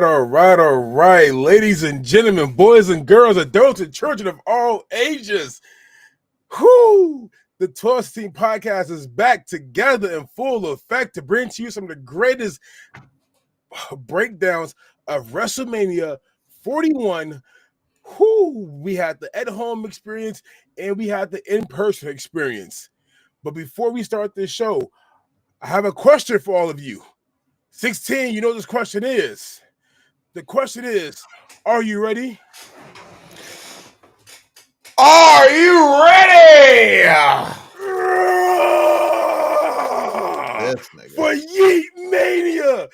All right, ladies and gentlemen, boys and girls, adults and children of all ages. Whoo! The 12 Team Podcast is back together in full effect to bring to you some of the greatest breakdowns of WrestleMania 41. We had the at-home experience and we had the in-person experience. But before we start this show, I have a question for all of you. 16, you know what this question is. The question is, are you ready? Are you ready? This nigga. For Yeet Mania.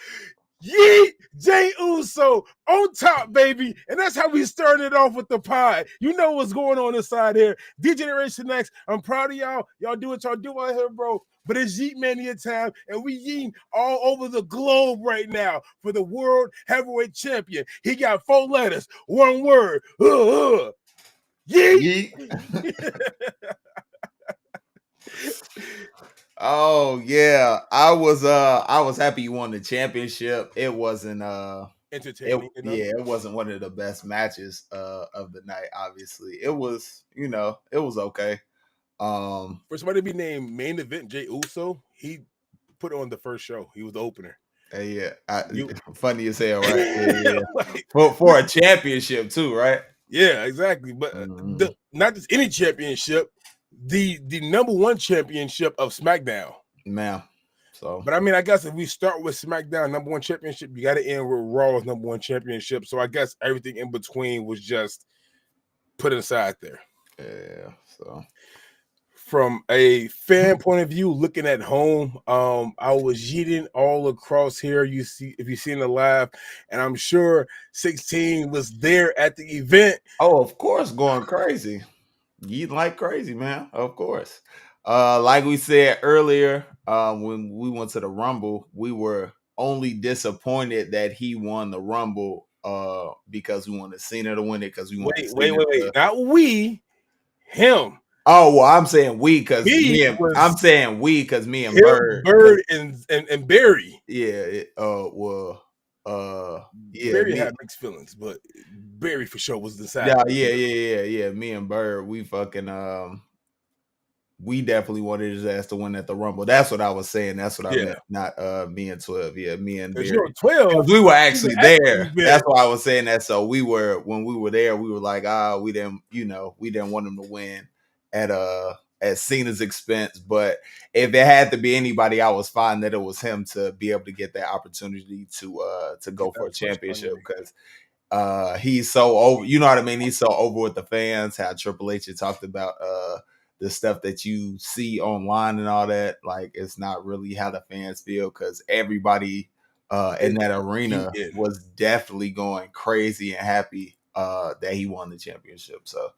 Yeet Jey Uso on top, baby. And that's how we started off with the pod. You know what's going on inside here. D-Generation X, I'm proud of y'all. Y'all do what y'all do out here, bro. But it's Yeet Mania time, and we yeeting all over the globe right now for the World Heavyweight Champion. He got 4 letters, 1 word. Yeet. Oh yeah, I was happy you won the championship. It wasn't entertaining. it wasn't one of the best matches of the night. Obviously, it was it was okay. For somebody to be named main event Jey Uso, he put on the first show. He was the opener. Funny as hell, right? Yeah. for a championship too, right? Yeah, exactly. But not just any championship, the number 1 championship of SmackDown. Man. So, but I mean, I guess if we start with SmackDown number 1 championship, you got to end with Raw's number 1 championship. So I guess everything in between was just put aside there. Yeah. So, from a fan point of view, looking at home, I was yeeting all across here. You see, if you seen the live, and I'm sure 16 was there at the event. Oh, of course, going crazy. Yeet like crazy, man. Of course. Like we said earlier, when we went to the Rumble, we were only disappointed that he won the Rumble because we wanted Cena to win it because we wanted Wait. Not we, him. Oh, well, I'm saying we because I'm saying we because me and Bird and Barry. Yeah. Barry had mixed feelings, but Barry for sure was the side. Yeah. Me and Bird, we fucking we definitely wanted his ass to win at the Rumble. That's what I was saying. That's what I meant. Not me and 12. Yeah, me and Barry. 12. We were actually there. That's why I was saying that. So when we were there, we were like, we didn't want him to win at Cena's expense. But if it had to be anybody, I was fine that it was him to be able to get that opportunity to go for a championship because he's so over. You know what I mean? He's so over with the fans. How Triple H had talked about the stuff that you see online and all that, like it's not really how the fans feel because everybody in that arena was definitely going crazy and happy that he won the championship. So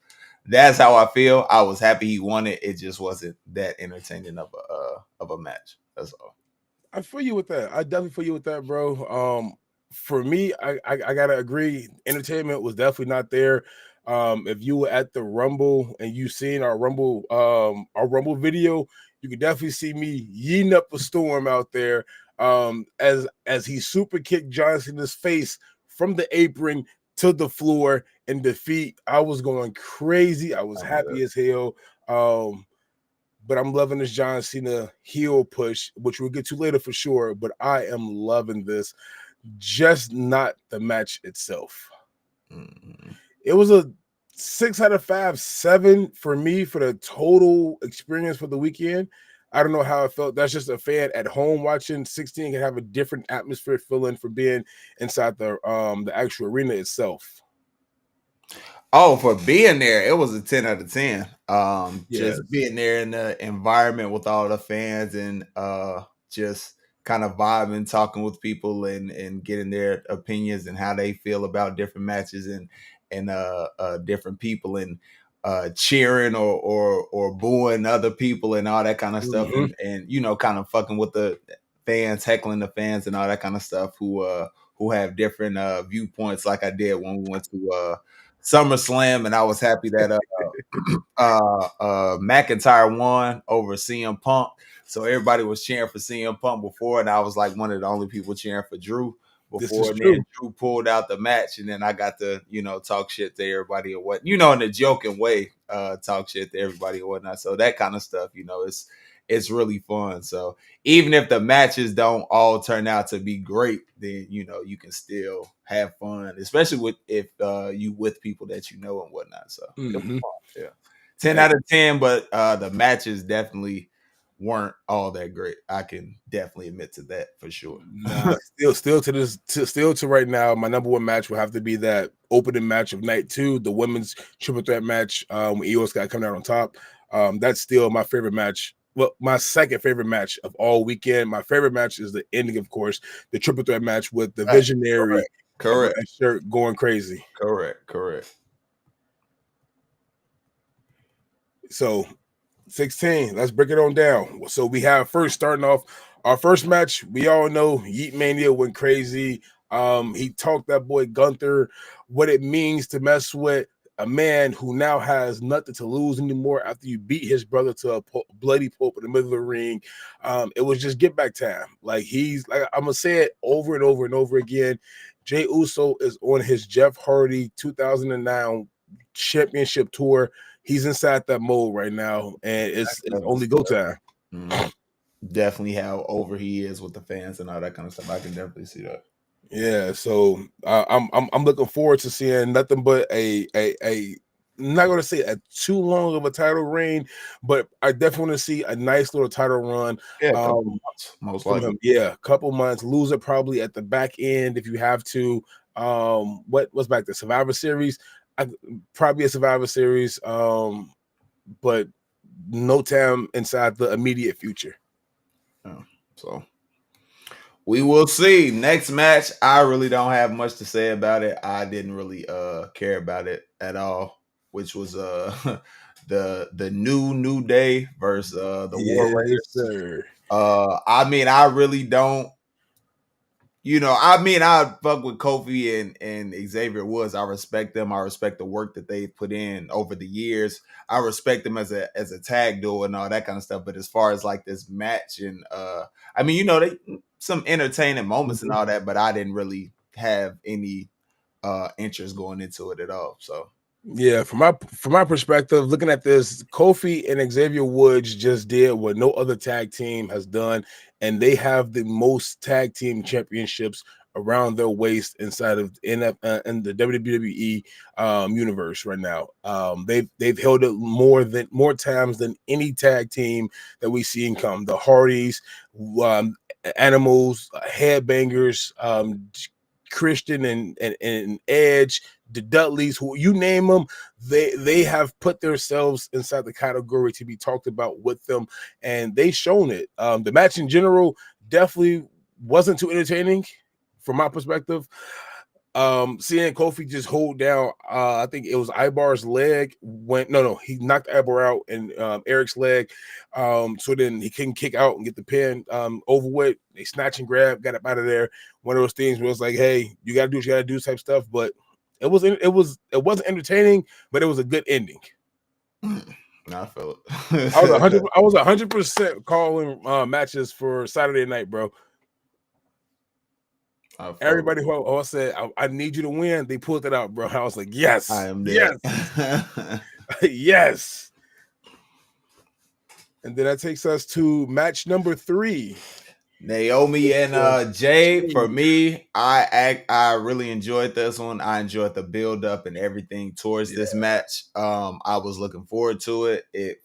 that's how I feel. I was happy he won it. It just wasn't that entertaining of a match. That's all. I feel you with that. I definitely feel you with that, bro. For me, I gotta agree. Entertainment was definitely not there. If you were at the Rumble and you seen our Rumble video, you could definitely see me yeeting up a storm out there. As he super kicked John Cena's face from the apron to the floor in defeat. I was going crazy. I was happy as hell. But I'm loving this John Cena heel push, which we'll get to later for sure. But I am loving this, just not the match itself. Mm-hmm. It was a 6 out of 5, 7 for me for the total experience for the weekend. I don't know how I felt. That's just a fan at home watching. 16 can have a different atmosphere feeling for being inside the actual arena itself. Oh, for being there, it was a 10 out of 10. Just being there in the environment with all the fans and just kind of vibing, talking with people and getting their opinions and how they feel about different matches and different people and cheering or booing other people and all that kind of stuff and kind of fucking with the fans, heckling the fans and all that kind of stuff who have different viewpoints like I did when we went to SummerSlam, and I was happy that McIntyre won over CM Punk. So everybody was cheering for CM Punk before, and I was like one of the only people cheering for Drew. before, and then Drew pulled out the match, and then I got to, talk shit to everybody or what, in a joking way, talk shit to everybody or whatnot. So that kind of stuff, it's really fun. So even if the matches don't all turn out to be great, then you can still have fun, especially if you with people that you know and whatnot. So it was fun. Yeah, 10 out of 10, but the matches definitely weren't all that great. I can definitely admit to that for sure. Nah, still to right now, my number one match will have to be that opening match of night 2, the women's triple threat match, when Io Sky coming out on top. That's still my favorite match. Well, my second favorite match of all weekend. My favorite match is the ending, of course, the triple threat match with the Visionary correct shirt going crazy. Correct. So 16, let's break it on down. So we have first starting off our first match. We all know Yeet Mania went crazy. He taught that boy Gunther what it means to mess with a man who now has nothing to lose anymore after you beat his brother to a bloody pulp in the middle of the ring. It was just get back time. Like, he's like, I'm gonna say it over and over and over again. Jey Uso is on his Jeff Hardy 2009 championship tour. He's inside that mode right now, and it's only go time. Mm-hmm. Definitely how over he is with the fans and all that kind of stuff. I can definitely see that. Yeah, so I'm looking forward to seeing nothing but a I'm not going to say a too long of a title reign, but I definitely want to see a nice little title run. Yeah, months, most likely. Yeah, a couple months. Lose it probably at the back end if you have to. What's back, the Survivor Series? Probably a Survivor Series, but no time inside the immediate future. So we will see. Next match, I really don't have much to say about it. I didn't really care about it at all, which was the New Day versus the War Raiders. Sir. I mean, I really don't. I fuck with Kofi and Xavier Woods. I respect them. I respect the work that they've put in over the years. I respect them as a tag duo and all that kind of stuff. But as far as like this match and they some entertaining moments and all that, but I didn't really have any interest going into it at all. So yeah, from my perspective, looking at this, Kofi and Xavier Woods just did what no other tag team has done, and they have the most tag team championships around their waist inside of in the WWE universe right now. They've held it more times than any tag team that we've seen come. The Hardys, Animals, Headbangers, Christian and Edge, the Dudleys, who you name them, they have put themselves inside the category to be talked about with them, and they've shown it. The match in general definitely wasn't too entertaining from my perspective. Seeing Kofi just hold down, I think it was Ibar's leg. He knocked Ibar out and Eric's leg. So then he couldn't kick out and get the pin over with. They snatch and grab, got up out of there. One of those things where it's like, hey, you gotta do what you gotta do type stuff. But it wasn't entertaining, but it was a good ending. I felt it. I was 100% calling matches for Saturday night, bro. Everybody who I said I need you to win, they pulled it out, bro. I was like, yes, I am there. Yes, yes. And then that takes us to match number 3. Naomi and Jay. For me, I really enjoyed this one. I enjoyed the build up and everything towards this match. I was looking forward to it. It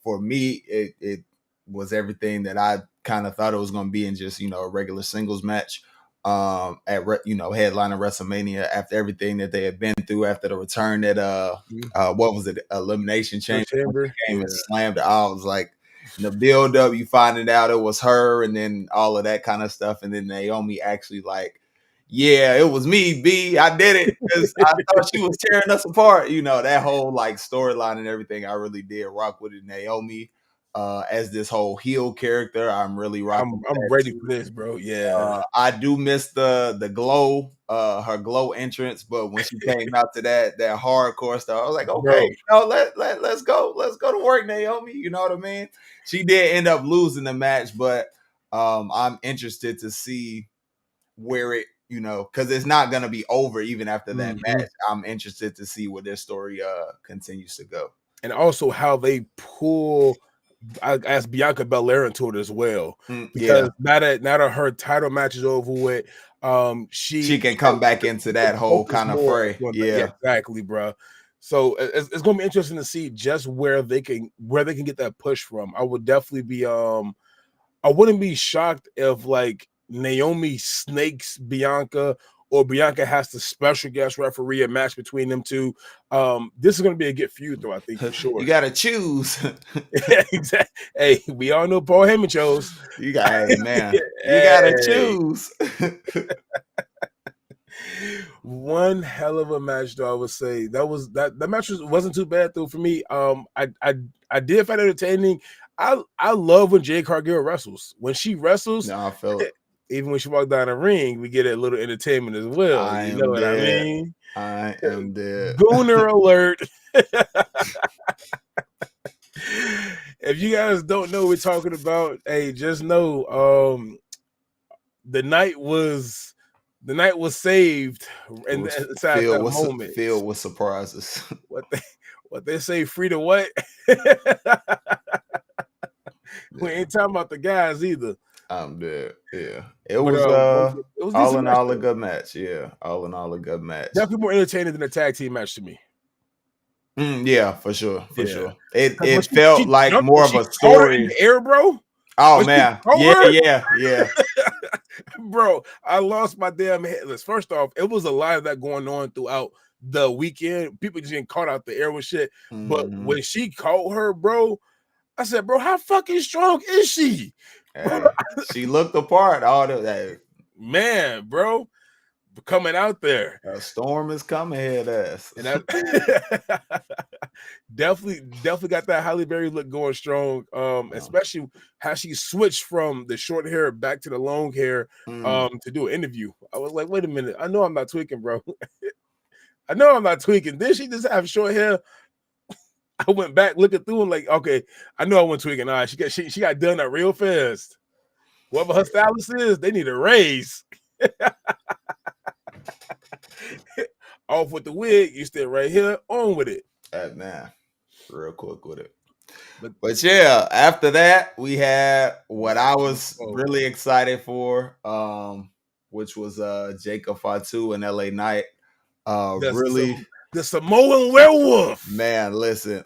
was everything that I kind of thought it was going to be in just a regular singles match. At headline of WrestleMania, after everything that they had been through, after the return at what was it, Elimination Chamber came and slammed it. I was like, the build up, you finding out it was her, and then all of that kind of stuff, and then Naomi actually like, yeah, it was me, B. I did it because I thought she was tearing us apart. That whole like storyline and everything. I really did rock with it. Naomi as this whole heel character, I'm really rocking. I'm ready for this, bro. Yeah, I do miss the glow, her glow entrance, but when she came out to that hardcore stuff, I was like, okay, let's go to work, Naomi. You know what I mean? She did end up losing the match, but I'm interested to see where it you know, because it's not gonna be over even after that Mhm. match. I'm interested to see where their story continues to go. And also how they pull as Bianca Belair into it as well. Because now that her title match is over with, she can come back into that whole kind of fray. Yeah, exactly, bro. So it's gonna be interesting to see just where they can get that push from. I would definitely be I wouldn't be shocked if like Naomi snakes Bianca or Bianca has the special guest referee a match between them two. This is going to be a good feud, though, I think, for sure. You got to choose. Exactly. Hey, we all know Paul Heyman chose. You got to choose. One hell of a match, though. I would say that match wasn't too bad though for me. I did find it entertaining. I love when Jade Cargill wrestles. When she wrestles, no, I feel it. Even when she walked down the ring, we get a little entertainment as well. You know what I mean? I am dead. Gooner alert. If you guys don't know what we're talking about, hey, just know the night was saved and inside that moment. Filled with surprises. What they say, free to what? We ain't talking about the guys either. I'm dead. Yeah. It was all in all a good match. Yeah. All in all a good match. Definitely more entertaining than a tag team match to me. Yeah, for sure. For sure. It felt like more of a story. In the air, bro. Oh man. Yeah. Bro, I lost my damn head. First off, it was a lot of that going on throughout the weekend. People just getting caught out the air with shit. But when she caught her, bro, I said, bro, how fucking strong is she? She looked apart. All that. Man, bro, coming out there. A storm is coming, head ass. And I definitely got that Halle Berry look going strong. Especially how she switched from the short hair back to the long hair to do an interview. I was like, wait a minute, I know I'm not tweaking, bro. I know I'm not tweaking. Did she just have short hair? I went back looking through and like, okay, I know I went tweaking. All right, she got done that real fast. Whoever her stylist is, they need a raise. Off with the wig, you stay right here, on with it. Man, real quick with it. But yeah, after that, we had what I was really excited for, which was Jacob Fatu and LA Knight. The Samoan werewolf. Man, listen,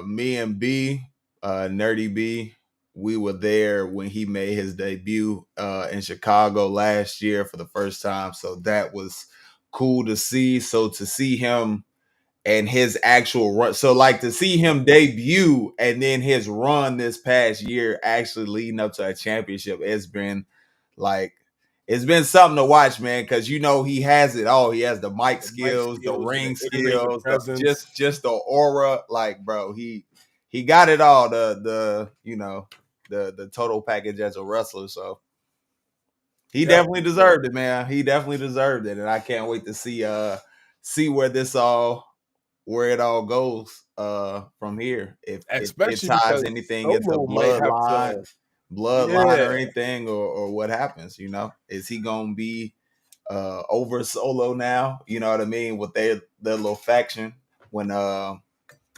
me and B, Nerdy B, we were there when he made his debut in Chicago last year for the first time. So that was cool to see. So to see him and his actual run, so like to see him debut and then his run this past year actually leading up to a championship, it's been something to watch, man, because you know he has it all. He has the mic skills, the ring skills, just the aura. Like, bro, he got it all. The total package as a wrestler. So he definitely deserved it, man. He definitely deserved it, and I can't wait to see where it all goes from here. If it ties anything into bloodline or anything, or what happens, you know, is he gonna be over Solo now? You know what I mean, with their little faction when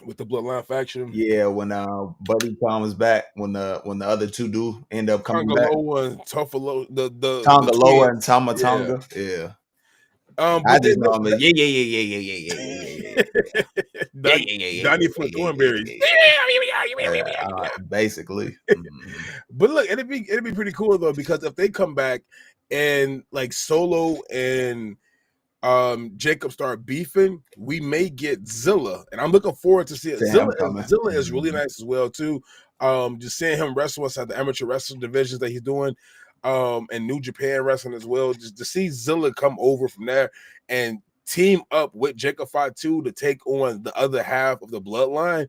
with the Bloodline faction, when Buddy comes back, when the other two do end up coming back, Tonga Loa and Tama Tonga, I just know him as Donnie Foot Thornberry. Basically. But look, it'd be pretty cool though, because if they come back and like Solo and Jacob start beefing, we may get Zilla, and I'm looking forward to see it. Zilla is really nice as well too. Just seeing him wrestle inside the amateur wrestling divisions that he's doing, and New Japan wrestling as well. Just to see Zilla come over from there and team up with Jacob Fatu to take on the other half of the bloodline.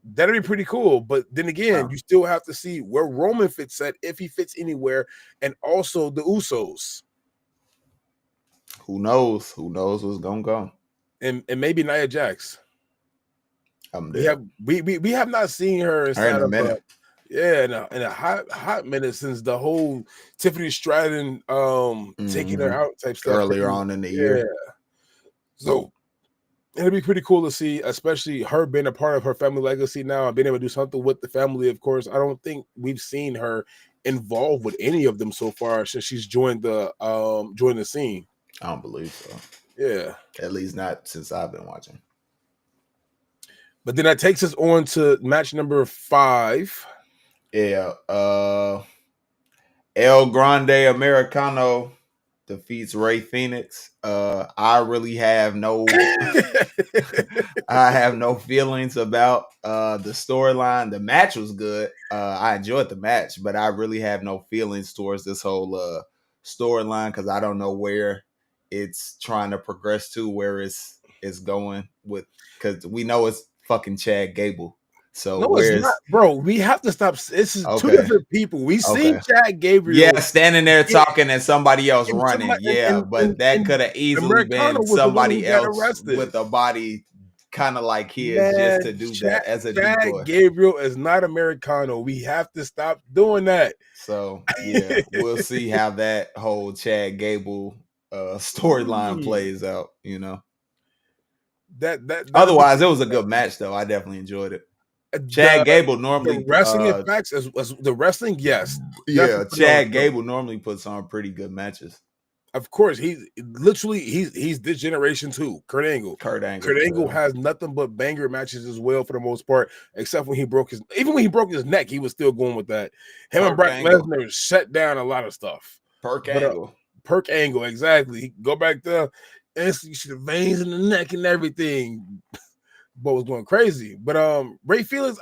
That'd be pretty cool. But then again, you still have to see where Roman fits at, if he fits anywhere, and also the Usos. Who knows? Who knows what's gonna go? And maybe Nia Jax. I'm dead. We have not seen her inside of Yeah, and a hot minute since the whole Tiffany Stratton taking her out type stuff earlier on in the year. So it'll be pretty cool to see, especially her being a part of her family legacy now and being able to do something with the family. Of course, I don't think we've seen her involved with any of them so far since she's joined the scene. I don't believe so. Yeah, at least not since I've been watching. But then that takes us on to match number 5. Yeah, El Grande Americano defeats Ray Phoenix. I really have no I have no feelings about the storyline. The match was good. I enjoyed the match, but I really have no feelings towards this whole storyline because I don't know where it's trying to progress to, where it's going with, because we know it's fucking Chad Gable. So no, it's not, bro. We have to stop. This is two different people. We seen Chad Gabriel, yeah, standing there talking and somebody else running. But that could have easily been somebody else with a body kind of like his, just to do that as a decoy. Chad Gabriel is not Americano. We have to stop doing that. So yeah, we'll see how that whole Chad Gable storyline plays out. You know, that otherwise it was a good match though. I definitely enjoyed it. Chad Gable normally the wrestling effects as the wrestling, yes. Yeah, Chad Gable normally puts on pretty good matches. Of course, he's this generation too. Kurt Angle has nothing but banger matches as well for the most part, except when he broke his neck, he was still going with that. Him and Brock Lesnar shut down a lot of stuff. Perk Angle, exactly. Go back there and see the veins in the neck and everything. But was going crazy. But Ray Phoenix,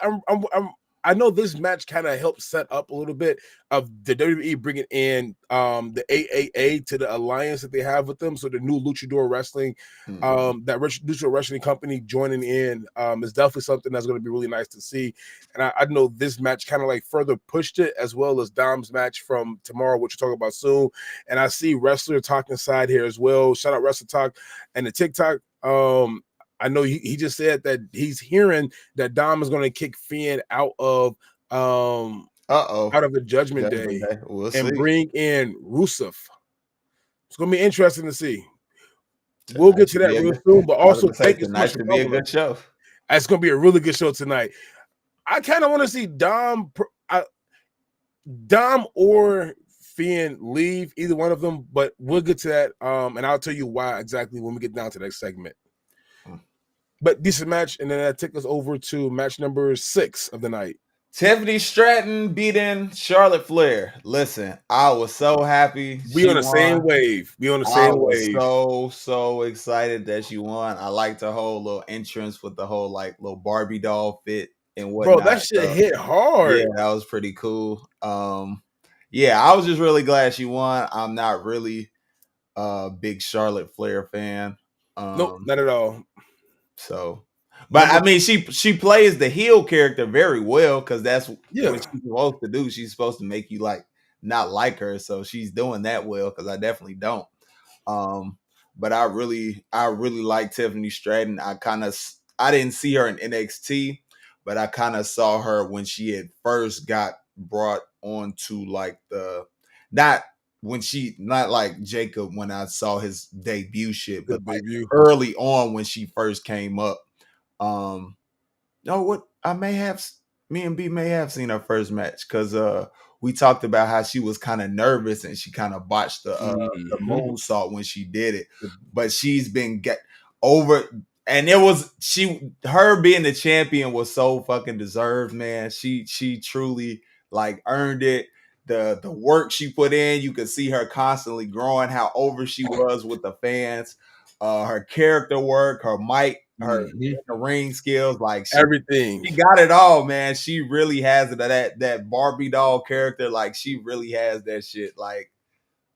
I know this match kind of helped set up a little bit of the WWE bringing in the AAA to the alliance that they have with them. So the new Luchador Wrestling, that Luchador Wrestling company joining in is definitely something that's going to be really nice to see. And I know this match kind of like further pushed it, as well as Dom's match from tomorrow, which we'll talk about soon. And I see Wrestler Talk inside here as well. Shout out Wrestler Talk and the TikTok. I know he just said that he's hearing that Dom is going to kick Finn out of the Judgment Day and bring in Rusev. It's going to be interesting to see. We'll get to that real soon, but also thank you so much for be a good show. It's going to be a really good show tonight. I kind of want to see Dom or Finn leave, either one of them, but we'll get to that, and I'll tell you why exactly when we get down to the next segment. But decent match, and then that takes us over to match number 6 of the night. Tiffany Stratton beating Charlotte Flair. Listen, I was so happy. We on the same wave. I was so excited that she won. I liked her whole little entrance with the whole like little Barbie doll fit and whatnot. Bro, that shit hit hard. Yeah, that was pretty cool. Yeah, I was just really glad she won. I'm not really a big Charlotte Flair fan. Nope, not at all. So, but I mean, she plays the heel character very well, because that's what she's supposed to do. She's supposed to make you like not like her, so she's doing that well, because I definitely don't. But I really like Tiffany Stratton. I didn't see her in NXT, but I kind of saw her when she had first got brought onto like not like Jacob when I saw his debut shit, but like early on when she first came up. Me and B may have seen her first match, because we talked about how she was kind of nervous and she kind of botched the moonsault when she did it, but she's been over. And her being the champion was so fucking deserved, man. She truly like earned it. The work she put in, you could see her constantly growing, how over she was with the fans, her character work, her mic, her ring skills, like everything. She got it all, man. She really has it. That Barbie doll character, like she really has that shit. Like,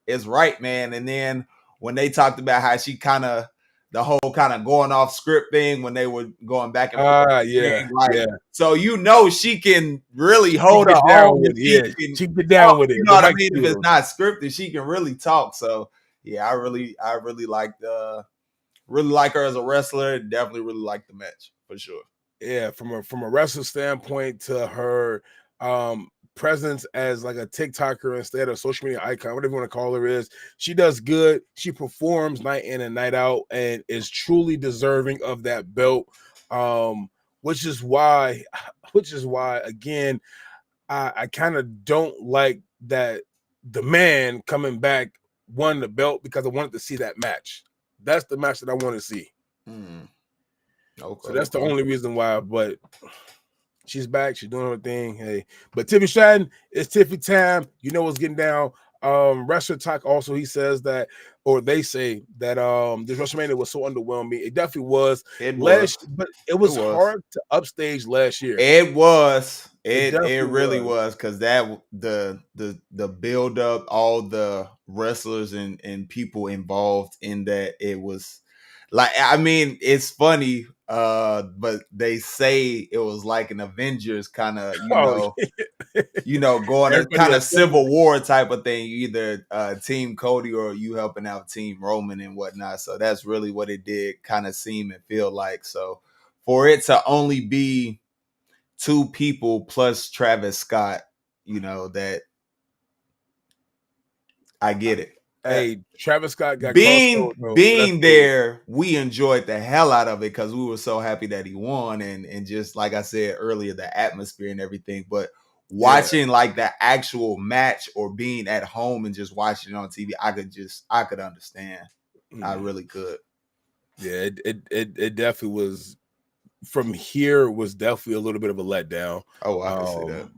it's right, man. And then when they talked about how she the whole kind of going off script thing when they were going back and forth. So she can really hold her own. She get down with it. You know what I mean? If it's not scripted, she can really talk. So yeah, I really like her as a wrestler. Definitely really like the match for sure. Yeah, from a wrestler standpoint to her presence as like a TikToker instead of social media icon, whatever you want to call her is. She does good. She performs night in and night out and is truly deserving of that belt. Which is why again, I kind of don't like that the man coming back won the belt because I wanted to see that match. That's the match that I want to see. Okay, so that's the only reason why. But she's back. She's doing her thing. Hey, but Tiffany Stratton, it's Tiffy time. You know what's getting down. Wrestler Talk also, he says that, or they say that this WrestleMania was so underwhelming. It definitely was. But it was hard to upstage last year. It was. It really was, because that the build up, all the wrestlers and people involved in that, it was like, I mean, it's funny, but they say it was like an Avengers kind of, going a kind of Civil War type of thing. You either Team Cody or you helping out Team Roman and whatnot. So that's really what it did kind of seem and feel like. So for it to only be 2 people plus Travis Scott, that I get it. Hey, Travis Scott got being there. We enjoyed the hell out of it because we were so happy that he won, and just like I said earlier, the atmosphere and everything. But watching like the actual match or being at home and just watching it on TV, I could understand. I really could. Yeah, it definitely was. From here was definitely a little bit of a letdown. Oh, I can see that.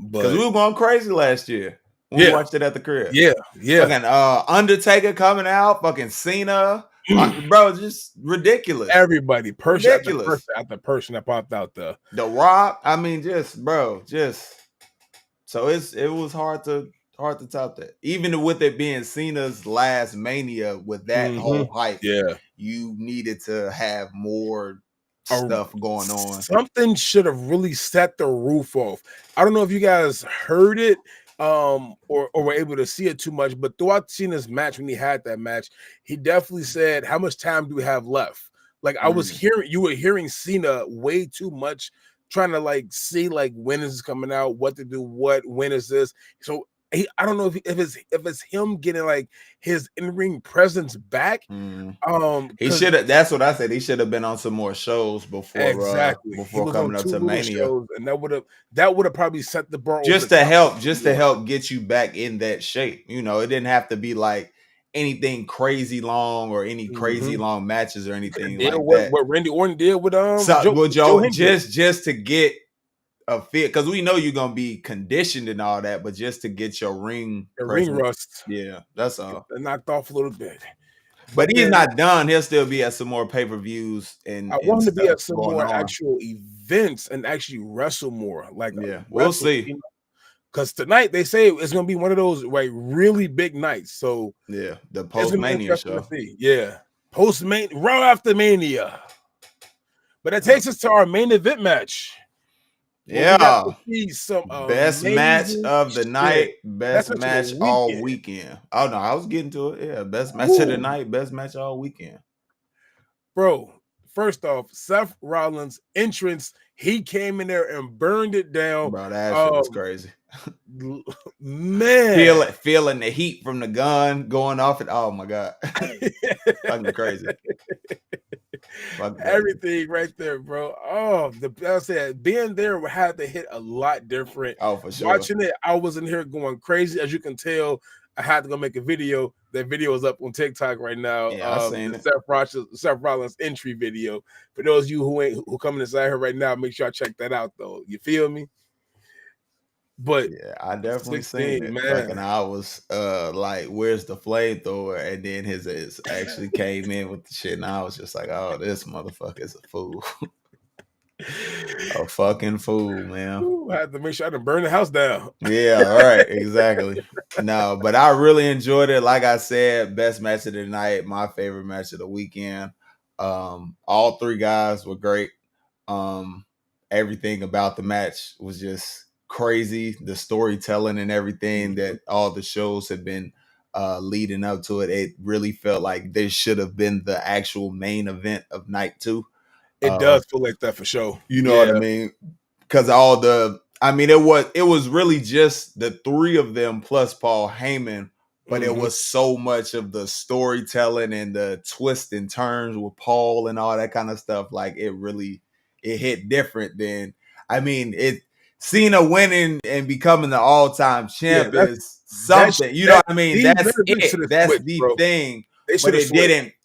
Because we were going crazy last year when we watched it at the crib. Yeah. Fucking Undertaker coming out, fucking Cena, bro, just ridiculous. Everybody, ridiculous. After person that popped out the Rock. I mean, so it was hard to top that. Even with it being Cena's last Mania, with that whole hype, you needed to have more stuff going on. Something should have really set the roof off. I don't know if you guys heard it or were able to see it too much, but throughout Cena's match, when he had that match, he definitely said, how much time do we have left? Like I was hearing Cena way too much, trying to like see like when is this coming out, what to do, when is this? So I don't know if it's him getting like his in-ring presence back. He should have. That's what I said. He should have been on some more shows before before coming up to Mania, and that would have probably set the bar just to help get you back in that shape. It didn't have to be like anything crazy long or any crazy long matches or anything like that. What Randy Orton did with Joe just to get a fit, because we know you're gonna be conditioned and all that, but just to get your ring rust, that's all. Knocked off a little bit. But he's not done. He'll still be at some more pay-per-views and I want him to be at some more actual events and actually wrestle more. Like we'll see. Because tonight they say it's gonna be one of those like really big nights. So the post-Mania show. Post-Mania, Raw after Mania. But that takes us to our main event match. Some best match of the night, best match all weekend. Oh no, I was getting to it. Yeah, best match of the night, best match all weekend. Bro, first off, Seth Rollins' entrance, he came in there and burned it down. Bro, that shit was crazy. Man, feeling the heat from the gun going off it. Oh my god, fucking crazy. Everything right there, bro. I said being there had to hit a lot different. Oh, for sure. Watching it, I was in here going crazy. As you can tell, I had to go make a video. That video is up on TikTok right now. I seen it. Seth Rollins entry video. For those of you who coming inside here right now, make sure I check that out though. You feel me? But I definitely seen it, man. And I was like, "Where's the flamethrower?" And then his actually came in with the shit, and I was just like, "Oh, this motherfucker is a fool, a fucking fool, man." Ooh, I had to make sure I didn't burn the house down. Yeah, all right, exactly. No, but I really enjoyed it. Like I said, best match of the night, my favorite match of the weekend. All 3 guys were great. Everything about the match was just crazy. The storytelling and everything that all the shows have been leading up to it. It really felt like this should have been the actual main event of night 2. It does feel like that for sure. You know what I mean? Because all the I mean, it was really just the three of them plus Paul Heyman, but it was so much of the storytelling and the twists and turns with Paul and all that kind of stuff. Like it hit different than, I mean, Cena winning and becoming the all-time champ is something. You know what I mean? That's it. That's the thing. But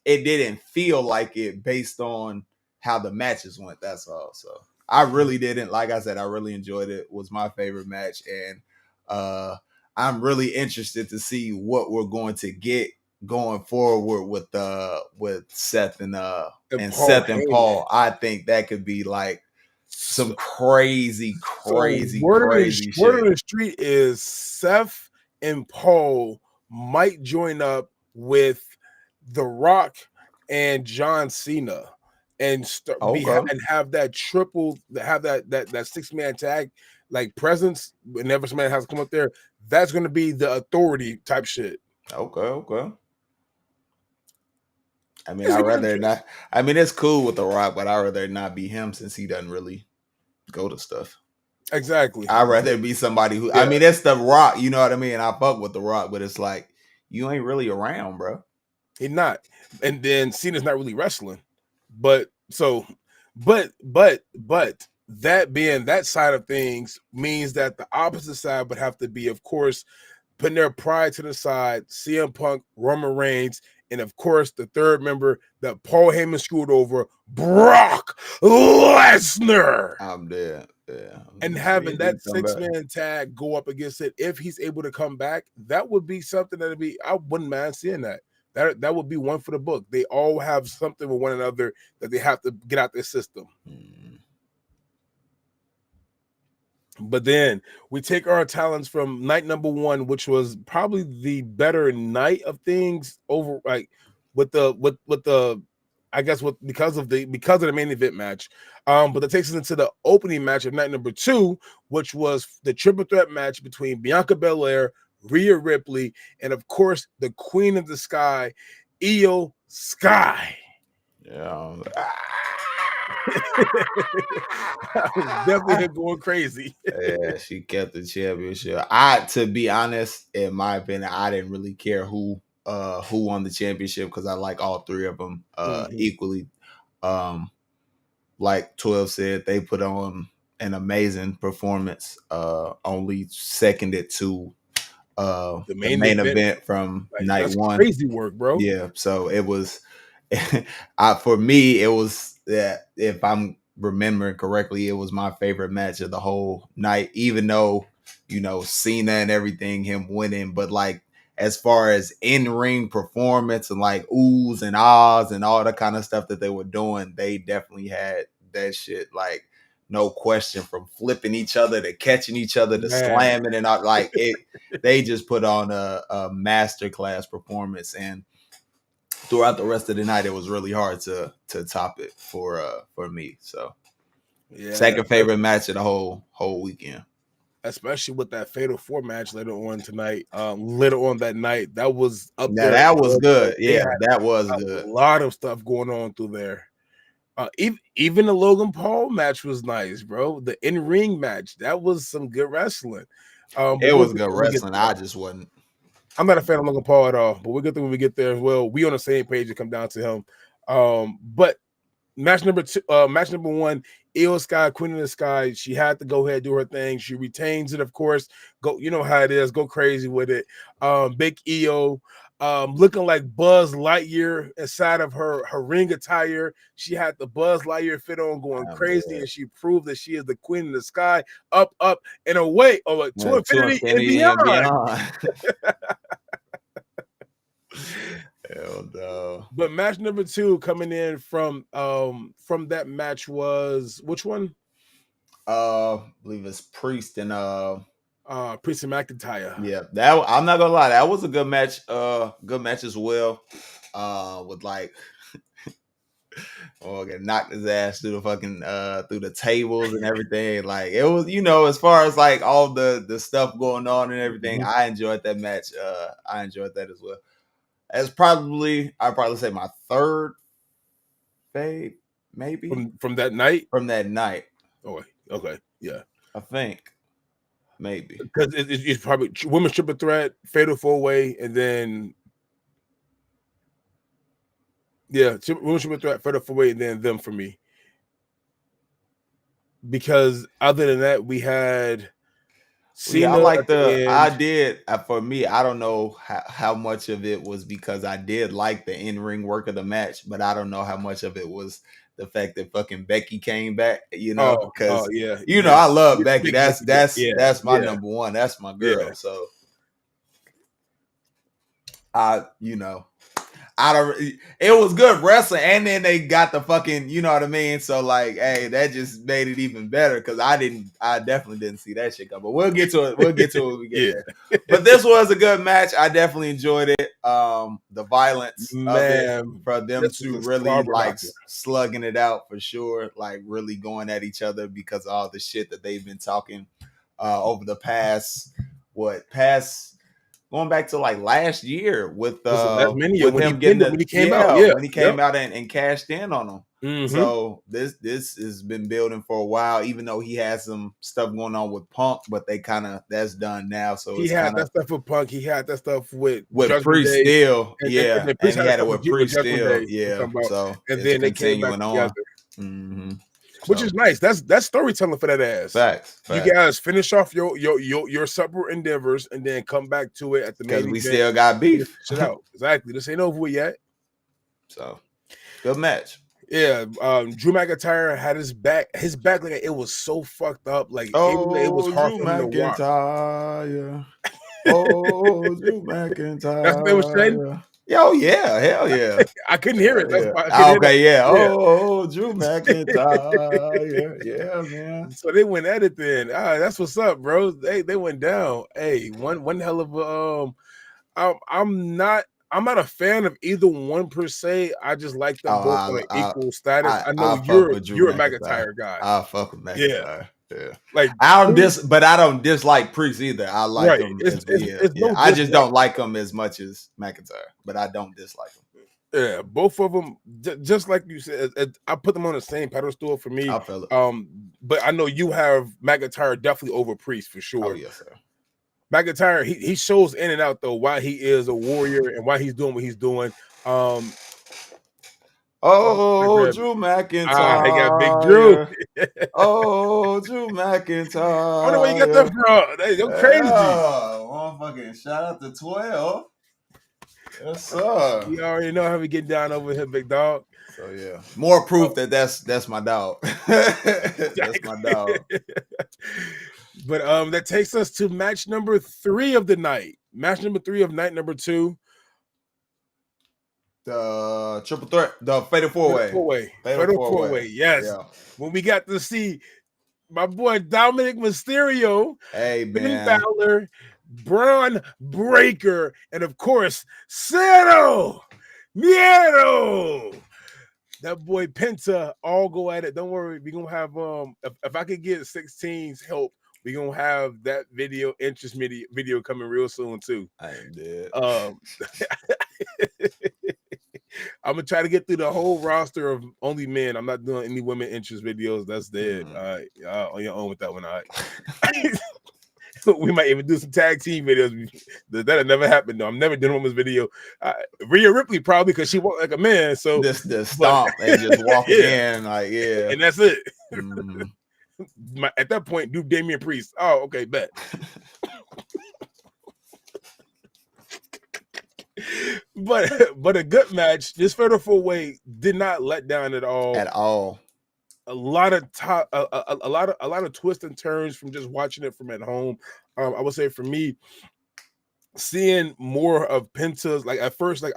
it didn't feel like it based on how the matches went. That's all. So I really didn't. Like I said, I really enjoyed it. It was my favorite match, and I'm really interested to see what we're going to get going forward with Seth and Seth and Paul. I think that could be like some crazy shit. Word on the street is Seth and Paul might join up with The Rock and John Cena and have that triple, have that 6-man tag like presence whenever somebody has to come up there. That's going to be the authority type shit. Okay. I mean, I'd rather not. I mean, it's cool with The Rock, but I'd rather not be him since he doesn't really go to stuff. Exactly. I'd rather be somebody who, I mean, it's The Rock, you know what I mean? I fuck with The Rock, but it's like, you ain't really around, bro. He's not. And then Cena's not really wrestling. But that being that side of things means that the opposite side would have to be, of course, putting their pride to the side, CM Punk, Roman Reigns, and of course, the third member that Paul Heyman screwed over, Brock Lesnar. I'm dead. Yeah. And having that 6-man tag go up against it, if he's able to come back, that would be something that'd be, I wouldn't mind seeing that. That would be one for the book. They all have something with one another that they have to get out their system. But then we take our talents from night number 1, which was probably the better night of things over, like with the I guess because of the main event match. But that takes us into the opening match of night number 2, which was the triple threat match between Bianca Belair, Rhea Ripley, and of course the Queen of the Sky, Io Sky. Yeah. I was definitely going crazy. Yeah, she kept the championship. To be honest, in my opinion, I didn't really care who won the championship because I like all three of them equally. Like 12 said, they put on an amazing performance. Only seconded to the main event from night 1. Crazy work, bro. Yeah, so it was for me, it was that, if I'm remembering correctly, it was my favorite match of the whole night, even though, you know, Cena and everything, him winning, but like as far as in-ring performance and like oohs and ahs and all the kind of stuff that they were doing, they definitely had that shit, like no question, from flipping each other to catching each other to slamming and all, like it. They just put on a masterclass performance, and throughout the rest of the night, it was really hard to top it for me. So, second favorite match of the whole weekend, especially with that Fatal 4 match later on tonight. Later on that night, that was up there. That was good. Yeah, that was good. A lot of stuff going on through there. Even the Logan Paul match was nice, bro. The in-ring match, that was some good wrestling. It was good wrestling. I just wasn't. I'm not a fan of Logan Paul at all, but we'll get there when we get there as well. We on the same page to come down to him. But match number 1, Io Sky, Queen of the Sky. She had to go ahead, do her thing. She retains it, of course. Go, you know how it is. Go crazy with it. Big Io, looking like Buzz Lightyear inside of her ring attire. She had the Buzz Lightyear fit on, going crazy, and she proved that she is the Queen of the Sky. Up, and away, to infinity and beyond. Hell no. But match number 2 coming in from that match was which one? I believe it's Priest and Priest and McIntyre. Yeah, that, I'm not gonna lie, that was a good match. Good match as well. With like get knocked his ass through the fucking through the tables and everything. Like it was, you know, as far as like all the stuff going on and everything, I enjoyed that match. I enjoyed that as well. As I'd probably say my third fave, maybe from that night. From that night. Oh, okay, yeah. I think. maybe because it's probably women's triple threat, fatal 4-way, and then women's triple threat, fatal 4-way, and then them for me. Because other than that, we had Cena. I like for me, I don't know how much of it was because I did like the in-ring work of the match, but I don't know how much of it was the fact that fucking Becky came back, because I love Becky. That's my number one. That's my girl. Yeah. So it was good wrestling, and then they got the fucking, you know what I mean? So like, hey, that just made it even better because I definitely didn't see that shit come. But we'll get to it. We'll get to it when we get there. But this was a good match. I definitely enjoyed it. The violence of it, for them to really like slugging it out for sure, like really going at each other because of all the shit that they've been talking over the past going back to like last year with him getting when he came out and cashed in on them. Mm-hmm. So this has been building for a while, even though he has some stuff going on with Punk, but that's done now. So he had that stuff with Punk. He had that stuff with Priest still, and he had it with Priest still, So and then they came back together. Mm-hmm. Which is nice. That's storytelling for that ass. Facts. You guys finish off your separate endeavors and then come back to it at the main event. Because we still got beef. Shit out. Exactly. This ain't over yet. So good match. Yeah. Drew McIntyre had his back like it was so fucked up. Like it was hard for him to walk. Drew McIntyre. That's what they were saying. Yo, yeah, hell yeah. I couldn't hear it. Drew McIntyre. Yeah, man. So they went at it then. That's what's up, bro. They went down. Hey, one hell of a I'm not a fan of either one per se. I just like them both on an equal status. I know you're a McIntyre guy. I fuck with McIntyre. Yeah. Like I don't dislike Priest either. I like him. I just don't like him as much as McIntyre, but I don't dislike him. Yeah, both of them, just like you said, I put them on the same pedestal for me. I feel it. But I know you have McIntyre definitely over Priest for sure. Oh yes, sir. McIntyre, he shows in and out though why he is a warrior and why he's doing what he's doing. Drew McIntyre. He got Big Drew. Drew McIntyre. I don't know where you got that from. They go crazy. Motherfucking shout out to 12. Yes, sir. You already know how we get down over here, big dog. So yeah, more proof that's my dog. That's my dog. But that takes us to match number 3 of the night. Match number 3 of night number 2. The triple threat, the fatal 4-way. Fatal 4-way, yes. Yeah. When we got to see my boy Dominic Mysterio, hey man, Finn Balor, Braun Breaker, and of course Cero Miedo. That boy Penta all go at it. Don't worry, we're gonna have if I could get 16's help, we're gonna have that video coming real soon too. I ain't dead. I'm gonna try to get through the whole roster of only men. I'm not doing any women interest videos. That's dead. All right, on your own with that one. All right. We might even do some tag team videos. That'll never happen though. I'm never doing a women's video. Rhea Ripley probably because she walked like a man. So this stomp and just walk in like and that's it. At that point, do Damian Priest. Oh, okay, bet. But a good match. This fatal 4-way did not let down at all. At all. A lot of twists and turns from just watching it from at home. I would say for me, seeing more of Penta's, like at first, like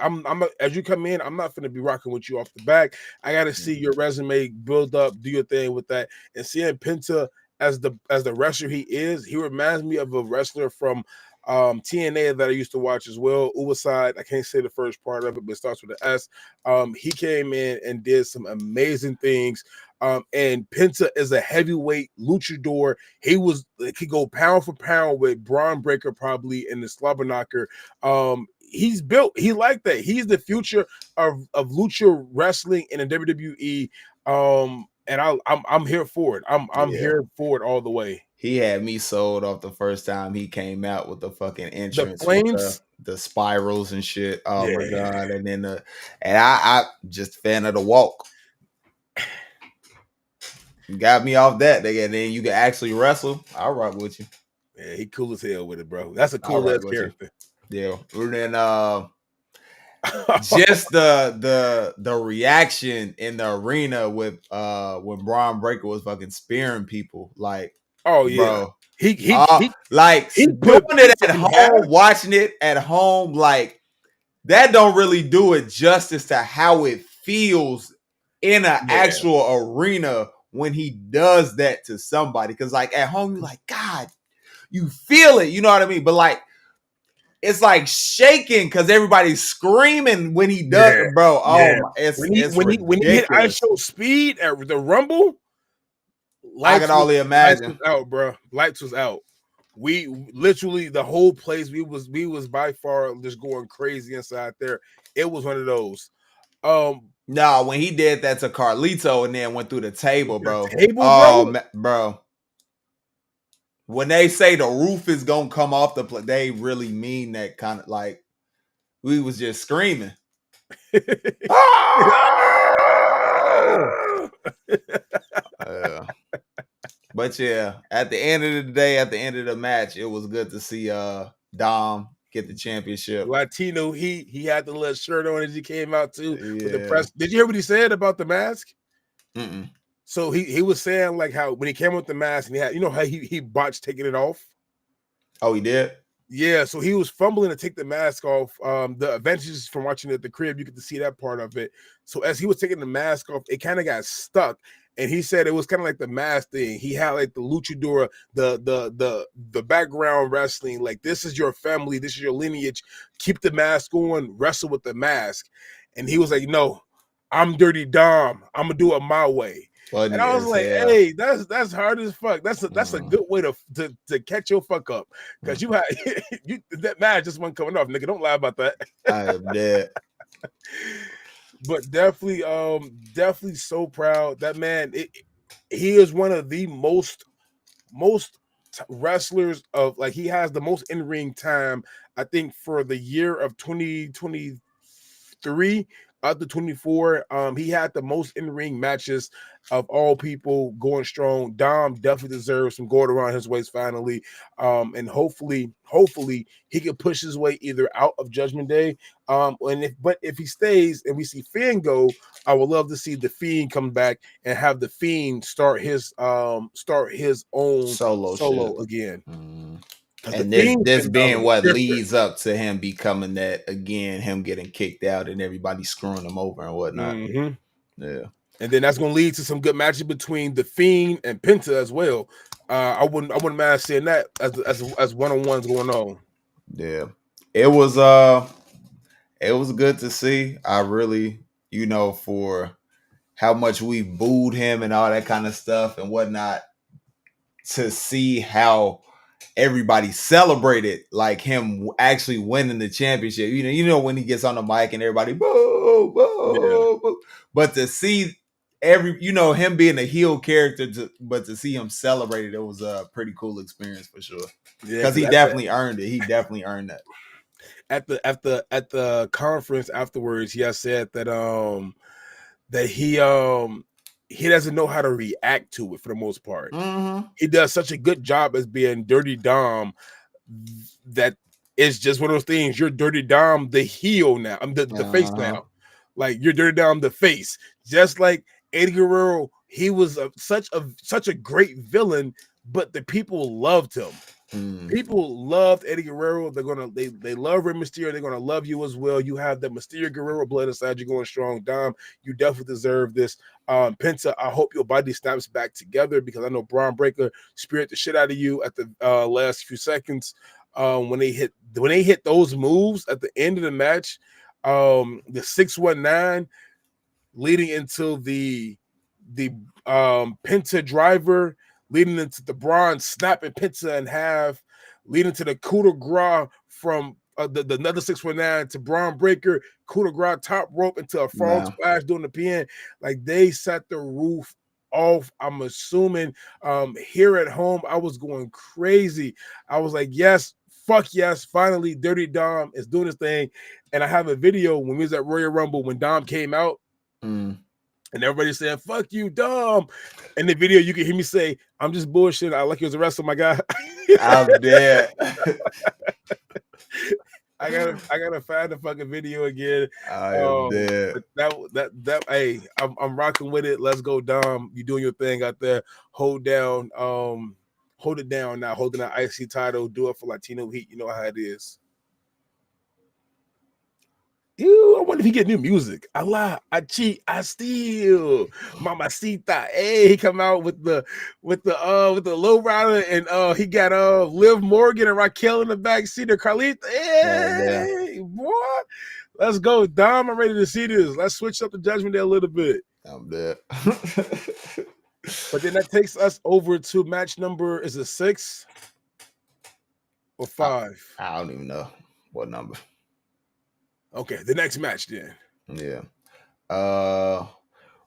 as you come in, I'm not going to be rocking with you off the back. I got to see your resume build up, do your thing with that, and seeing Penta as the wrestler he is, he reminds me of a wrestler from TNA that I used to watch as well. Uwaside, I can't say the first part of it, but it starts with an S. He came in and did some amazing things. And Penta is a heavyweight luchador. He could go pound for pound with Braun Breaker probably in the slobber knocker. He's built. He like that. He's the future of lucha wrestling in the WWE. and I'm here for it. I'm here for it all the way. He had me sold off the first time he came out with the fucking The entrance with flames, the spirals and shit. Oh my yeah. god! And then I just a fan of the walk. Got me off that. And then you can actually wrestle. I'll rock with you. Yeah, he cool as hell with it, bro. That's a I'll cool rock ass with you. character. Yeah. And then just the reaction in the arena with when Braun Breaker was fucking spearing people, like, oh yeah, bro, like he doing it at home, watching it at home, like that don't really do it justice to how it feels in an actual arena when he does that to somebody. Because like at home, you're like, God, you feel it, you know what I mean? But like, it's like shaking because everybody's screaming when he does it, bro. Oh, my, it's when he hit ISO speed at the Rumble, I can only imagine. Lights was out, bro. Lights was out. We literally the whole place. We was by far just going crazy inside there. It was one of those. No, when he did that to Carlito and then went through the table, bro. Bro. When they say the roof is gonna come off the plate, they really mean that kind of like we was just screaming. But yeah, at the end of the day, at the end of the match, it was good to see Dom get the championship. Latino, he had the little shirt on as he came out too with the press. Did you hear what he said about the mask? Mm-mm. So he was saying like how when he came with the mask and he had, you know how he botched taking it off. Oh, he did. Yeah, so he was fumbling to take the mask off. The adventures from watching it at the crib, you get to see that part of it. So as he was taking the mask off, it kind of got stuck. And he said it was kind of like the mask thing. He had like the luchador, the background wrestling, like this is your family, this is your lineage. Keep the mask on, wrestle with the mask. And he was like, no, I'm Dirty Dom. I'm gonna do it my way. Funny, and I was like, hey, that's hard as fuck. That's a good way to catch your fuck up. Because you had that match just wasn't coming off, nigga. Don't lie about that. I am dead. But definitely so proud. That man, he is one of the most wrestlers of like he has the most in-ring time, I think, for the year of 2023 out the 24. He had the most in-ring matches of all people going strong. Dom definitely deserves some gold around his waist finally. And hopefully he can push his way either out of Judgment Day. But if he stays and we see Fiend go, I would love to see the Fiend come back and have the Fiend start his own solo again. And this being what leads up to him becoming that again, him getting kicked out and everybody screwing him over and whatnot. Mm-hmm. Yeah. And then that's going to lead to some good matches between the Fiend and Penta as well. I wouldn't mind seeing that as one-on-ones going on. Yeah. It was good to see. I really, for how much we booed him and all that kind of stuff and whatnot, to see how everybody celebrated like him actually winning the championship. You know when he gets on the mic and everybody boo, boo, boo. But to see him being a heel character, but to see him celebrated, it was a pretty cool experience for sure. Because he definitely earned it. He definitely earned that. At the conference afterwards, he has said that that he doesn't know how to react to it for the most part. Mm-hmm. He does such a good job as being Dirty Dom that it's just one of those things. You're Dirty Dom, the heel now. I'm the face now. Like you're Dirty Dom, the face. Just like Eddie Guerrero, he was such a great villain, but the people loved him. People loved Eddie Guerrero. They love Rey Mysterio. They're gonna love you as well. You have the Mysterio Guerrero blood inside you going strong. Dom, you definitely deserve this. Penta, I hope your body snaps back together because I know Braun Breaker spirit the shit out of you at the last few seconds. When they hit those moves at the end of the match, the 619 leading into the Penta driver, leading into the Braun snapping Penta in half, leading to the coup de grace from the another 619 to Braun Breaker, coup de grace top rope into a frog splash doing the PN. Like they set the roof off. I'm assuming here at home, I was going crazy. I was like, yes, fuck yes, finally, Dirty Dom is doing his thing. And I have a video when we was at Royal Rumble when Dom came out. And everybody said, fuck you, Dom. In the video, you can hear me say, I'm just bullshitting. I like you as a wrestler, my guy. I'm dead. I gotta find the fucking video again. I am dead. That hey, I'm rocking with it. Let's go, Dom. You doing your thing out there. Hold it down now. Holding that IC title. Do it for Latino Heat. You know how it is. Ew, I wonder if he get new music. I lie, I cheat, I steal. Mamacita. Hey, he come out with the low rider, and he got Liv Morgan and Raquel in the back seat of Carlita. Hey, boy. Let's go, Dom. I'm ready to see this. Let's switch up the Judgment Day a little bit. I'm dead. But then that takes us over to match number, is it 6 or 5? I don't even know what number. Okay, the next match then. Yeah.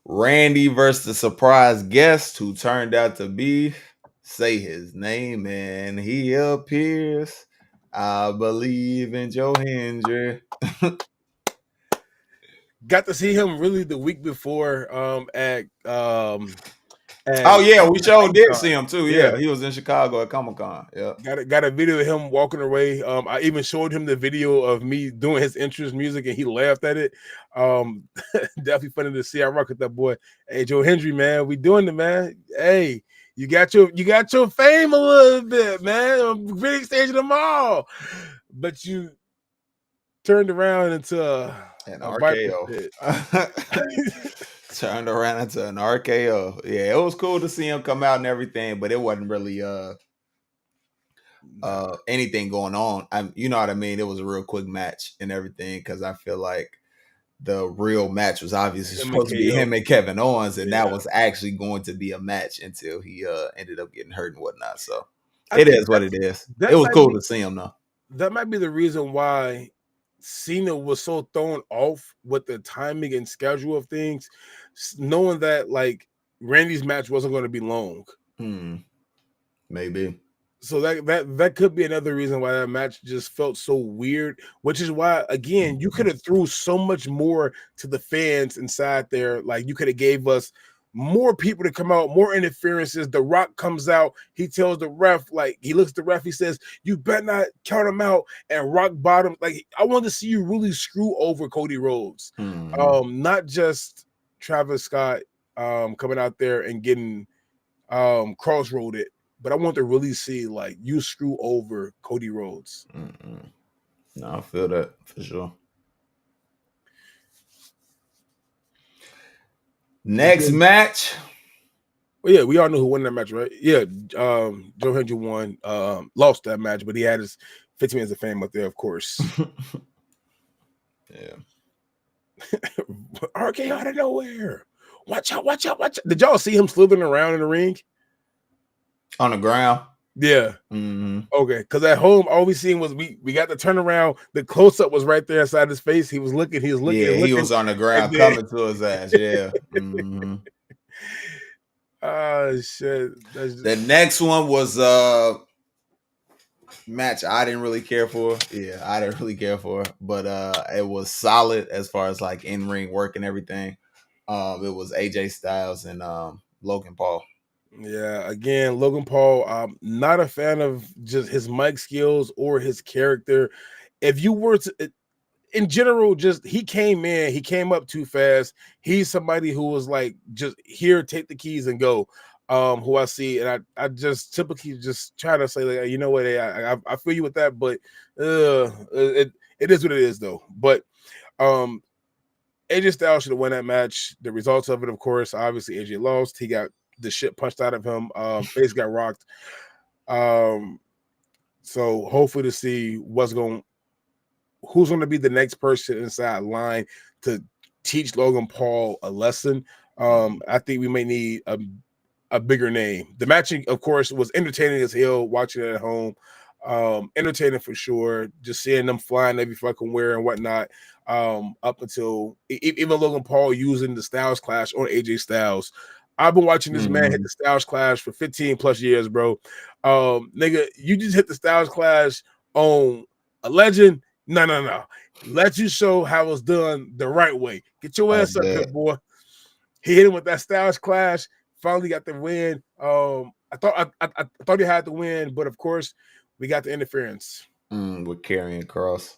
Randy versus the surprise guest who turned out to be, say his name and he appears. I believe in Joe Hendry. Got to see him really the week before at oh yeah, we sure did see him too. Yeah, he was in Chicago at Comic-Con. Yeah, got a video of him walking away. I even showed him the video of me doing his entrance music, and he laughed at it. Definitely funny to see. I rock with that boy. Hey, Joe Hendry, man, we doing it, man. Hey, you got your fame a little bit, man. On big stage of them all, but you turned around into an RKO. Turned around into an RKO. Yeah, it was cool to see him come out and everything, but it wasn't really anything going on. You know what I mean? It was a real quick match and everything, because I feel like the real match was obviously supposed to be him and Kevin Owens, and that was actually going to be a match until he ended up getting hurt and whatnot. So it is what it is. It was cool to see him though. That might be the reason why Cena was so thrown off with the timing and schedule of things, knowing that like Randy's match wasn't going to be long. Maybe. So that could be another reason why that match just felt so weird, which is why, again, you could have threw so much more to the fans inside there. Like, you could have gave us more people to come out, more interferences. The Rock comes out, he tells the ref, like, he looks at the ref, he says, you better not count him out, and Rock bottom. Like, I want to see you really screw over Cody Rhodes. Not just Travis Scott coming out there and getting crossroaded, but I want to really see like you screw over Cody Rhodes. No, I feel that for sure. Next match. Well, yeah, we all know who won that match, right? Yeah, Joe Hendry won. Lost that match, but he had his 15 minutes of fame up there, of course. Yeah. RK out of nowhere. Watch out, watch out, watch out. Did y'all see him slithering around in the ring? On the ground? Yeah. Okay, because at home, all we seen was we got the turnaround. The close-up was right there inside his face. He was looking. Yeah, he was on the ground coming to his ass. Yeah. Oh, shit. The next one was match I didn't really care for. Yeah, I didn't really care for. But it was solid as far as like in-ring work and everything. It was AJ Styles and Logan Paul. Yeah, again, Logan Paul, I'm not a fan of just his mic skills or his character. If you were to, in general, just he came up too fast. He's somebody who was like, just here, take the keys and go. Who I see, and I just typically just try to say, like, you know what, I feel you with that, but it is what it is, though. But AJ Styles should have won that match. The results of it, of course, obviously AJ lost. He got the shit punched out of him. Face got rocked. So hopefully to see who's going to be the next person inside line to teach Logan Paul a lesson. I think we may need a bigger name. The match, of course, was entertaining as hell watching it at home. Entertaining for sure. Just seeing them flying every fucking where and whatnot. Up until even Logan Paul using the Styles Clash on AJ Styles. I've been watching this man hit the Styles Clash for 15 plus years, bro. Nigga, you just hit the Styles Clash on a legend. No. Let you show how it's done the right way. Get your ass up here, boy. He hit him with that Styles Clash. Finally got the win. I thought he had the win, but of course we got the interference with Karrion Kross.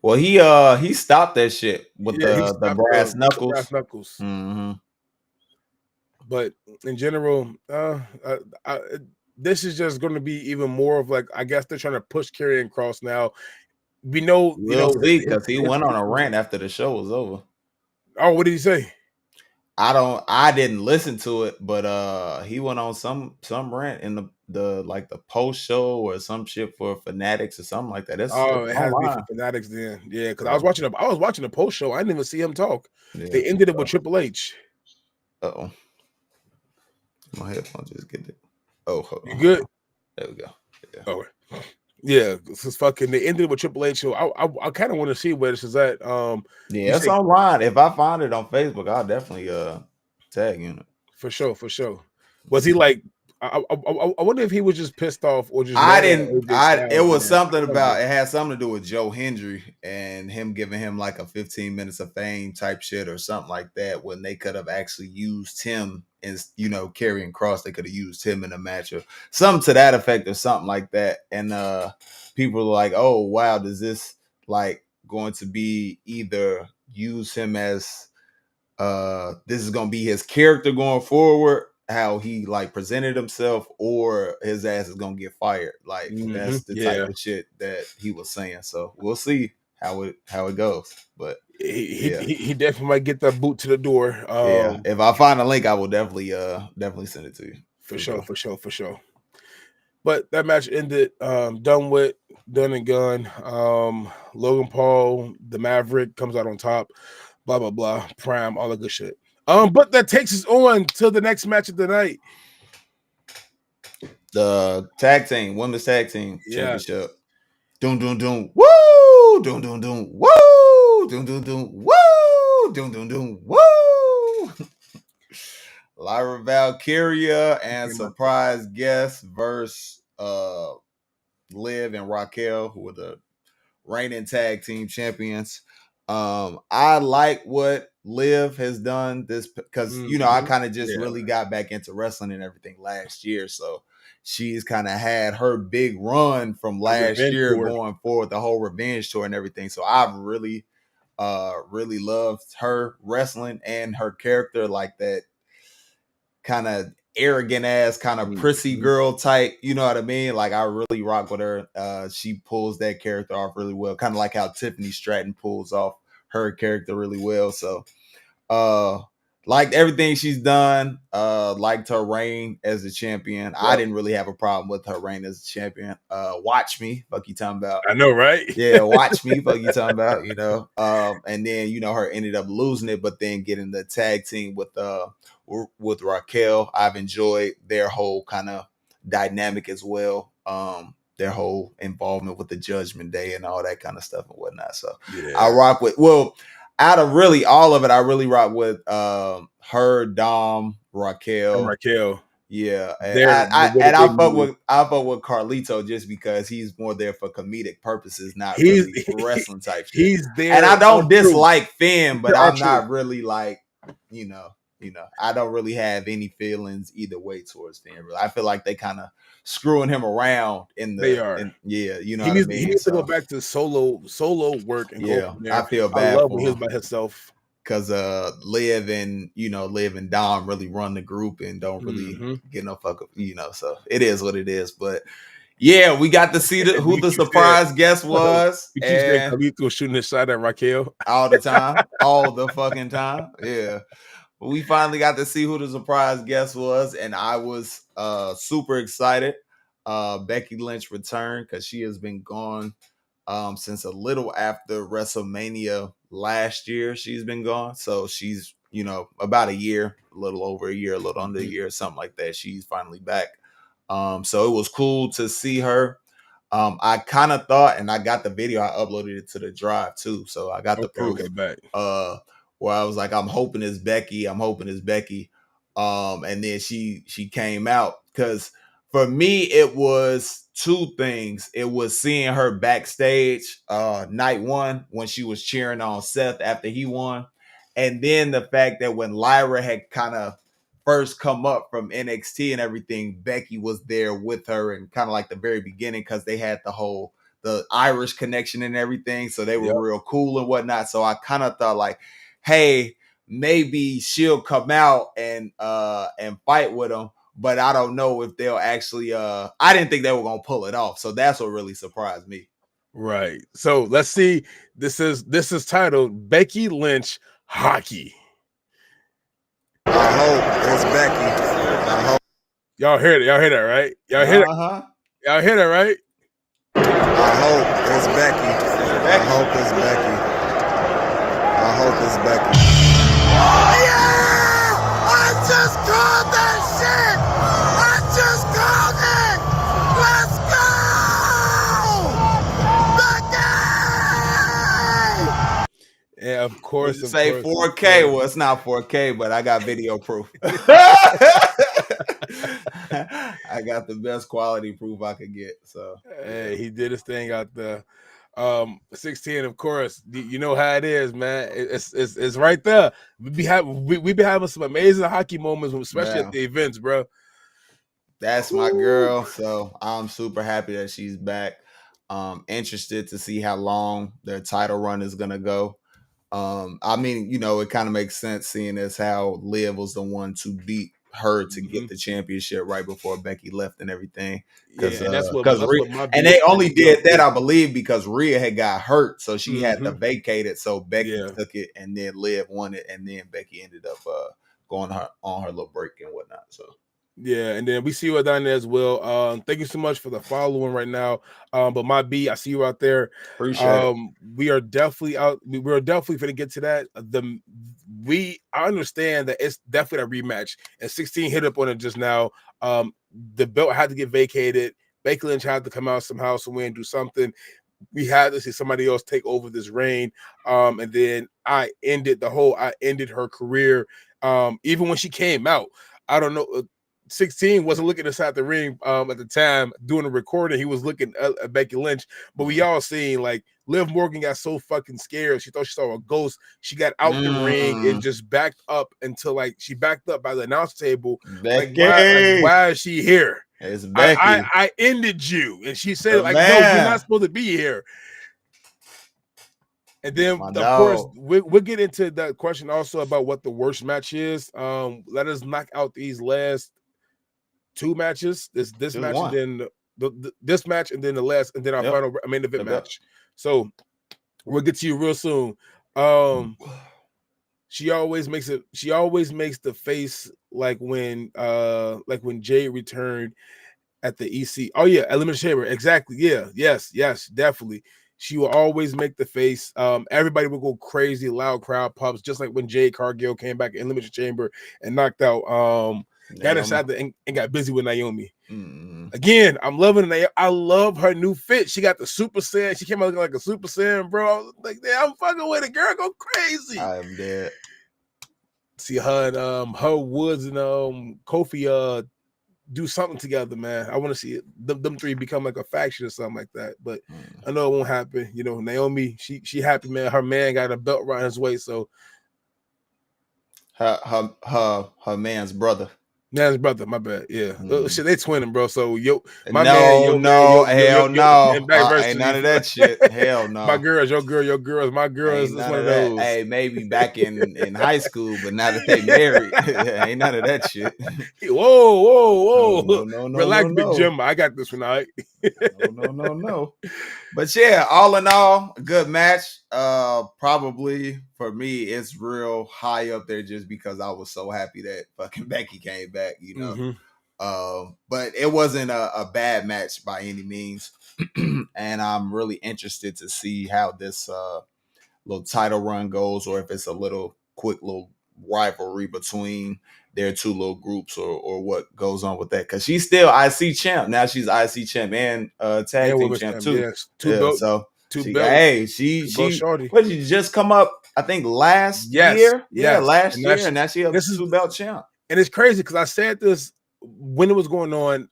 Well, he stopped that shit with the brass knuckles. Brass knuckles. Mm-hmm. But in general, this is just going to be even more of like, I guess they're trying to push Karrion Kross now. We'll see, because he went on a rant after the show was over. Oh, what did he say? I didn't listen to it, but he went on some rant in the like the post show or some shit for Fanatics or something like that. It has to be for Fanatics then. Yeah, because I was watching the post show. I didn't even see him talk. Yeah, they ended it with Triple H. Uh-oh. My headphones just get it. Oh, hold on. You good? There we go. Yeah. Oh, yeah. This is fucking. They ended it with Triple H. So I kind of want to see where this is at. Yeah, it's online. If I find it on Facebook, I'll definitely tag you. For sure. Was he like? I wonder if he was just pissed off or just. It was something about. It had something to do with Joe Hendry and him giving him like a 15 minutes of fame type shit or something like that. When they could have actually used him and Karrion Kross, they could have used him in a match or something to that effect or something like that. And people were like, "Oh wow, does this like going to be either use him as this is gonna be his character going forward?" How he like presented himself, or his ass is gonna get fired. Like that's the type of shit that he was saying. So we'll see how it goes. But he definitely might get that boot to the door. Yeah, if I find a link, I will definitely send it to you. For sure. But that match ended done and gone. Logan Paul, the Maverick, comes out on top. Blah blah blah. Prime, all the good shit. But that takes us on to the next match of the night. The women's tag team championship. Doom. Woo! Doom. Woo! Doom. Woo! Lyra Valkyria and surprise guest versus Liv and Raquel, who were the reigning tag team champions. I like what Liv has done this because I kind of just really got back into wrestling and everything last year, so she's kind of had her big run from last year going forward, the whole revenge tour and everything. So I've really loved her wrestling and her character, like that kind of arrogant ass, kind of prissy girl type, you know what I mean? Like I really rock with her. She pulls that character off really well, kind of like how Tiffany Stratton pulls off her character really well. So liked everything she's done. Liked her reign as a champion. Yep. I didn't really have a problem with her reign as a champion. Watch me, fuck you talking about. I know, right? Yeah, watch me, fuck you talking about, and then her ended up losing it, but then getting the tag team with Raquel. I've enjoyed their whole kind of dynamic as well. Their whole involvement with the Judgment Day and all that kind of stuff and whatnot. So I rock with, out of really all of it, I really rock with her, Dom, Raquel. Yeah. And I fuck with Carlito just because he's more there for comedic purposes, not really wrestling type shit. He's there. And I don't dislike Finn, but I'm not really like, I don't really have any feelings either way towards Finn. I feel like they kind of screwing him around they are. He needs to go back to solo work and go from there. I feel bad for him by himself. Because Liv and Dom really run the group and don't really get no fuck up, so it is what it is. But yeah, we got to see who the surprise guest was. And Carlito shooting his shot at Raquel all the time, all the fucking time. Yeah. We finally got to see who the surprise guest was, and I was super excited. Becky Lynch returned because she has been gone since a little after WrestleMania last year. She's been gone, so she's about a year, a little over a year, a little under a year, something like that. She's finally back. So it was cool to see her. I kind of thought, and I got the video. I uploaded it to the drive too, so I got the proof. where I was like, I'm hoping it's Becky. I'm hoping it's Becky. And then she came out, because for me it was two things. It was seeing her backstage night one when she was cheering on Seth after he won, and then the fact that when Lyra had kind of first come up from NXT and everything, Becky was there with her and kind of like the very beginning, because they had the Irish connection and everything, so they were real cool and whatnot. So I kind of thought like, hey, maybe she'll come out and fight with them, but I don't know if they'll actually I didn't think they were gonna pull it off. So that's what really surprised me. Right. So let's see. This is titled Becky Lynch Hockey. I hope it's Becky. I hope. Y'all hear it. Y'all hear that, right? Y'all hear it. Y'all hear that, right? I hope it's Becky. I hope it's Becky. I hope it's Becky. Oh yeah! I just called that shit! I just called it! Let's go! Becky! Yeah, of course. Say 4K. Well, it's not 4K, but I got video proof. I got the best quality proof I could get. So hey, he did his thing out there. 16, of course. You know how it is, man. It's right there. We be having some amazing hockey moments, especially at the events, bro. That's my girl. So I'm super happy that she's back. Interested to see how long their title run is gonna go. I mean, you know, it kind of makes sense seeing as how Liv was the one to beat her to get the championship right before Becky left and everything. Because and they only did that, I believe, because Rhea had got hurt, so she had to vacate it. So Becky took it, and then Liv won it, and then Becky ended up going on her little break and whatnot. So. Yeah, and then we see you down there as well. Thank you so much for the following right now. But my B, I see you out there. Appreciate it. We are definitely out. We're definitely going to get to that. I understand that it's definitely a rematch. And 16 hit up on it just now. The belt had to get vacated. Becky Lynch had to come out somehow, some way, and do something. We had to see somebody else take over this reign. And then I ended her career. Even when she came out, I don't know. 16 wasn't looking inside the ring at the time doing the recording. He was looking at Becky Lynch, but we all seen like Liv Morgan got so fucking scared. She thought she saw a ghost. She got out the ring and just backed up until like she backed up by the announce table. Becky. Why is she here? It's Becky. I ended you. And she said, like, no, you're not supposed to be here. And then, of course, we'll get into that question also about what the worst match is. Let us knock out these last two matches. This match one. And then this match and then the last and then our final main event match. So we'll get to you real soon. She always makes the face like when Jade returned at the EC. Oh yeah, Elimination Chamber. Exactly. Yeah. Yes, definitely. She will always make the face. Everybody will go crazy, loud crowd pops, just like when Jade Cargill came back in Elimination Chamber and knocked out got inside and got busy with Naomi. Again, I'm loving it. I love her new fit. She got the Super Saiyan. She came out looking like a Super Saiyan, bro. I was like, damn, I'm fucking with it. Girl, go crazy. I'm dead. See her and her Woods and Kofi do something together, man. I want to see it. Them three become like a faction or something like that. But I know it won't happen. You know, Naomi, she happy, man. Her man got a belt around his waist, so her man's brother. Man's brother, my bad. Yeah, shit, they twinning, bro. So hell no, ain't none of that shit. Hell no. My girls, your girls, my girls. Ain't none of that. Hey, maybe back in high school, but now that they married, ain't none of that shit. Whoa. No, relax, Big Jim. I got this one, all right. No. But yeah, all in all, a good match. Probably for me, it's real high up there just because I was so happy that fucking Becky came back, you know. But it wasn't a bad match by any means. And I'm really interested to see how this little title run goes, or if it's a little quick little rivalry between their two little groups, or what goes on with that, because she's still IC champ now. She's IC champ and tag team champ too. Yes, two belts. So 2 She, belts. hey, she shorty. what did she just come up? I think last Yes, year. Yeah, yes. last And year, and now she a this is 2-belt champ. and it's crazy because I said this when it was going on.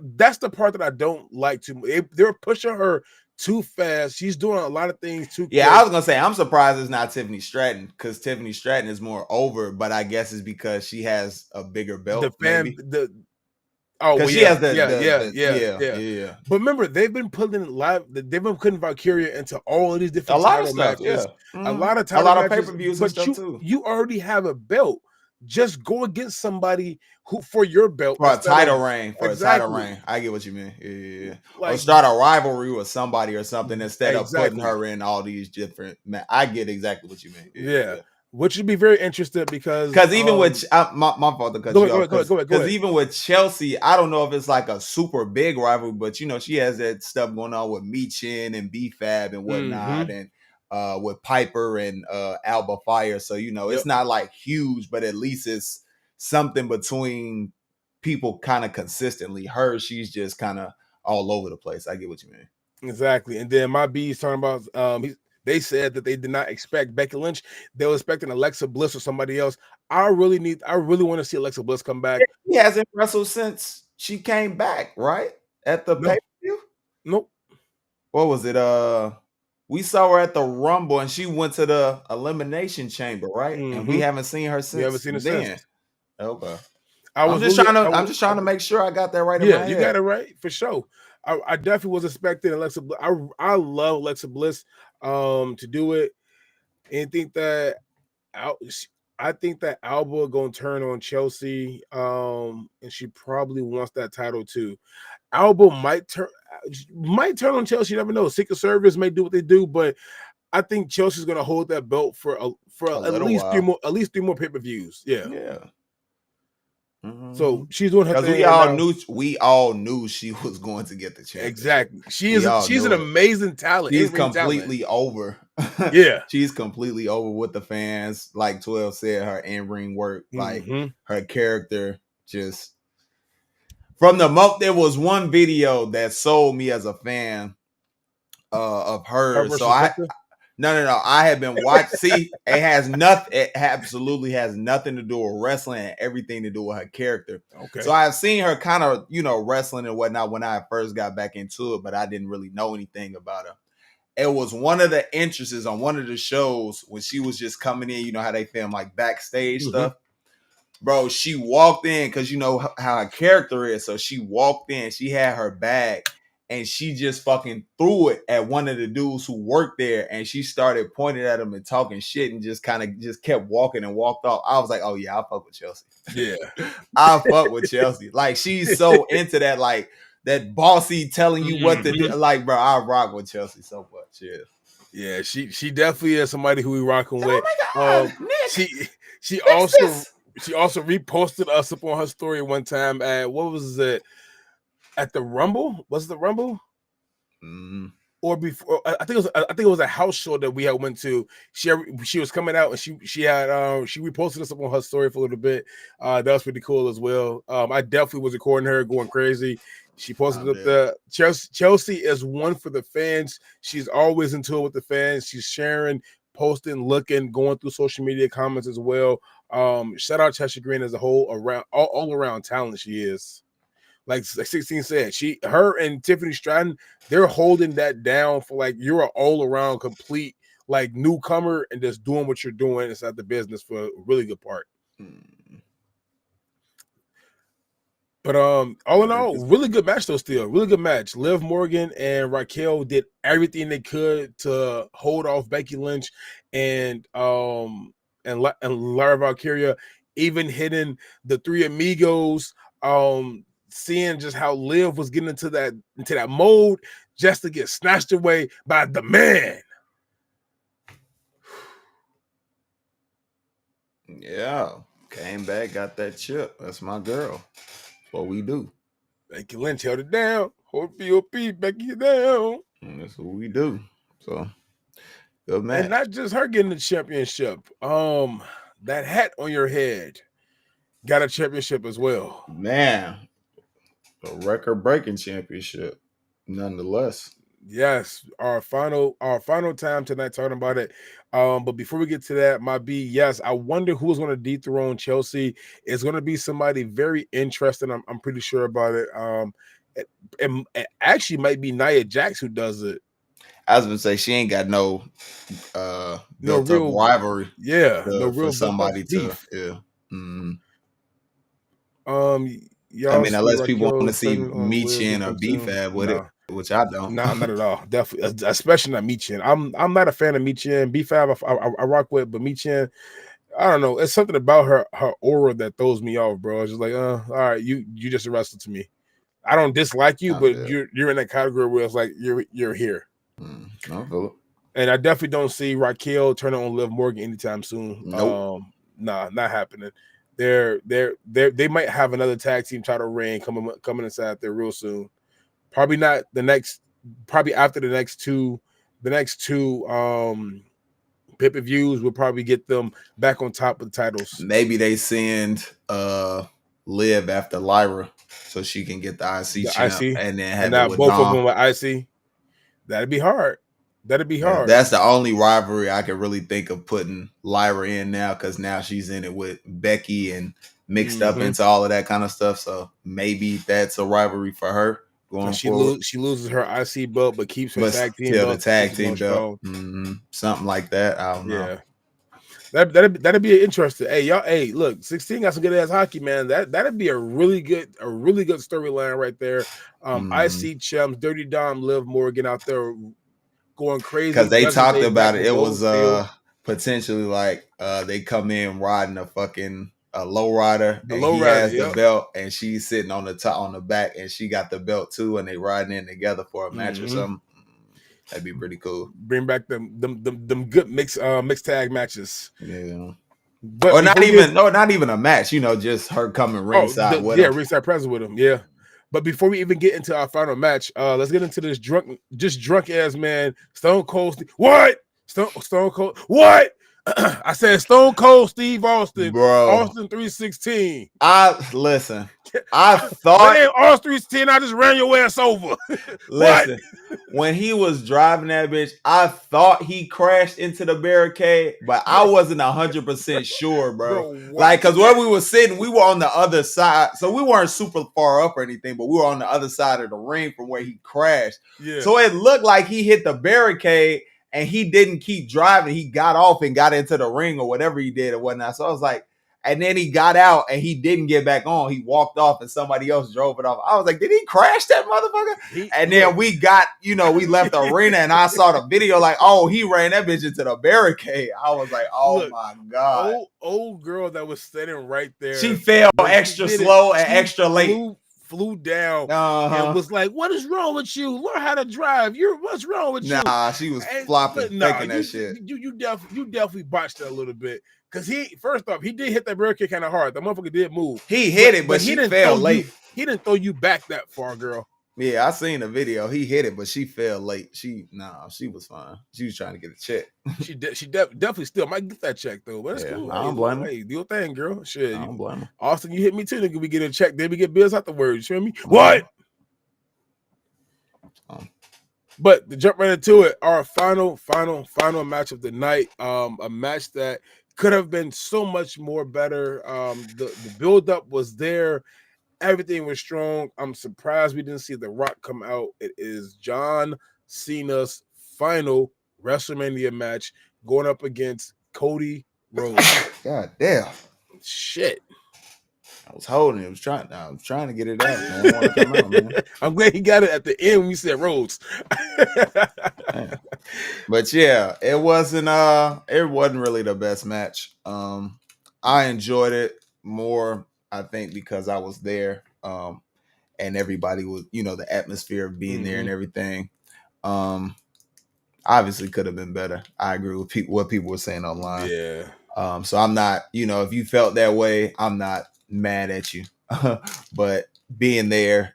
That's the part that I don't like too much. They're pushing her too fast. She's doing a lot of things too Yeah, quick. I was gonna say I'm surprised it's not Tiffany Stratton because Tiffany Stratton is more over, but I guess it's because she has a bigger belt, maybe. Because she has yeah. But remember, they've been putting Valkyria into all of these A different lot of title stuff, matches, yeah. a lot of a lot of matches, pay-per-views and but stuff too. you already have a belt. Just go against somebody who for your belt For a title of, reign. exactly. I get what you mean. Yeah. Like, or start a rivalry with somebody or something instead of putting exactly. her in all these different. I get exactly what you mean. Yeah. Which would be very interesting because even with my fault to cut you off. Because even with Chelsea, I don't know if it's like a super big rivalry, but you know she has that stuff going on with Michin and BFAB and whatnot, and with Piper and Alba Fire. So you know it's not like huge, but at least it's something between people kind of consistently. She's just kind of all over the place. I get what you mean. Exactly. And then my B is talking about they said that they did not expect Becky Lynch. They were expecting Alexa Bliss or somebody else. I really want to see Alexa Bliss come back. He hasn't wrestled since she came back, right? At the pay-per-view? Nope. What was it? We saw her at the Rumble and she went to the Elimination Chamber, right? And we haven't seen her since. We haven't seen her since. Okay. I'm just trying to make sure I got that right. Yeah, you got it right for sure. I definitely was expecting Alexa Bliss. I love Alexa Bliss to do it, and think that Alba gonna turn on Chelsea, and she probably wants that title too. Alba might turn on Chelsea. You never know. Secret Service may do what they do, but I think Chelsea's gonna hold that belt for at least three more pay-per-views. Yeah. Yeah. So she's doing her thing. We all knew she was going to get the championship. Exactly. She's an amazing talent. She's completely over. Yeah. She's completely over with the fans. Like 12 said, her in-ring work, like her character, just from the moment. There was one video that sold me as a fan of hers. So No. I have been watching. See, it has nothing. It absolutely has nothing to do with wrestling and everything to do with her character. Okay. So I've seen her kind of, wrestling and whatnot when I first got back into it, but I didn't really know anything about her. It was one of the entrances on one of the shows when she was just coming in. You know how they film like backstage stuff, bro. She walked in because you know how her character is. So she walked in. She had her bag. And she just fucking threw it at one of the dudes who worked there. And she started pointing at him and talking shit and just kind of just kept walking and walked off. I was like, oh, yeah, I'll fuck with Chelsea. Yeah. I'll fuck with Chelsea. Like, she's so into that, like, that bossy telling you what to do. Like, bro, I rock with Chelsea so much. Yeah. Yeah, she definitely is somebody who we rocking with. Oh my God, Nick, she also reposted us up on her story one time at what was it? At the Rumble? Was it the Rumble? Or before? I think it was a house show that we had went to. She was coming out and she reposted us up on her story for a little bit. That was pretty cool as well. I definitely was recording her going crazy. She posted up the Chelsea is one for the fans. She's always into it with the fans. She's sharing, posting, looking, going through social media comments as well. Shout out Chelsea Green as a whole all around talent she is. Like 16 said, her and Tiffany Stratton, they're holding that down for like you're an all-around complete like newcomer and just doing what you're doing inside the business for a really good part. But all in all, really good match though. Still, really good match. Liv Morgan and Raquel did everything they could to hold off Becky Lynch and Lara Valkyria, even hitting the Three Amigos. Seeing just how Liv was getting into that mode just to get snatched away by the man. Yeah, came back, got that chip. That's my girl. What we do. Becky Lynch held it down. Hold POP, Becky it down. And that's what we do. So good match. And not just her getting the championship. That hat on your head got a championship as well. Man. A record-breaking championship, nonetheless. Yes, our final time tonight talking about it. But before we get to that, my B, yes, I wonder who's going to dethrone Chelsea. It's going to be somebody very interesting. I'm pretty sure about it. It actually might be Nia Jax who does it. I was gonna say she ain't got no No built up real, rivalry no for real built up somebody to beef. Mhm. I Y'all mean, see unless people want Raquel to see turning on Liv Michin or anytime soon? BFAB with it, No. which I don't. Not at all. Definitely, especially not Michin. I'm not a fan of Michin. B5, I rock with, but Michin, I don't know. It's something about her aura that throws me off, bro. It's just like, all right, you just a wrestler to me. I don't dislike you, I but feel. you're in that category where it's like you're here. I feel it. And I definitely don't see Raquel turning on Liv Morgan anytime soon. Nope. Nah, not happening. They might have another tag team title reign coming inside there real soon. Probably not the next. Probably after the next two pay-per-views will probably get them back on top of the titles. Maybe they send Liv after Lyra so she can get the IC champ and then have and it now with both of Dom. them with IC. That'd be hard. That's the only rivalry I can really think of putting Lyra in now, because now she's in it with Becky and mixed up into all of that kind of stuff. So maybe that's a rivalry for her going forward. She loses her IC belt, but keeps her tag team still belt. the tag team belt. Something like that. I don't know. That'd be interesting. Hey, y'all. Hey, look, 16 got some good ass hockey, man. That'd be a really good storyline right there. IC champs, Dirty Dom, Liv Morgan out there going crazy because they talked about it. It was potentially like they come in riding a fucking low rider, and he has the belt, and she's sitting on the top on the back, and she got the belt too, and they riding in together for a match or something. That'd be pretty cool. Bring back them good mixed tag matches. Yeah. But not even a match, just her coming ringside with him. Ringside present with him. Yeah. But before we even get into our final match, let's get into this drunk ass man, Stone Cold. What? Stone Cold. What? I said Stone Cold Steve Austin. Bro. Austin 316. I thought Austin 316, I just ran your ass over. Listen, when he was driving that bitch, I thought he crashed into the barricade, but I wasn't 100% sure, bro. Like, because where we were sitting, we were on the other side. So we weren't super far up or anything, but we were on the other side of the ring from where he crashed. Yeah. So it looked like he hit the barricade and he didn't keep driving. He got off and got into the ring or whatever he did or whatnot. So I was like, and then he got out and he didn't get back on. He walked off and somebody else drove it off. I was like, did he crash that motherfucker? And then we got, we left the arena and I saw the video like, oh, he ran that bitch into the barricade. I was like, oh my God. Old girl that was standing right there. She fell extra slow and extra late. Flew down and was like, what is wrong with you? Learn how to drive. What's wrong with you? Nah, she was flopping, faking that shit. You definitely botched that a little bit. Because first off, he did hit that barricade kind of hard. The motherfucker did move. He hit it, but she fell late. He didn't throw you back that far, girl. Yeah, I seen the video. He hit it, but she fell late. She was fine. She was trying to get a check. she definitely still might get that check though. But it's cool. I don't blame her. Hey, do your thing, girl. Shit. I don't blame her. Austin, you hit me too. Nigga, we get a check. Then we get bills afterwards. You feel me? What? But to jump right into it, our final match of the night. A match that could have been so much more better. The build up was there. Everything was strong. I'm surprised we didn't see The Rock come out. It is John Cena's final WrestleMania match going up against Cody Rhodes. God damn. Shit. I was holding it. I was trying to get it out. Man. I want to come out, man. I'm glad he got it at the end when you said Rhodes. But yeah, it wasn't really the best match. I enjoyed it more, I think, because I was there. And everybody was, the atmosphere of being there and everything. Obviously could have been better. I agree with what people were saying online. Yeah. So I'm not, if you felt that way, I'm not mad at you. But being there,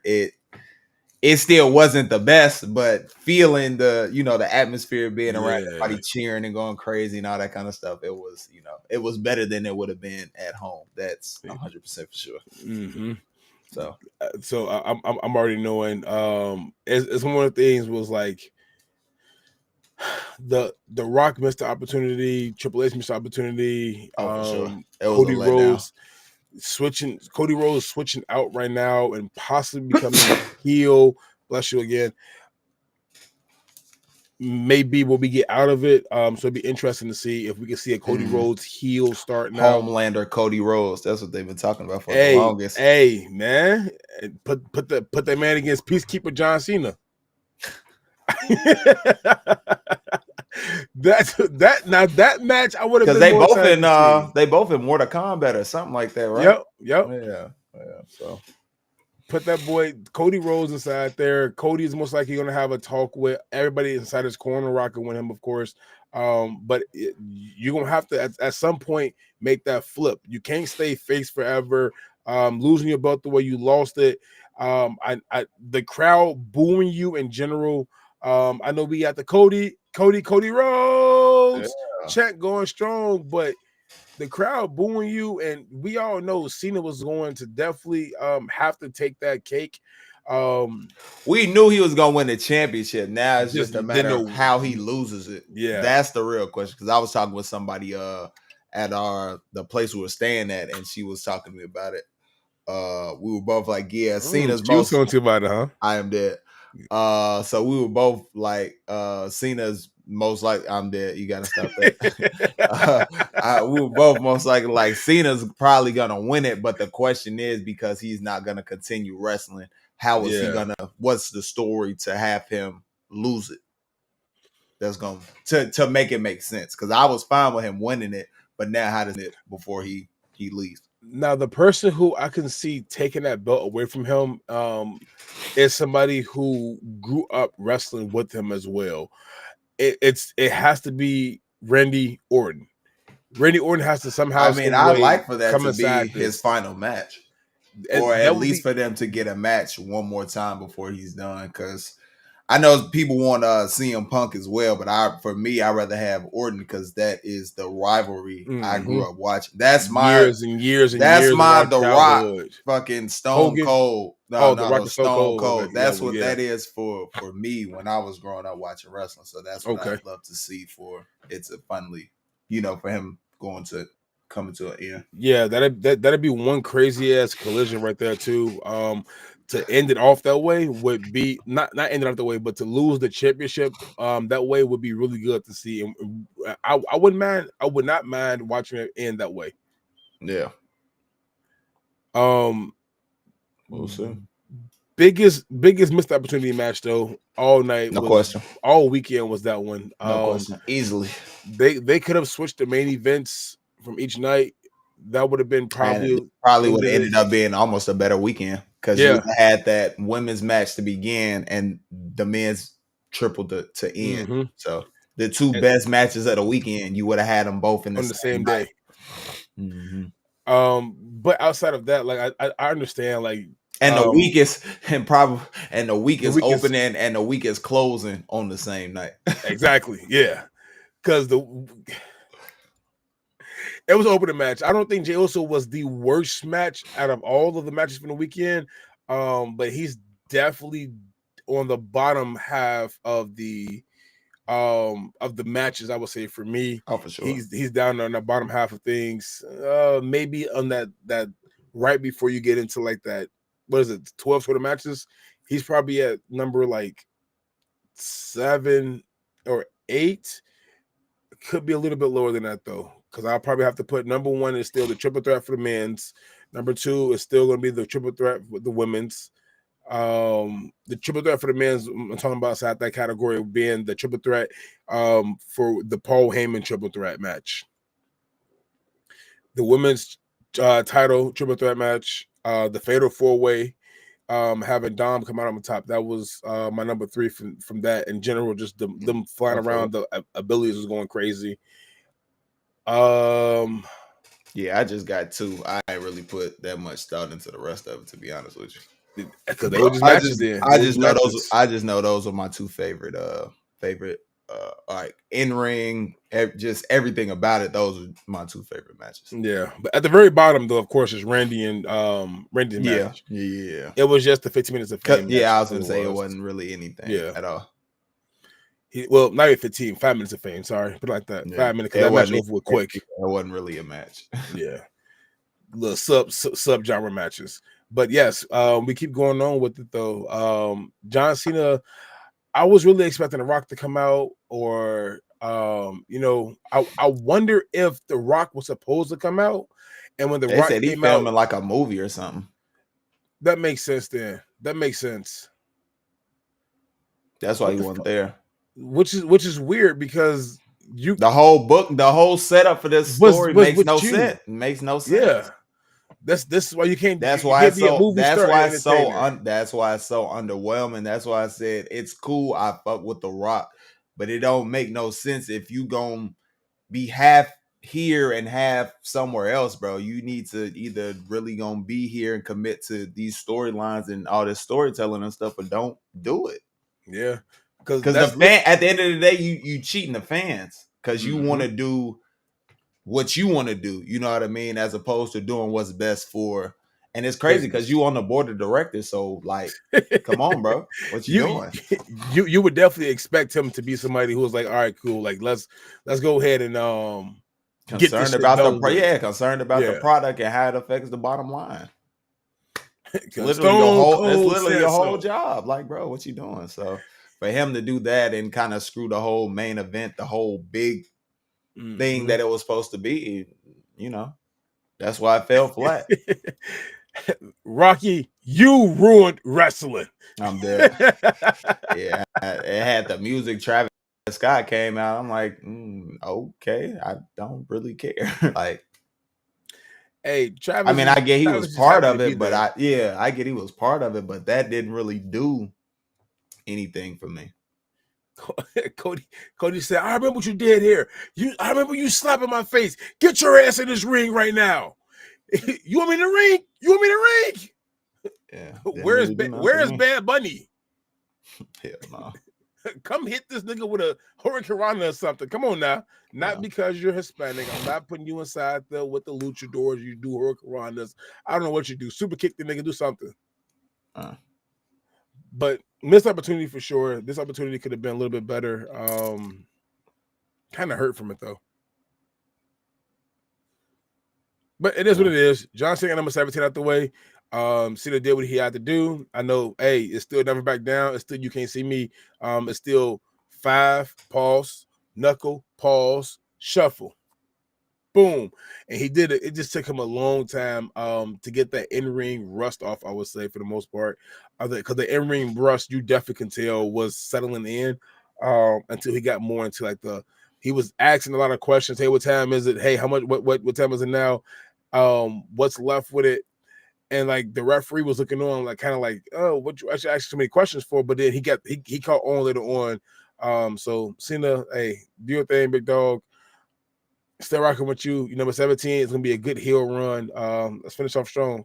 it still wasn't the best, but feeling the atmosphere, being around everybody cheering and going crazy and all that kind of stuff, it was, it was better than it would have been at home. That's 100% for sure. Mm-hmm. So I'm already knowing. It's one of the things was like, The Rock missed the opportunity. Triple H missed the opportunity. Oh, for sure. It was Cody a letdown. Rhodes switching out right now and possibly becoming a heel. Bless you again. Maybe what we get out of it. So it'd be interesting to see if we can see a Cody Rhodes heel start now. Homelander Cody Rhodes. That's what they've been talking about for the longest. Hey, man, put that man against Peacekeeper John Cena. that match I would have been they both in Mortal Kombat or something like that, right? Yep. Yeah. So put that boy Cody Rhodes inside there. Cody is most likely going to have a talk with everybody inside his corner, rocking with him, of course. But you're gonna have to at some point make that flip. You can't stay face forever. Losing your belt the way you lost it. The crowd booing you in general. I know we got the Cody Rhodes chant going strong, but the crowd booing you, and we all know Cena was going to definitely have to take that cake. We knew he was gonna win the championship. Now it's just a matter of how he loses it. Yeah, that's the real question. Because I was talking with somebody at the place we were staying at, and she was talking to me about it. We were both like, "Yeah, Cena's most." You was talking to about it, huh? I am dead. So we were both like, Cena's most likely. I'm dead. You gotta stop that. We were both most likely like Cena's probably gonna win it, but the question is because he's not gonna continue wrestling. How is he gonna? What's the story to have him lose it? That's going to make it make sense. Because I was fine with him winning it, but now how does it before he leaves? Now the person who I can see taking that belt away from him is somebody who grew up wrestling with him as well. It has to be Randy Orton. Randy Orton has to somehow. I mean, I'd like for that to be his final match. Or at least for them to get a match one more time before he's done. Because I know people want CM Punk as well, but for me, I'd rather have Orton because that is the rivalry I grew up watching. That's my years and years. That's my The Rock fucking Stone Cold. No, Stone Cold. That's what that is for me when I was growing up watching wrestling. So that's what I'd love to see for it to finally, for him coming to an end. Yeah, that'd be one crazy ass collision right there too. To end it off that way would be not end it off the way, but to lose the championship that way would be really good to see. And I wouldn't mind. I would not mind watching it end that way. Yeah. We'll see. Biggest missed opportunity match though all night. No question. All weekend was that one. No question. Easily. They could have switched the main events from each night. That would have been probably would have ended up being almost a better weekend because you had that women's match to begin and the men's triple to end. So the two best matches of the weekend, you would have had them both on the same day. But outside of that, like I understand, like the weakest opening and the weakest closing on the same night. Exactly, yeah, because it was an opening match. I don't think Jey Uso was the worst match out of all of the matches from the weekend, but he's definitely on the bottom half of the matches. I would say for me, for sure, he's down on the bottom half of things. Maybe on that right before you get into like that. What is it? 12 sort of matches. He's probably at number like 7 or 8. Could be a little bit lower than that though. Because I'll probably have to put number 1 is still the triple threat for the men's. Number 2 is still going to be the triple threat with the women's. The triple threat for the men's, I'm talking about inside that category being the triple threat for the Paul Heyman triple threat match. The women's title triple threat match, the Fatal 4-Way, having Dom come out on the top. That was my number 3 from that. In general, just them flying around, the abilities was going crazy. Yeah, I just got 2. I ain't really put that much thought into the rest of it, to be honest with you. Because they were just matches. I just know those are my 2 favorite like in ring, just everything about it. Those are my 2 favorite matches. Yeah, but at the very bottom, though, of course, is Randy and Randy's match. Yeah. It was just the 15 minutes of fame. Yeah, I was gonna say it wasn't really anything at all. Well, not even 15, 5 minutes of fame. Sorry, but like that, 5 minutes because that match over with quick. It wasn't really a match. Yeah, little sub genre matches. But yes, we keep going on with it though. John Cena, I was really expecting The Rock to come out, or I wonder if The Rock was supposed to come out, and when The Rock said he came filming out, like a movie or something. That makes sense. Then that makes sense. That's why he wasn't there. Which is weird because the whole setup for this story makes no sense. It makes no sense. Yeah. This is why you can't. That's why it's so. That's why it's so underwhelming. That's why I said it's cool. I fuck with The Rock, but it don't make no sense if you gonna be half here and half somewhere else, bro. You need to either really gonna be here and commit to these storylines and all this storytelling and stuff, or don't do it. Yeah, because the fan at the end of the day, you cheating the fans because you want to do what you want to do, you know what I mean, as opposed to doing what's best for. And it's crazy because you on the board of directors, so like, come on, bro, what you doing? You would definitely expect him to be somebody who was like, all right, cool, like let's go ahead and concerned about the product and how it affects the bottom line. It's literally your whole job, like, bro, what you doing? So for him to do that and kind of screw the whole main event, the whole big thing that it was supposed to be, that's why it fell flat. Rocky, you ruined wrestling. I'm dead. Yeah, it had the music. Travis Scott came out. I'm like, okay, I don't really care. Like, hey, Travis. I mean, I get he was part of it, but I get he was part of it, but that didn't really do anything for me. Cody said, I remember what you did here. I remember you slapping my face. Get your ass in this ring right now. You want me in the ring? You want me in the ring? Yeah. Where's Bad Bunny? Hell no. Come hit this nigga with a Hurricane Rana or something. Come on now. Not because you're Hispanic. I'm not putting you inside with the luchadors. You do Hurricane Ranas. I don't know what you do. Super kick the nigga, do something. But missed opportunity for sure. This opportunity could have been a little bit better. Kind of hurt from it though. But it is what it is. John Cena number 17 out the way. Cena did what he had to do. I know, hey, it's still never back down. It's still you can't see me. It's still 5, pause, knuckle, pause, shuffle. Boom. And he did it. It just took him a long time to get that in-ring rust off, I would say, for the most part. Because the in-ring rust, you definitely can tell, was settling in until he got more into like he was asking a lot of questions. Hey, what time is it? Hey, how much what time is it now? What's left with it? And like the referee was looking on, like kind of like, oh, what you actually asked so many questions for? But then he caught on later on. So Cena, hey, do your thing, big dog. Still rocking with you. Number 17 is gonna be a good heel run. Let's finish off strong.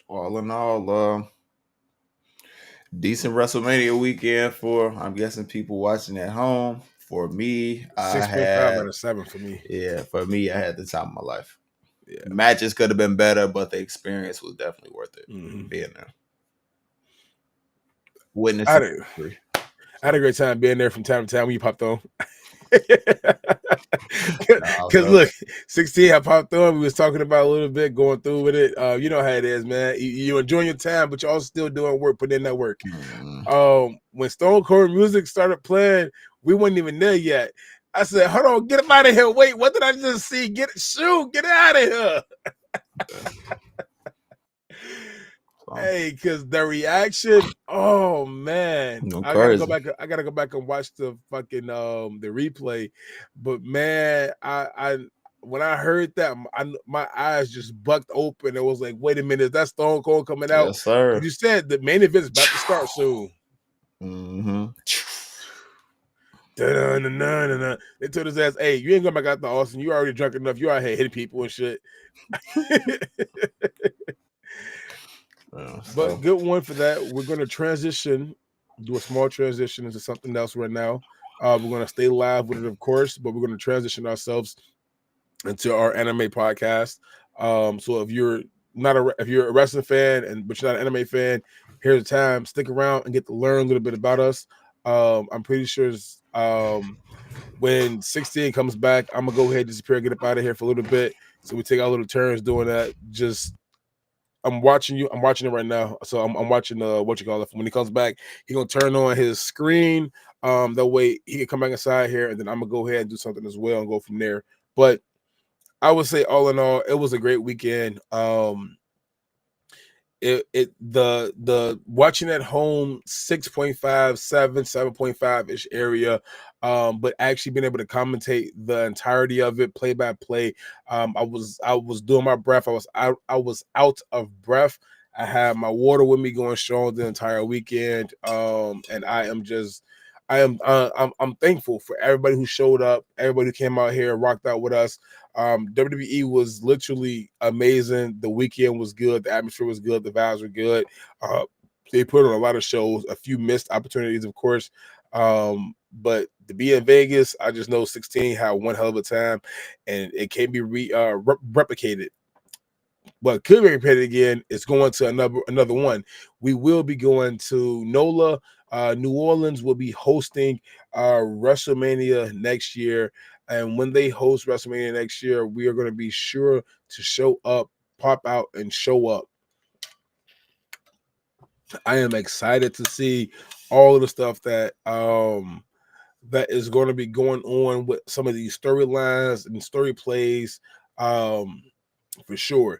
All in all, decent WrestleMania weekend for, I'm guessing, people watching at home. For me, 6.5 out of 7 for me. Yeah, for me, I had the time of my life. Yeah. The matches could have been better, but the experience was definitely worth it. Being there. Witnessing. I had a great time being there from time to time when you popped on. Because look, 16 I popped on. We was talking about a little bit, going through with it. You know how it is, man. You enjoying your time, but you're also still doing work, putting in that work. When Stone Cold music started playing, we weren't even there yet. I said, hold on, get him out of here. Wait, what did I just see? Get it out of here. Hey, because the reaction, oh man, I gotta go back and watch the fucking the replay. But man, I when I heard that, my eyes just bucked open. It was like, wait a minute, is that Stone Cold coming out? Yes, sir. You said the main event's about to start soon. They told his ass, hey, you ain't going back out to Austin. You already drunk enough. You out here hitting people and shit. But good one for that. We're going to do a small transition into something else right now. We're going to stay live with it, of course, but we're going to transition ourselves into our anime podcast. So if you're if you're a wrestling fan but you're not an anime fan, here's the time. Stick around and get to learn a little bit about us. I'm pretty sure when 16 comes back, I'm gonna go ahead, disappear, get up out of here for a little bit. So we take our little turns doing that. I'm watching you. I'm watching it right now. So I'm watching what you call it. When he comes back, he gonna turn on his screen. That way he can come back inside here, and then I'm gonna go ahead and do something as well and go from there. But I would say all in all, it was a great weekend. The watching at home 6.5, 7.5 ish area, but actually being able to commentate the entirety of it, play by play. I was doing my breath. I was out of breath. I had my water with me going strong the entire weekend. And I'm thankful for everybody who showed up, everybody who came out here, rocked out with us. WWE was literally amazing. The weekend was good. The atmosphere was good. The vibes were good. They put on a lot of shows, a few missed opportunities, of course. But to be in Vegas, I just know 16 had one hell of a time, and it can't be replicated. But could be repeated again. It's going to another one. We will be going to NOLA. New Orleans will be hosting WrestleMania next year. And when they host WrestleMania next year, we are going to be sure to show up, pop out, and show up. I am excited to see all of the stuff that that is going to be going on with some of these storylines and story plays, for sure.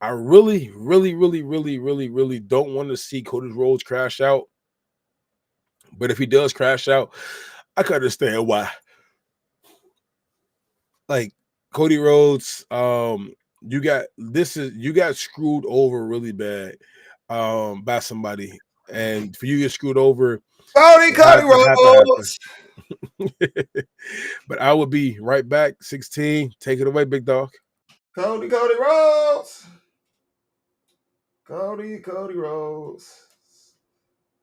I really don't want to see Cody Rhodes crash out. But if he does crash out, I can understand why. Like Cody Rhodes, you got screwed over really bad by somebody. And for you to get screwed over, Cody Rhodes. But I will be right back. 16. Take it away, big dog. Cody Rhodes. Cody Rhodes.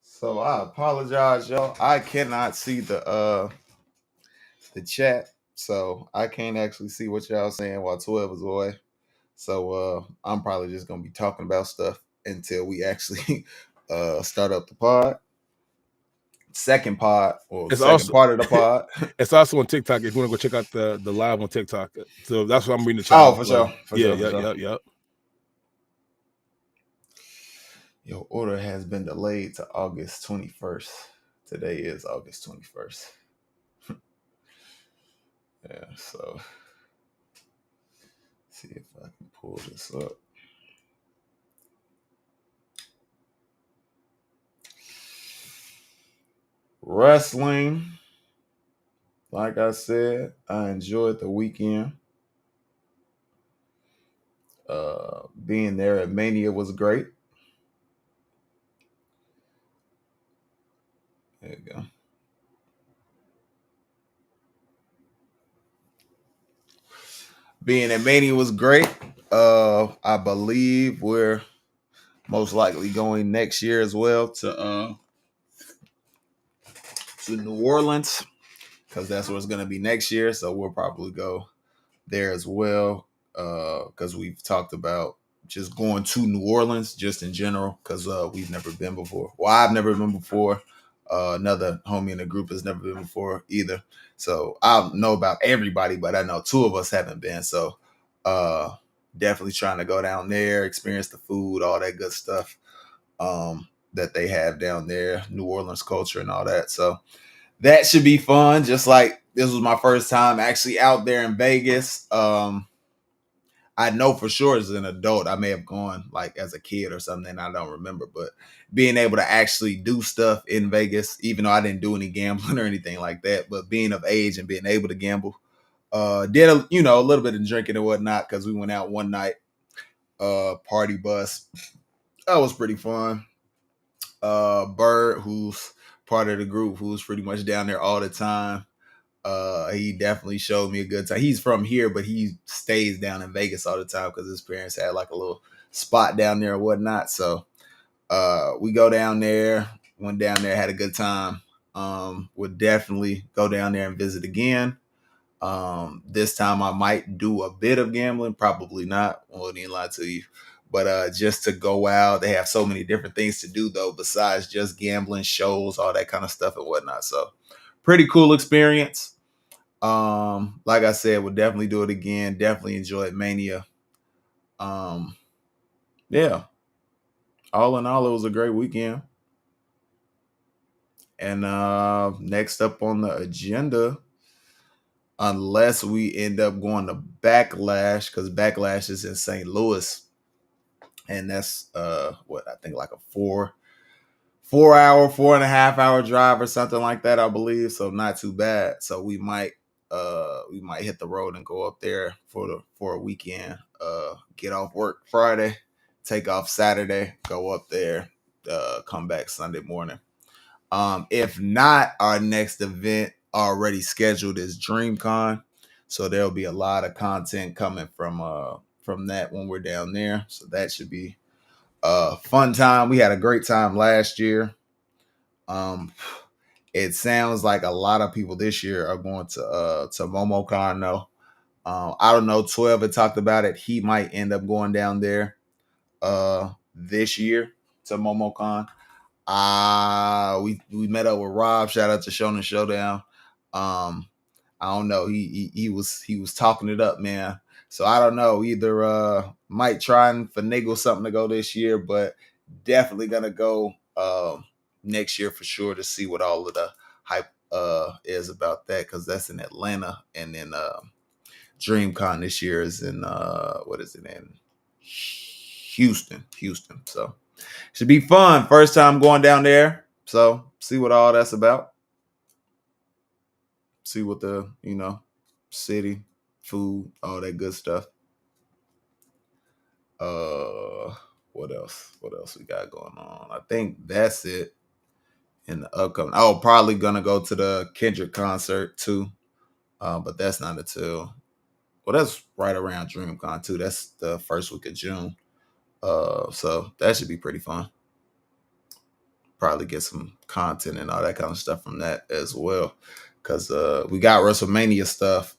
So I apologize, y'all. I cannot see the chat, so I can't actually see what y'all saying while 12 is away. So I'm probably just gonna be talking about stuff until we actually start up the pod. Second part of the pod. It's also on TikTok if you want to go check out the live on TikTok. So that's what I'm reading the chat. Oh, for sure. Yep. Your order has been delayed to August 21st. Today is August 21st. Yeah, so see if I can pull this up. Wrestling, like I said, I enjoyed the weekend. Being there at Mania was great. There you go. Being at Mania was great. I believe we're most likely going next year as well to New Orleans, because that's where it's going to be next year. So we'll probably go there as well, because we've talked about just going to New Orleans just in general, because we've never been before. Well, I've never been before. Another homie in the group has never been before either. So I don't know about everybody, but I know two of us haven't been. So definitely trying to go down there, experience the food, all that good stuff that they have down there, New Orleans culture and all that. So that should be fun. Just like this was my first time actually out there in Vegas. I know for sure as an adult, I may have gone like as a kid or something, I don't remember, but being able to actually do stuff in Vegas, even though I didn't do any gambling or anything like that, but being of age and being able to gamble, did a little bit of drinking and whatnot, because we went out one night, party bus. That was pretty fun. Bird, who's part of the group, who's pretty much down there all the time, he definitely showed me a good time. He's from here, but he stays down in Vegas all the time because his parents had like a little spot down there or whatnot. So we go down there, went down there, had a good time. Would definitely go down there and visit again. This time I might do a bit of gambling, probably not. I won't even lie to you. But just to go out, they have so many different things to do though, besides just gambling, shows, all that kind of stuff and whatnot. So pretty cool experience. Like I said, we'll definitely do it again. Definitely enjoyed Mania. Yeah. All in all, it was a great weekend. And next up on the agenda, unless we end up going to Backlash, because Backlash is in St. Louis. And that's I think like a 4.5 hour drive or something like that, I believe. So not too bad. So we might hit the road and go up there for a weekend. Get off work Friday, take off Saturday, go up there, come back Sunday morning. If not, our next event already scheduled is DreamCon. So there'll be a lot of content coming from that when we're down there. So that should be a fun time. We had a great time last year. It sounds like a lot of people this year are going to MomoCon though. I don't know. 12 had talked about it. He might end up going down there this year to MomoCon. We met up with Rob. Shout out to Shonen Showdown. I don't know. He was talking it up, man. So I don't know. Either might try and finagle something to go this year, but definitely gonna go next year for sure to see what all of the hype is about that, because that's in Atlanta, and then DreamCon this year is in in Houston. So should be fun. First time going down there. So see what all that's about. See what the, city, food, all that good stuff. What else? What else we got going on? I think that's it in the upcoming. Oh, probably gonna go to the Kendrick concert too. But that's not until, that's right around DreamCon too. That's the first week of June. So that should be pretty fun. Probably get some content and all that kind of stuff from that as well, because we got WrestleMania stuff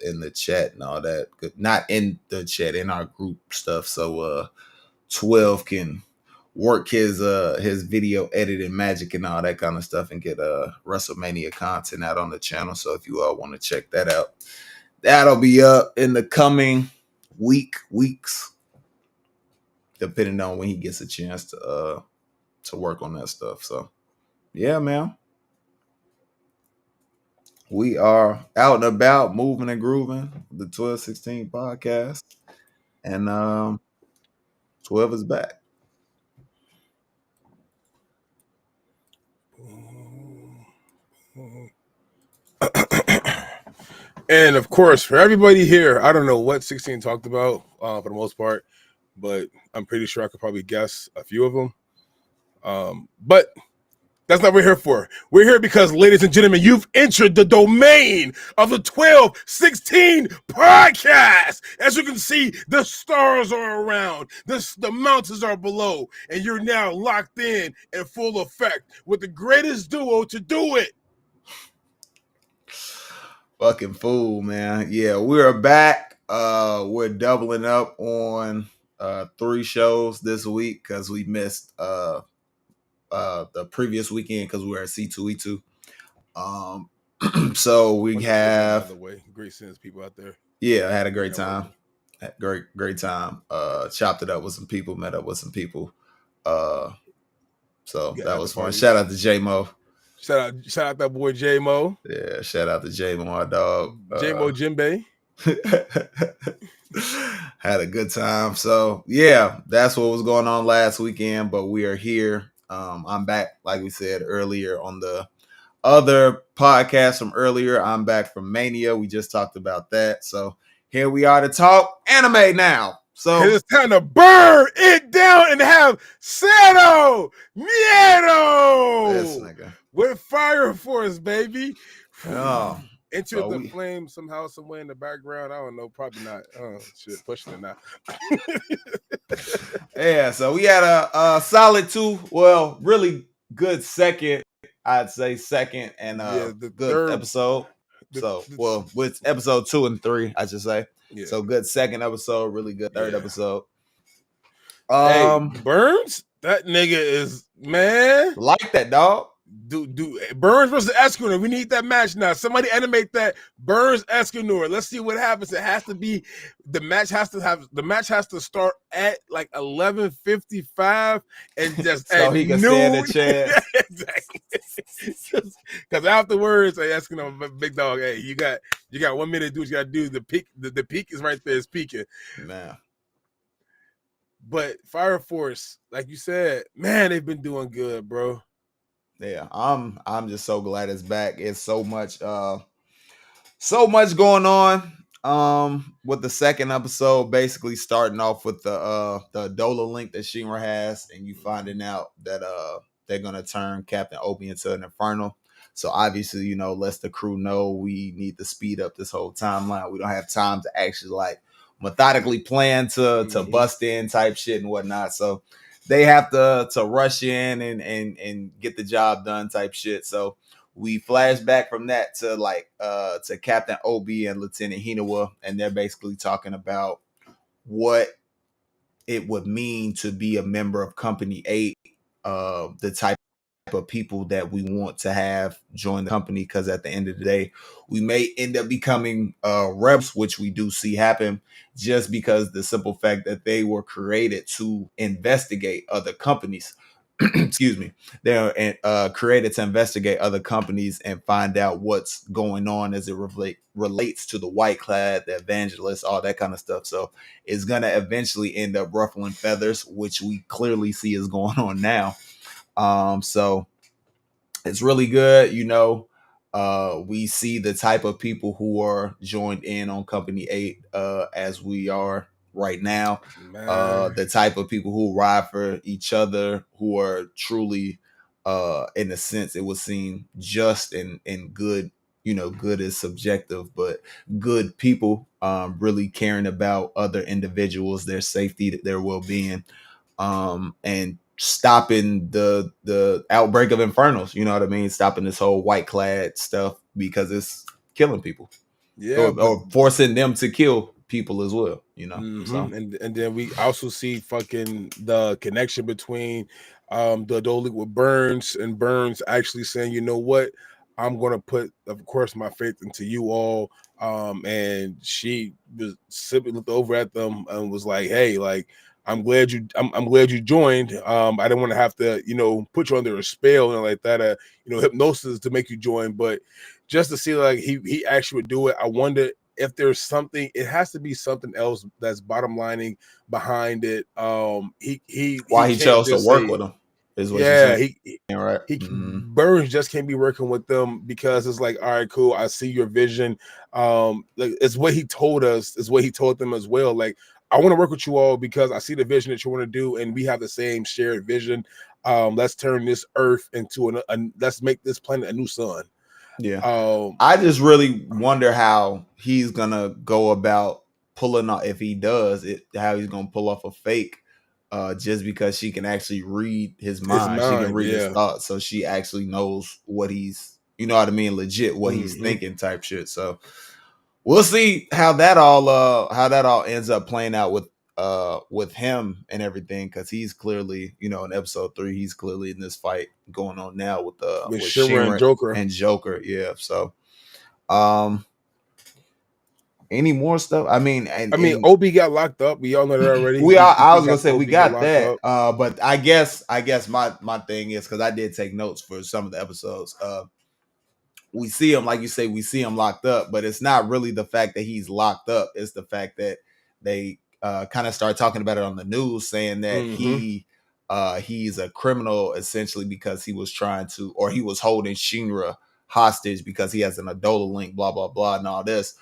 in the chat and all that. Not in the chat, in our group stuff. So 12 can work his video editing magic and all that kind of stuff and get WrestleMania content out on the channel. So if you all want to check that out, that'll be up in the coming weeks, depending on when he gets a chance to work on that stuff. So yeah, man, we are out and about, moving and grooving, the 1216 podcast, and 12 is back. And of course, for everybody here, I don't know what 16 talked about for the most part, but I'm pretty sure I could probably guess a few of them. But that's not what we're here for. We're here because, ladies and gentlemen, you've entered the domain of the 1216 podcast. As you can see, the stars are around, the mountains are below, and you're now locked in full effect with the greatest duo to do it. Fucking fool, man. Yeah, we're back. We're doubling up on 3 shows this week because we missed the previous weekend because we were at C2E2. So we have, by the way, great sense people out there. Yeah, I had a great time. Great time. Chopped it up with some people, met up with some people. So that was fun. Shout out to J-Mo. Shout out that boy J-Mo. Yeah, shout out to J-Mo, our dog. J-Mo Jimbe. Had a good time. So yeah, that's what was going on last weekend, but we are here. I'm back, like we said earlier on the other podcast from earlier. I'm back from Mania. We just talked about that. So here we are to talk anime now. So it's time to burn it down and have Cero Miedo. This nigga. With Fire Force, baby. Oh. Into the flame somehow, somewhere in the background. I don't know, probably not. Shit, pushing it now. Yeah, so we had a solid 2, really good second, I'd say second, and the good third episode. With episode 2 and 3, I should say. Yeah. So good second episode, really good third episode. Burns, that nigga is, man. Like that, dog. Do Burns versus Escanor. We need that match now. Somebody animate that Burns Escanor. Let's see what happens. It has to be the match has to start at like 11:55 and just so he can stand a chance. Exactly. Because afterwards, hey, Escanor, big dog. Hey, you got 1 minute to do what you got to do. The peak is right there. It's peaking, man. But Fire Force, like you said, man, they've been doing good, bro. Yeah, I'm just so glad it's back. It's so much going on. With the second episode, basically starting off with the Adola link that Shinra has, and you finding out that they're gonna turn Captain Obi into an Infernal. So obviously, lets the crew know we need to speed up this whole timeline. We don't have time to actually like methodically plan to bust in type shit and whatnot. So they have to rush in and get the job done type shit. So we flash back from that to Captain Obi and Lieutenant Hinawa, and they're basically talking about what it would mean to be a member of Company 8, the type of people that we want to have join the company, because at the end of the day, we may end up becoming rebels, which we do see happen, just because the simple fact that they were created to investigate other companies. Excuse me. They're created to investigate other companies and find out what's going on as it relates to the White Clad, the Evangelists, all that kind of stuff. So it's going to eventually end up ruffling feathers, which we clearly see is going on now. So it's really good. We see the type of people who are joined in on Company 8 as we are right now. The type of people who ride for each other, who are truly, in a sense, it would seem just and good. Good is subjective, but good people, really caring about other individuals, their safety, their well-being, and stopping the outbreak of Infernals. You know what I mean? Stopping this whole White Clad stuff, because it's killing people. Yeah, or forcing them to kill people as well. So and then we also see fucking the connection between the Adola with Burns, and Burns actually saying, you know what, I'm gonna put, of course, my faith into you all. And she was simply looked over at them and was like, hey, like, I'm glad you joined. I didn't want to have to, put you under a spell and like that, hypnosis to make you join, but just to see like he actually would do it. I wonder if there's something, it has to be something else that's bottom lining behind it. He chose to work with him is what you're saying. Right. Burns just can't be working with them because it's like, all right, cool, I see your vision. Like, it's what he told us, is what he told them as well. Like, I want to work with you all because I see the vision that you want to do, and we have the same shared vision. Let's turn this earth into let's make this planet a new sun. Yeah. I just really wonder how he's gonna go about pulling off, if he does it, how he's gonna pull off a fake, just because she can actually read his mind. She can read his thoughts, so she actually knows what he's, legit what he's thinking type shit. So we'll see how that all ends up playing out with him and everything, because he's clearly, in episode 3, he's clearly in this fight going on now with Shinra and Joker. Yeah. So any more stuff? I mean, Obi got locked up. We all know that already. I was gonna say we got that, but I guess my thing is, because I did take notes for some of the episodes. We see him, like you say, we see him locked up, but it's not really the fact that he's locked up. It's the fact that they kind of start talking about it on the news, saying that he's a criminal essentially because he was he was holding Shinra hostage because he has an Adola link, blah, blah, blah, and all this.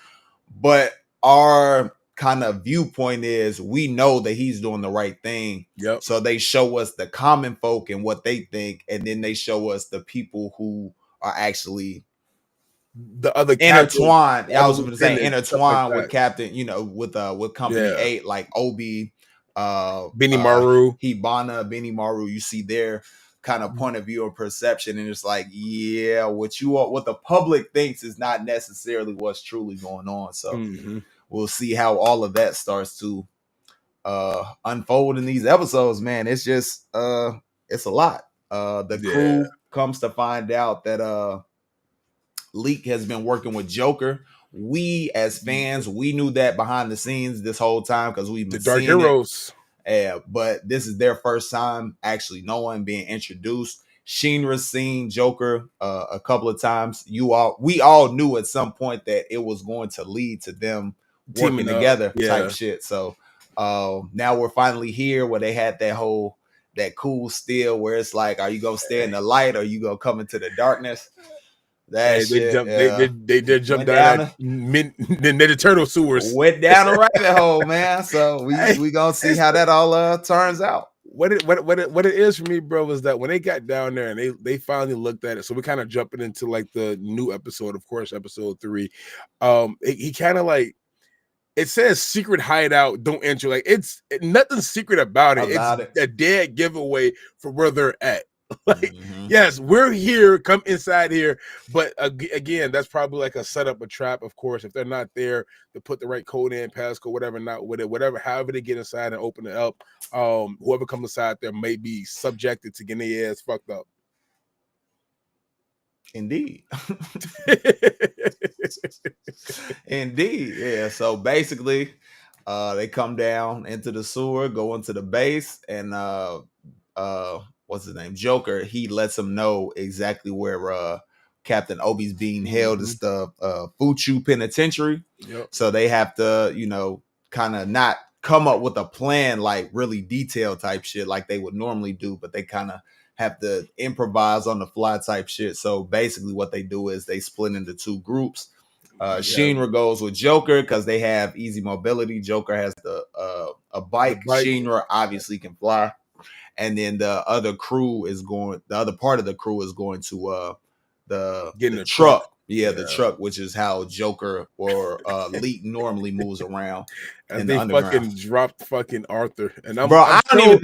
But our kind of viewpoint is, we know that he's doing the right thing. Yep. So they show us the common folk and what they think, and then they show us the people who are actually the other intertwined. I was going to say intertwined with Captain, with Company 8, like Obi, Benimaru, Hibana, Benimaru. You see their kind of point of view and perception, and it's like, yeah, what the public thinks is not necessarily what's truly going on. So we'll see how all of that starts to unfold in these episodes, man, it's just it's a lot. The crew comes to find out that Leak has been working with Joker. We as fans, we knew that behind the scenes this whole time because we've been the Dark seeing Heroes. But this is their first time actually knowing, being introduced. Shinra's seen Joker a couple of times. We all knew at some point that it was going to lead to them working together type shit. So now we're finally here where they had that cool still where it's like, are you gonna stay in the light or are you gonna come into the darkness? That shit, they did jump down the Ninja Turtle sewers. Went down a rabbit hole, man. So we gonna see how that all turns out. What it is for me, bro, is that when they got down there and they finally looked at it, so we're kind of jumping into like the new episode, of course, episode 3. He kind of like, it says secret hideout, don't enter. Like it's nothing secret about it. It's a dead giveaway for where they're at. Like, yes, we're here, come inside here, but again, that's probably like a setup, a trap, of course. If they're not there to put the right code in, passcode, whatever, not with it, whatever, however they get inside and open it up, whoever comes inside there may be subjected to getting their ass fucked up. Indeed. Indeed. Yeah. So basically, they come down into the sewer, go into the base, and what's his name? Joker, he lets them know exactly where Captain Obi's being held and stuff. Fuchu Penitentiary. Yep. So they have to, kind of not come up with a plan like really detailed type shit like they would normally do, but they kind of have to improvise on the fly type shit. So basically what they do is they split into 2 groups. Shinra goes with Joker because they have easy mobility. Joker has a bike. Shinra obviously can fly. And then the other part of the crew is going to the truck. Yeah, the truck, which is how Joker or Leak normally moves around. And they fucking dropped fucking Arthur. And I don't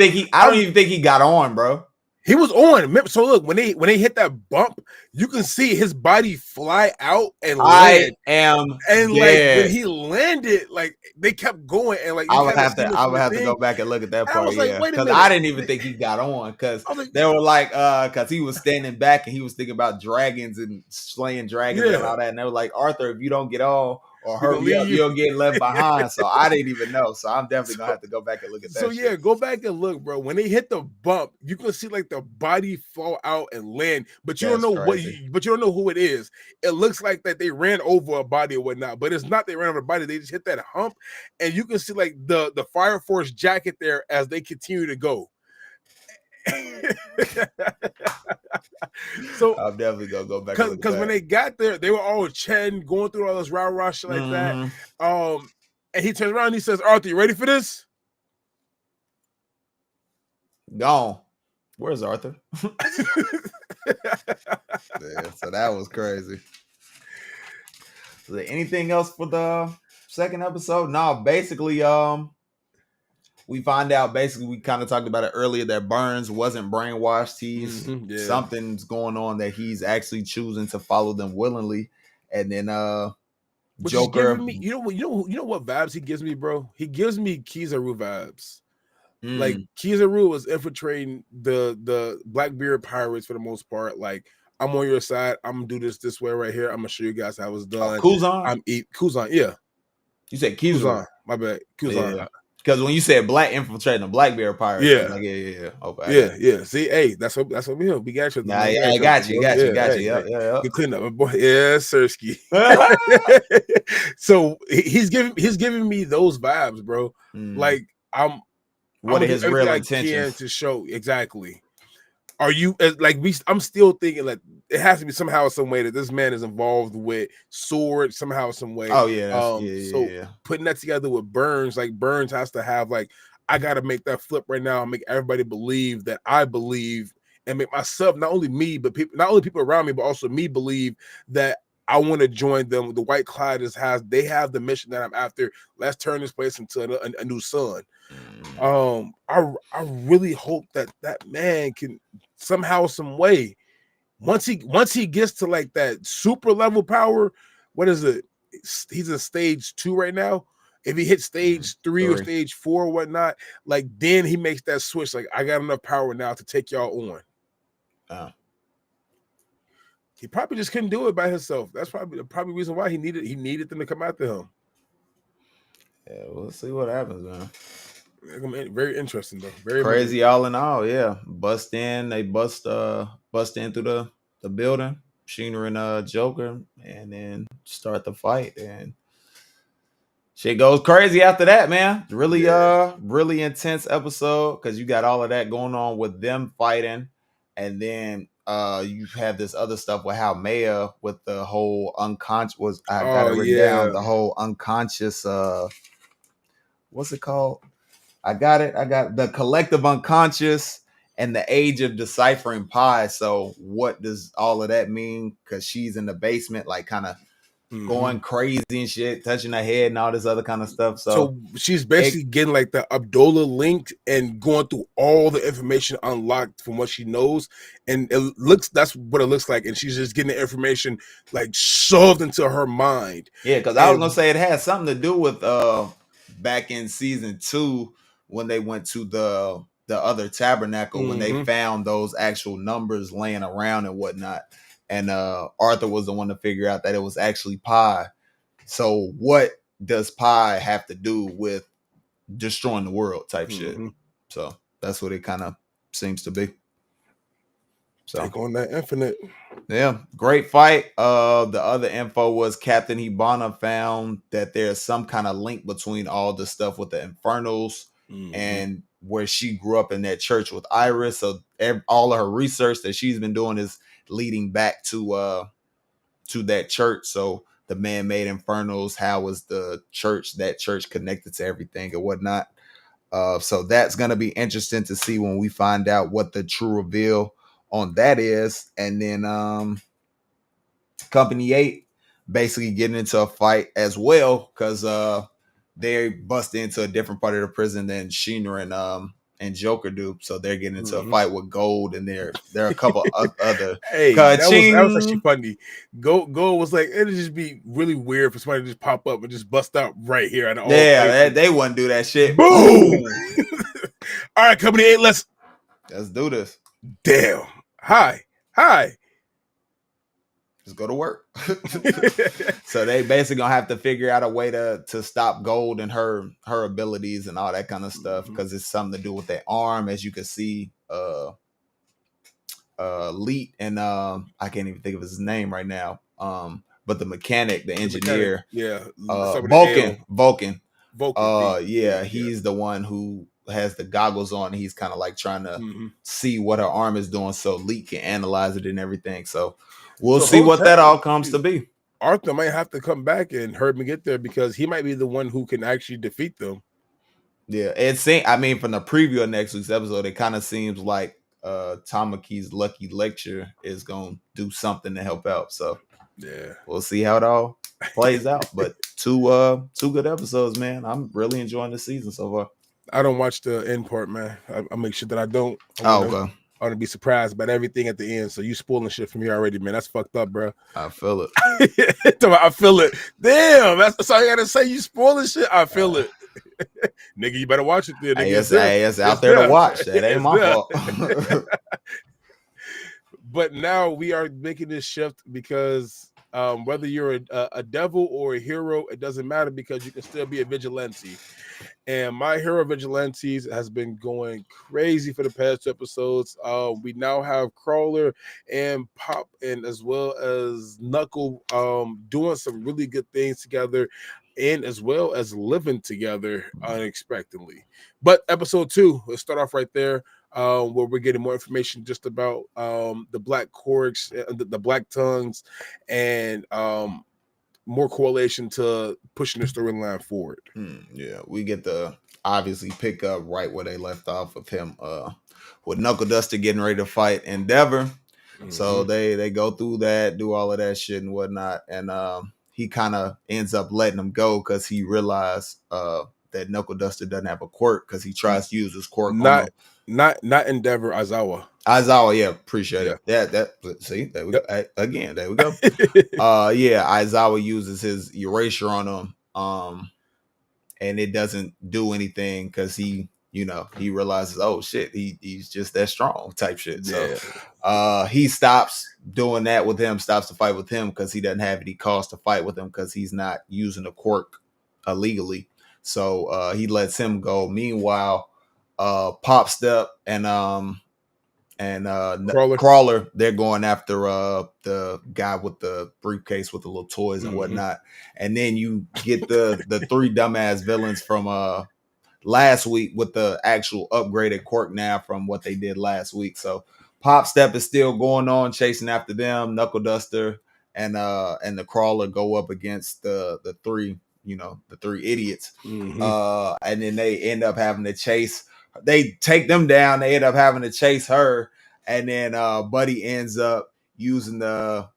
even think he got on, bro. He was on. So look, when they hit that bump, you can see his body fly out and land. Like when he landed, like they kept going and like I would have to go back and look at that part. Because I didn't even think he got on because they were like because he was standing back and he was thinking about dragons and slaying dragons and all that. And they were like, Arthur, if you don't get on or hurry up, you'll get left behind. So I didn't even know. So I'm definitely gonna have to go back and look at that. So yeah, go back and look, bro. When they hit the bump, you can see like the body fall out and land, but you don't know but you don't know who it is. It looks like that they ran over a body or whatnot, but it's not they ran over a body. They just hit that hump, and you can see like the Fire Force jacket there as they continue to go. So I'm definitely gonna go back because when they got there, they were all chatting, going through all this rah shit like that. And he turns around and he says, "Arthur, you ready for this?" Gone. Where's Arthur? So that was crazy. Is there anything else for the second episode? No, basically, we find out we kind of talked about it earlier that Burns wasn't brainwashed. He's something's going on that he's actually choosing to follow them willingly. And then Joker, you know what vibes he gives me, bro? He gives me Kizaru vibes. Like Kizaru was infiltrating the Blackbeard pirates for the most part. Like, I'm on your side. I'm gonna do this way right here. I'm gonna show you guys how it's done. Kuzan? Kuzan, yeah. You said Kizaru. My bad. Kuzan. Yeah. Because when you said black infiltrating the Blackbeard pirates, yeah. Okay, yeah. See, hey, that's what we do. We got you. I got you. Yeah. Good clean up, boy. Yeah, Sersky. So he's giving me those vibes, bro. Like what are his real intentions to show exactly? Are you I'm still thinking like it has to be somehow, some way that this man is involved with Sword somehow, some way. Oh yeah, putting that together with Burns, like Burns has to have like, I got to make that flip right now and make everybody believe that I believe, and make myself, not only me, but not only people around me, but also me believe that I want to join them. The White Cloud they have the mission that I'm after. Let's turn this place into a new sun. I really hope that man can somehow, some way, once he gets to like that super level power, what is it? He's in stage 2 right now. If he hits stage 3 or stage 4 or whatnot, like then he makes that switch. Like, I got enough power now to take y'all on. He probably just couldn't do it by himself. That's probably the reason why he needed them to come after him. Yeah, we'll see what happens, man. Very interesting though. Very crazy all in all. Yeah, bust in. They bust in through the building. Sheena and Joker, and then start the fight, and shit goes crazy after that, man. Really intense episode because you got all of that going on with them fighting, and then you have this other stuff with how Maya with the whole unconscious was. I got it written down. The whole unconscious. What's it called? I got it. I got the collective unconscious and the age of deciphering pi. So what does all of that mean? Because she's in the basement, like kind of going crazy and shit, touching her head and all this other kind of stuff. So she's basically getting like the Abdullah linked and going through all the information unlocked from what she knows. And that's what it looks like. And she's just getting the information like shoved into her mind. Yeah, because I was going to say it has something to do with back in season 2 when they went to the other tabernacle, when they found those actual numbers laying around and whatnot. And Arthur was the one to figure out that it was actually pi. So what does pi have to do with destroying the world type shit? So that's what it kind of seems to be. So take on that infinite. Yeah, great fight. The other info was Captain Hibana found that there's some kind of link between all the stuff with the Infernals and where she grew up in that church with Iris. So all of her research that she's been doing is leading back to that church. So the man-made Infernals, how was that church connected to everything and whatnot. So that's gonna be interesting to see when we find out what the true reveal on that is. And then Company 8 basically getting into a fight as well because they bust into a different part of the prison than Sheena and Joker do. So they're getting into a fight with Gold, and there are a couple other. Hey, that was actually funny. Gold was like, it'd just be really weird for somebody to just pop up and just bust out right here. They wouldn't do that shit. Boom! All right, Company 8, let's do this. Damn. Hi. Just go to work. So they basically gonna have to figure out a way to stop Gold and her abilities and all that kind of stuff, because it's something to do with that arm, as you can see. Leet and I can't even think of his name right now. But the mechanic, the engineer, Vulcan. He's the one who has the goggles on. He's kind of like trying to see what her arm is doing, so Leet can analyze it and everything. So we'll see what that all comes to be. Arthur might have to come back and hurt me get there, because he might be the one who can actually defeat them. Yeah, from the preview of next week's episode, it kind of seems like Tamaki's lucky lecture is gonna do something to help out. So yeah, we'll see how it all plays out. But two good episodes, man. I'm really enjoying the season so far. I don't watch the end part, man. I make sure that I don't. Okay. I want to be surprised about everything at the end. So you spoiling shit for me already, man. That's fucked up, bro. I feel it. I feel it. Damn, that's all I gotta say. You spoiling shit. I feel it. Nigga, you better watch it then. It's out there to watch. That ain't my fault. But now we are making this shift because whether you're a devil or a hero, it doesn't matter, because you can still be a vigilante. And My Hero Vigilantes has been going crazy for the past 2 episodes. We now have Crawler and Pop, and as well as Knuckle, doing some really good things together, and as well as living together unexpectedly. But episode 2, let's start off right there, where we're getting more information just about the Black Korgs, the Black Tongues, and more correlation to pushing the storyline forward. Yeah, we get to obviously pick up right where they left off of him with Knuckle Duster getting ready to fight Endeavor. So they go through that, do all of that shit and whatnot, and he kind of ends up letting him go because he realized that Knuckle Duster doesn't have a quirk, because he tries to use his quirk. Not Endeavor, Aizawa. Yeah, appreciate it. That see, there we go. Again, there we go. Aizawa uses his erasure on him. and it doesn't do anything because he realizes, oh shit, he's just that strong type shit. So he stops doing that with him, stops to fight with him because he doesn't have any cause to fight with him because he's not using the quirk illegally. So he lets him go. Meanwhile, Pop Step and Crawler, they're going after the guy with the briefcase with the little toys and whatnot. And then you get the three dumbass villains from last week with the actual upgraded quirk now from what they did last week. So Pop Step is still going on chasing after them. Knuckle Duster and the Crawler go up against the three idiots. And then they end up having to chase. They take them down. They end up having to chase her, and then Buddy ends up using the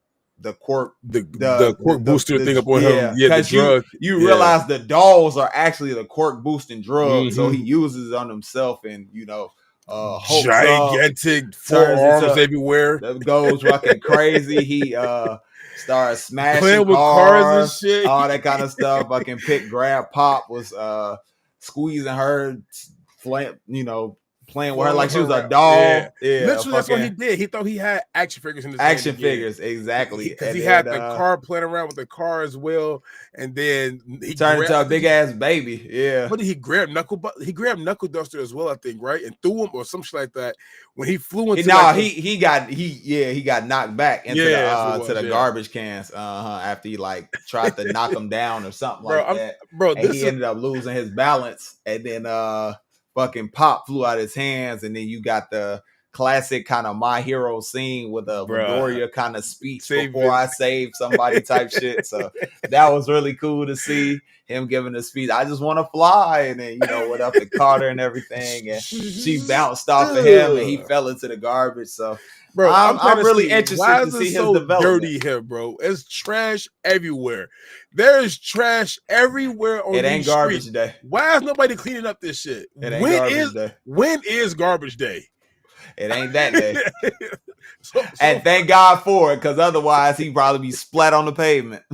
quirk, the quirk booster thing up on him. Yeah, the drug. You realize the dolls are actually the quirk boosting drug, so he uses it on himself, and gigantic forearms everywhere. Goes fucking crazy. He starts smashing cars and shit, all that kind of stuff. Fucking grab Pop was squeezing her, playing with her like she was a doll. Yeah. Literally, that's what he did. He thought he had action figures in his action figures, exactly. Because he had the car playing around with the car as well, and then he turned into a big ass baby. Yeah. What did he grab? He grabbed Knuckle Duster as well, I think, right? And threw him or some shit like that. When he flew into he got knocked back into the garbage cans after he tried to knock him down or something that. And he ended up losing his balance, and then fucking Pop flew out his hands, and then you got the classic kind of My Hero scene with a Midoriya kind of speech before I save somebody type shit. So that was really cool to see him giving the speech. I just want to fly, and then went up to Carter and everything, and she bounced off of him, and he fell into the garbage. So. Bro, I'm really interested to see his development. Dirty here, bro. It's trash everywhere. There is trash everywhere on it ain't garbage day. Why is nobody cleaning up this shit? It ain't garbage day. When is garbage day? It ain't that day. And thank God for it, because otherwise he'd probably be splat on the pavement.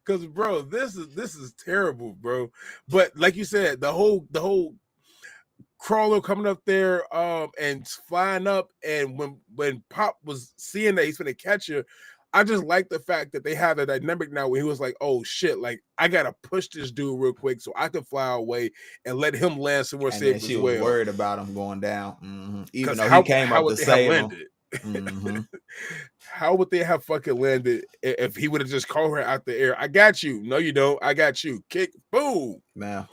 Because bro, this is terrible, bro. But like you said, the whole Crawler coming up there and flying up, and when Pop was seeing that he's gonna catch her, I just like the fact that they have a dynamic now where he was like, oh shit, like I gotta push this dude real quick so I can fly away and let him land somewhere safe as well. She was worried about him going down, even though he came up to save him. How would they have fucking landed if he would have just called her out the air? I got you. No, you don't. I got you. Kick, boom. Man.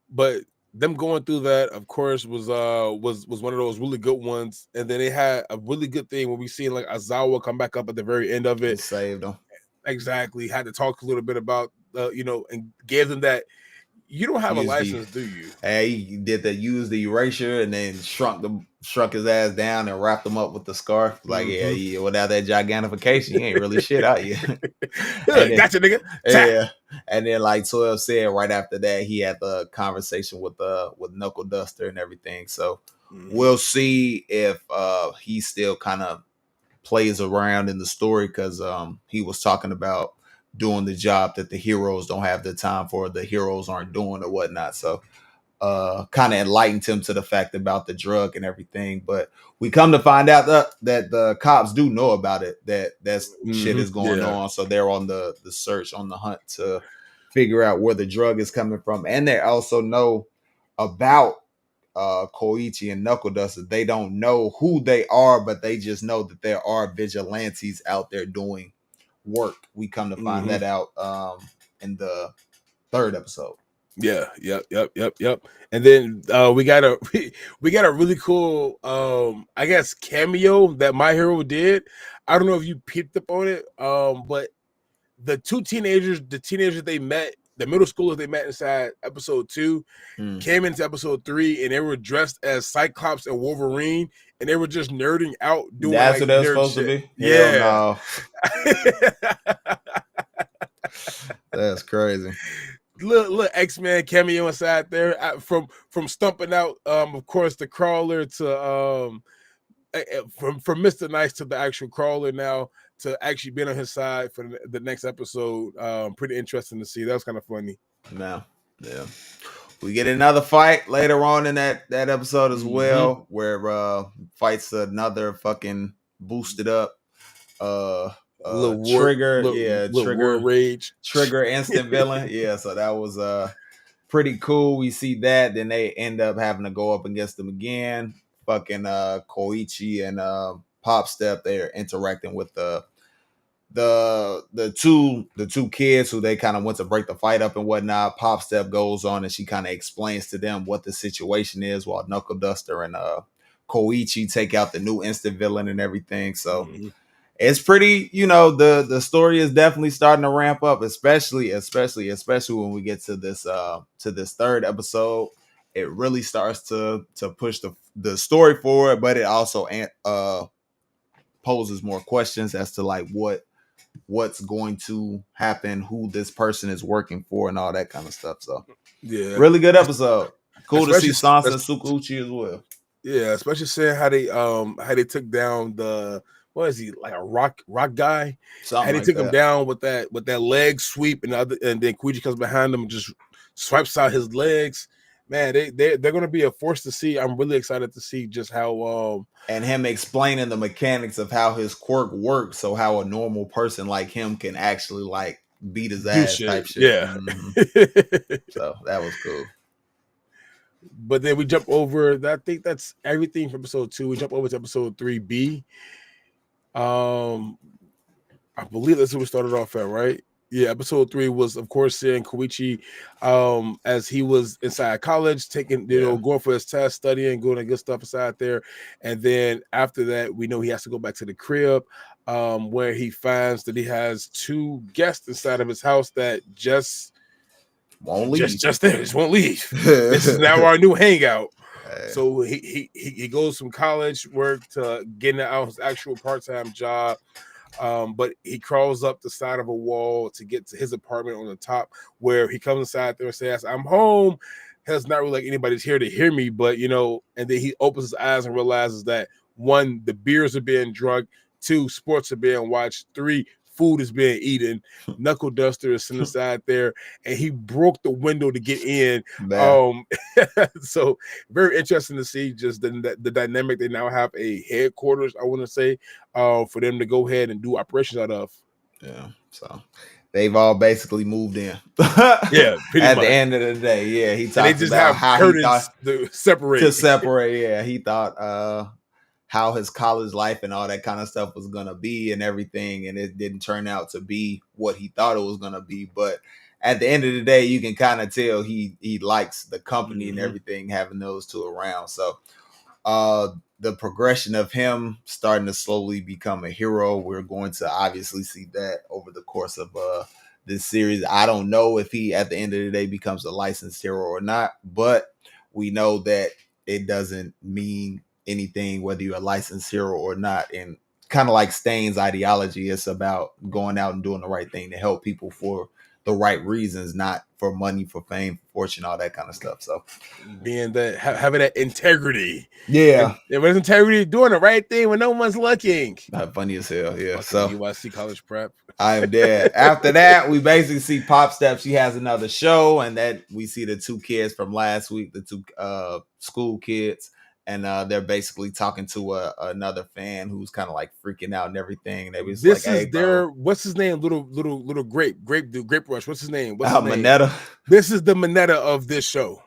But them going through that, of course, was one of those really good ones. And then they had a really good thing when we seen like Aizawa come back up at the very end of it. Saved them. Exactly. Had to talk a little bit about and gave them that you don't have a license, do you? He did that, use the erasure and then shrunk his ass down and wrapped him up with the scarf. Like, yeah, without that gigantification, you ain't really shit out yet. Gotcha, nigga. Yeah. And then like 12 said right after that, he had the conversation with Knuckle Duster and everything. So we'll see if he still kind of plays around in the story, because he was talking about doing the job that the heroes don't have the time for, the heroes aren't doing or whatnot. So kind of enlightened him to the fact about the drug and everything. But we come to find out that the cops do know about it, that shit is going on. So they're on the search, on the hunt to figure out where the drug is coming from. And they also know about Koichi and Knuckle Duster. They don't know who they are, but they just know that there are vigilantes out there doing work. We come to find that out in the third episode. Yeah, yep. And then we got a really cool I guess cameo that My Hero did. I don't know if you peeped up on it, but the teenagers they met, the middle schoolers they met inside episode 2 came into episode 3, and they were dressed as Cyclops and Wolverine, and they were just nerding out doing that's what they're supposed to be. Yeah. That's crazy. Little X-Men cameo inside there, from stumping out of course the Crawler to from Mr. Nice to the actual Crawler now to actually be on his side for the next episode. Pretty interesting to see. That was kind of funny. Yeah. We get another fight later on in that episode as well, where fights another fucking boosted up Trigger, Trigger Rage, Trigger instant villain. Yeah, so that was pretty cool. We see that, then they end up having to go up against them again. Fucking Koichi and Pop Step, they're interacting with the two kids who they kind of went to break the fight up and whatnot. Pop Step goes on and she kind of explains to them what the situation is, while Knuckle Duster and Koichi take out the new instant villain and everything. So it's pretty, the story is definitely starting to ramp up, especially when we get to this third episode. It really starts to push the story forward, but it also poses more questions as to like what's going to happen, who this person is working for, and all that kind of stuff. So yeah, really good episode. Cool to see Sansa and Tsukuchi as well. Yeah, especially seeing how they took down the, what is he, like a rock guy? How they took him down with that leg sweep, and then Koichi comes behind him and just swipes out his legs. Man, they're gonna be a force to see. I'm really excited to see just how and him explaining the mechanics of how his quirk works, so how a normal person like him can actually like beat his ass type shit. Yeah. So that was cool. But then we jump over. I think that's everything from episode 2. We jump over to episode 3B. I believe that's where we started off at, right? Yeah, episode 3 was, of course, seeing Koichi as he was inside college, taking, going for his test, studying, doing the good stuff inside there. And then after that, we know he has to go back to the crib, where he finds that he has 2 guests inside of his house that just won't leave. Just won't leave. This is now our new hangout. So he goes from college work to getting out his actual part-time job. But he crawls up the side of a wall to get to his apartment on the top, where he comes inside there and says, "I'm home." It's not really like anybody's here to hear me, but and then he opens his eyes and realizes that 1, the beers are being drunk, 2, sports are being watched, 3, food is being eaten. Knuckle Duster is sitting inside there, and he broke the window to get in. So very interesting to see just the dynamic. They now have a headquarters, I want to say, for them to go ahead and do operations out of. Yeah, so they've all basically moved in. Yeah, at the end of the day, yeah, he talked about how he thought to separate. Yeah, he thought how his college life and all that kind of stuff was going to be and everything. And it didn't turn out to be what he thought it was going to be. But at the end of the day, you can kind of tell he likes the company and everything, having those 2 around. So the progression of him starting to slowly become a hero, we're going to obviously see that over the course of this series. I don't know if he, at the end of the day, becomes a licensed hero or not, but we know that it doesn't mean anything whether you're a licensed hero or not. And kind of like Stain's ideology, it's about going out and doing the right thing to help people for the right reasons, not for money, for fame, for fortune, all that kind of stuff. So being that, having that integrity, and with integrity, doing the right thing when no one's looking. Funny as hell. Yeah. So USC college prep, I am dead. After that, we basically see Pop Step. She has another show, and that we see the 2 kids from last week, the 2 school kids. And they're basically talking to another fan who's kind of like freaking out and everything. They was this like, is their what's his name? Little grape rush. What's his name? Mineta. This is the Mineta of this show.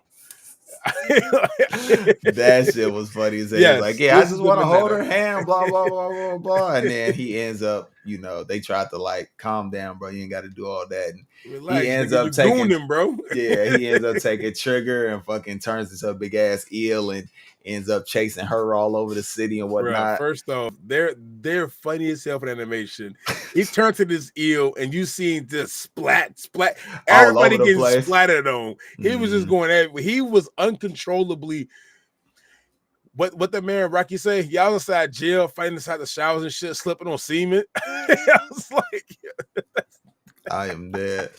That shit was funny as hell. Yes, like, I just want to hold her hand, blah blah blah blah blah. And then he ends up, they tried to like, calm down, bro. You ain't got to do all that. And relax, he ends up taking him, bro. He ends up taking Trigger and fucking turns into a big ass eel and ends up chasing her all over the city and whatnot. Bro, first off, they're funny as hell for animation. He turned to this eel and you seen this splat. Everybody getting splattered on. He was just going at it. He was uncontrollably. What the man Rocky say? Y'all inside jail, fighting inside the showers and shit, slipping on semen. I was like, I am dead.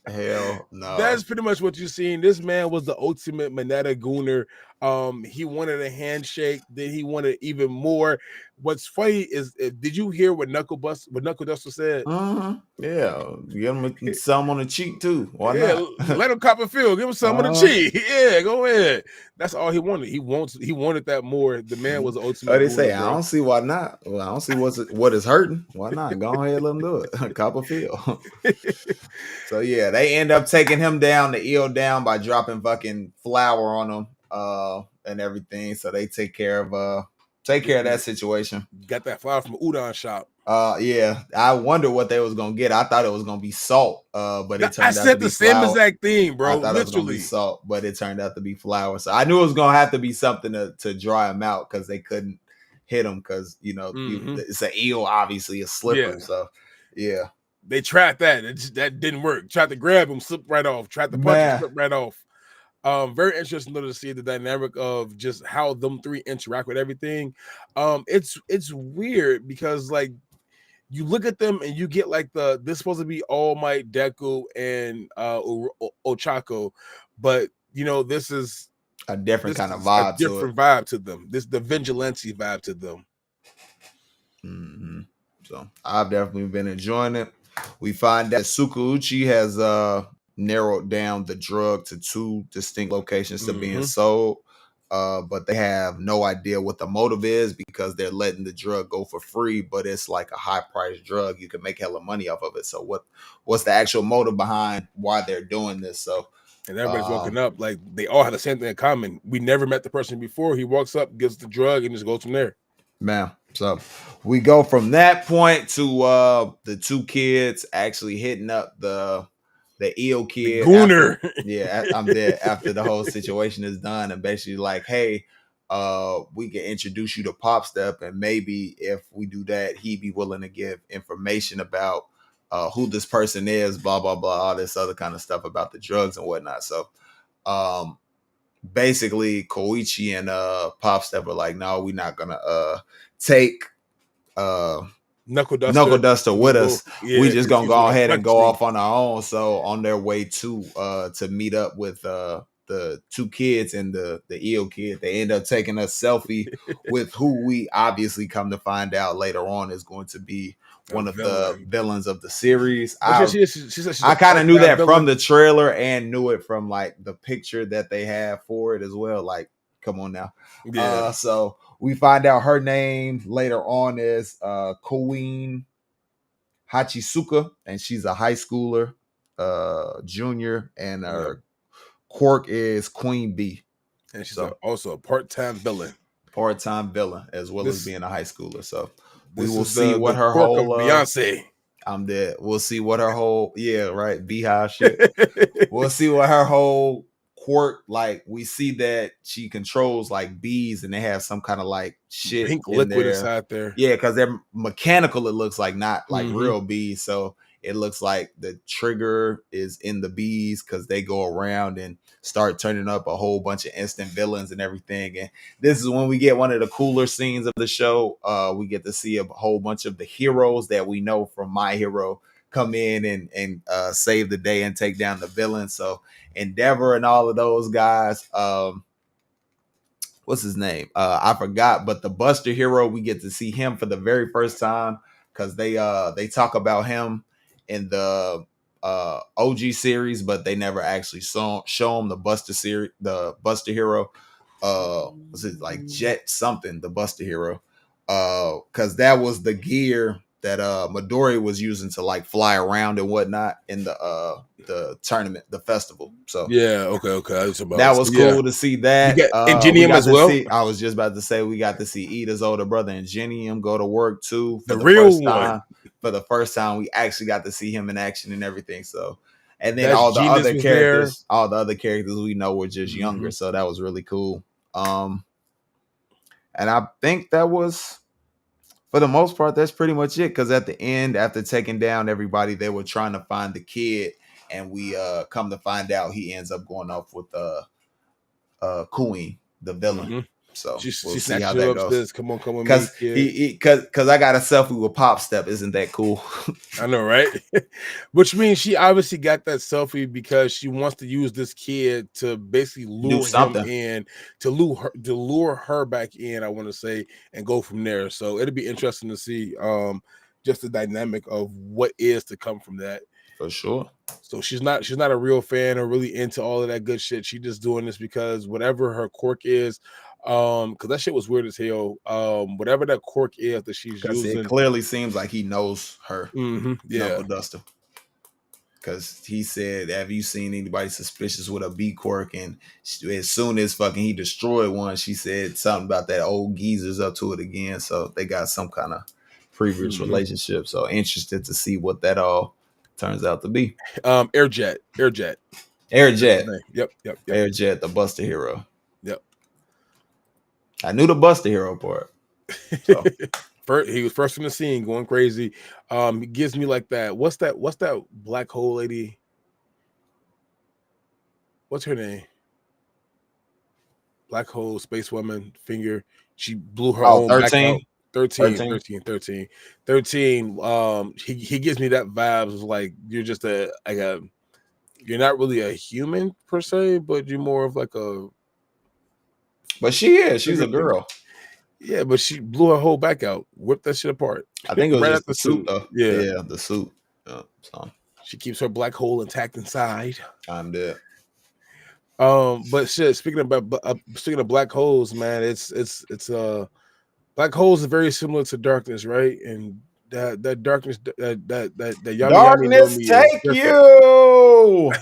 Hell no. That's pretty much what you're seeing. This man was the ultimate Mineta Gooner. He wanted a handshake. Then he wanted even more. What's funny is, did you hear what Knuckle Duster said? Yeah, give him some on the cheek too. Why not? Let him cop a feel. Give him some on the cheek. Yeah, go ahead. That's all he wanted. He wanted that more. The man was the ultimate. What they say? Ruler, I don't see why not. Well, I don't see what is hurting. Why not? Go ahead, let him do it. Cop a feel. So yeah, they end up taking him down, the eel down, by dropping fucking flour on him, and everything. So they take care of that situation. Got that flour from an udon shop. Yeah, I wonder what they was gonna get. I thought it was gonna be salt, but it turned out to be flour. I said the same exact thing, bro. I thought it was gonna be salt, but it turned out to be flour. So I knew it was gonna have to be something to dry him out, because they couldn't hit him, because it's an eel, obviously a slipper. Yeah. So yeah, they tried that. That didn't work. Tried to grab him, slipped right off. Tried to punch him, slipped right off. Very interesting to see the dynamic of just how them three interact with everything. It's weird because, like, you look at them and you get like this supposed to be All Might, Deku, and Ochako, but this is a different kind of vibe. A different vibe to them. This the vigilante vibe to them. Mm-hmm. So I've definitely been enjoying it. We find that Tsukauchi has narrowed down the drug to 2 distinct locations to being sold. But they have no idea what the motive is, because they're letting the drug go for free, but it's like a high priced drug. You can make hella money off of it. So what's the actual motive behind why they're doing this? So, and everybody's walking up like they all have the same thing in common. We never met the person before. He walks up, gets the drug, and just goes from there. Man, so we go from that point to the 2 kids actually hitting up the eel kid, Gooner. I'm there after the whole situation is done, and basically like, hey, we can introduce you to Pop Step, and maybe if we do that, he'd be willing to give information about who this person is, blah blah blah, all this other kind of stuff about the drugs and whatnot. So basically Koichi and Pop Step are like, no, we're not gonna take Knuckle Duster with us. Yeah, we just gonna go ahead and go off on our own. So on their way to meet up with the 2 kids and the eel kid, they end up taking a selfie with who we obviously come to find out later on is going to be one of the villains of the series. I kind of knew that from the trailer and knew it from like the picture that they have for it as well. Like, come on now. Yeah. So we find out her name later on is Queen Hachisuka, and she's a high schooler, junior, and her quirk is Queen Bee. And she's also a part-time villain. As well as being a high schooler. So we will see what her whole Beyonce. I'm dead. We'll see what her whole Beehive shit. We'll see what her whole quirk, like, we see that she controls like bees, and they have some kind of like shit, pink liquid inside there. Yeah, because they're mechanical. It looks like, not like real bees. So it looks like the trigger is in the bees, because they go around and start turning up a whole bunch of instant villains and everything. And this is when we get one of the cooler scenes of the show. We get to see a whole bunch of the heroes that we know from My Hero come in and save the day and take down the villain. So Endeavor and all of those guys, what's his name? I forgot, but the Buster Hero, we get to see him for the very first time, because they talk about him in the OG series, but they never actually show him the Buster series, the Buster Hero. Was it like Jet something, the Buster Hero? Because that was the gear that Midori was using to like fly around and whatnot in the tournament, the festival. So yeah, okay. That was cool to see that. Ingenium as well. I was just about to say, we got to see Ida's older brother Ingenium go to work too. The real one. For the first time, we actually got to see him in action and everything. So, and then all the other characters we know were just younger. So that was really cool. And I think that was, for the most part, that's pretty much it. Because at the end, after taking down everybody, they were trying to find the kid, and we come to find out he ends up going off with Queen, the villain. So She we'll see snatched how you that up, goes. says, "Come on, come with Cause me, cause I got a selfie with Pop Step. Isn't that cool? I know, right? Which means she obviously got that selfie because she wants to use this kid to basically lure him in, to lure her back in, I want to say, and go from there. So it'll be interesting to see just the dynamic of what is to come from that. For sure. So she's not a real fan or really into all of that good shit. She's just doing this because whatever her quirk is, because that shit was weird as hell. Whatever that quirk is that she's using, it clearly seems like he knows her. Yeah, Knuckle Duster. Because he said, "Have you seen anybody suspicious with a B quirk?" And as soon as fucking he destroyed one, she said something about that old geezer's up to it again. So they got some kind of previous relationship. So interested to see what that all turns out to be. Airjet. Yep. Airjet, the Buster Hero. Yep. I knew the Buster Hero part. So. He was first on the scene, going crazy. He gives me like that. What's that black hole lady? What's her name? Black hole space woman finger. She blew her own 13? back out. 13. He gives me that vibes of like you're just you're not really a human per se, but you're more of like a. But she's a girl. Yeah, but she blew her whole back out, whipped that shit apart. I think it was just the suit though. Yeah, the suit. So she keeps her black hole intact inside. I'm dead. But shit. Speaking of black holes, man, it's black holes are very similar to darkness, right? And that darkness, that yummy, darkness yummy take you.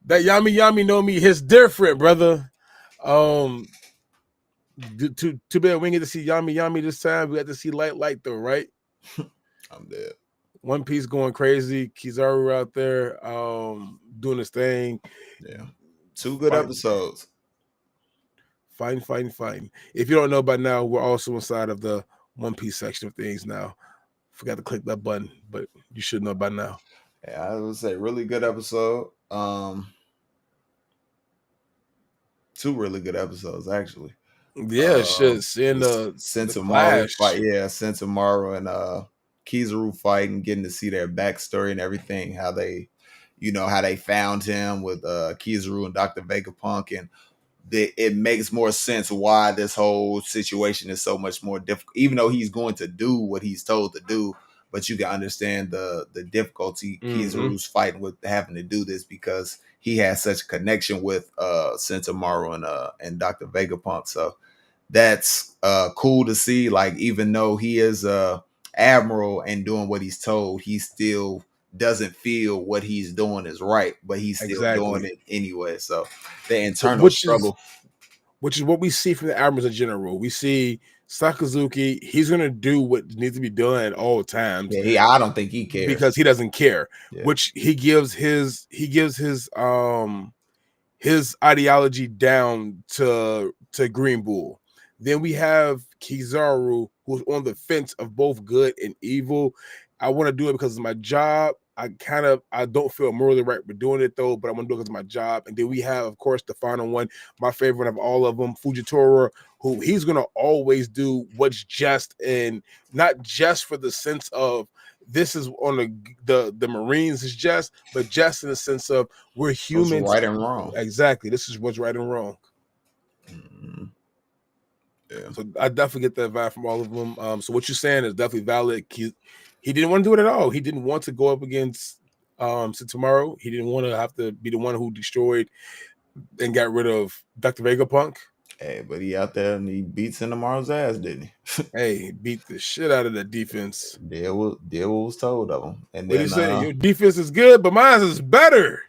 That yummy know me is different, brother. Too bad we didn't get to see Yami this time. We got to see Light though, right? I'm dead. One Piece going crazy. Kizaru out there doing his thing. Yeah. 2 good episodes. Fine. If you don't know by now, we're also inside of the One Piece section of things now. Forgot to click that button, but you should know by now. Yeah, I would say really good episode. 2 really good episodes actually. Yeah, shit. Seeing the Sentomaru fight, Sentomaru and Kizaru fight and getting to see their backstory and everything, how they found him with Kizaru and Dr. Vegapunk, and it makes more sense why this whole situation is so much more difficult, even though he's going to do what he's told to do. But you can understand the difficulty Kizaru's fighting with having to do this because he has such a connection with Sentomaru and Dr. Vegapunk. So that's cool to see. Like, even though he is admiral and doing what he's told, he still doesn't feel what he's doing is right, but he's still doing it anyway. So the internal struggle, which is what we see from the admirals in general. We see Sakazuki, he's gonna do what needs to be done at all times. Yeah, I don't think he cares because he doesn't care. Yeah. Which he gives his ideology down to Green Bull. Then we have Kizaru, who's on the fence of both good and evil. I want to do it because it's my job. I don't feel morally right for doing it though, but I'm gonna do it because of my job. And then we have, of course, the final one, my favorite of all of them, Fujitora, who he's gonna always do what's just, and not just for the sense of this is on the Marines is just, but just in the sense of we're humans. What's right and wrong. Exactly. This is what's right and wrong. Mm-hmm. Yeah. So I definitely get that vibe from all of them. So what you're saying is definitely valid. He didn't want to do it at all. He didn't want to go up against Sentomaru. He didn't want to have to be the one who destroyed and got rid of Dr. Vegapunk. Hey, but he out there and he beat Sentomaru's ass, didn't he? Hey, he beat the shit out of that defense. Did what was told of him. And what then, you say? Your defense is good, but mine is better.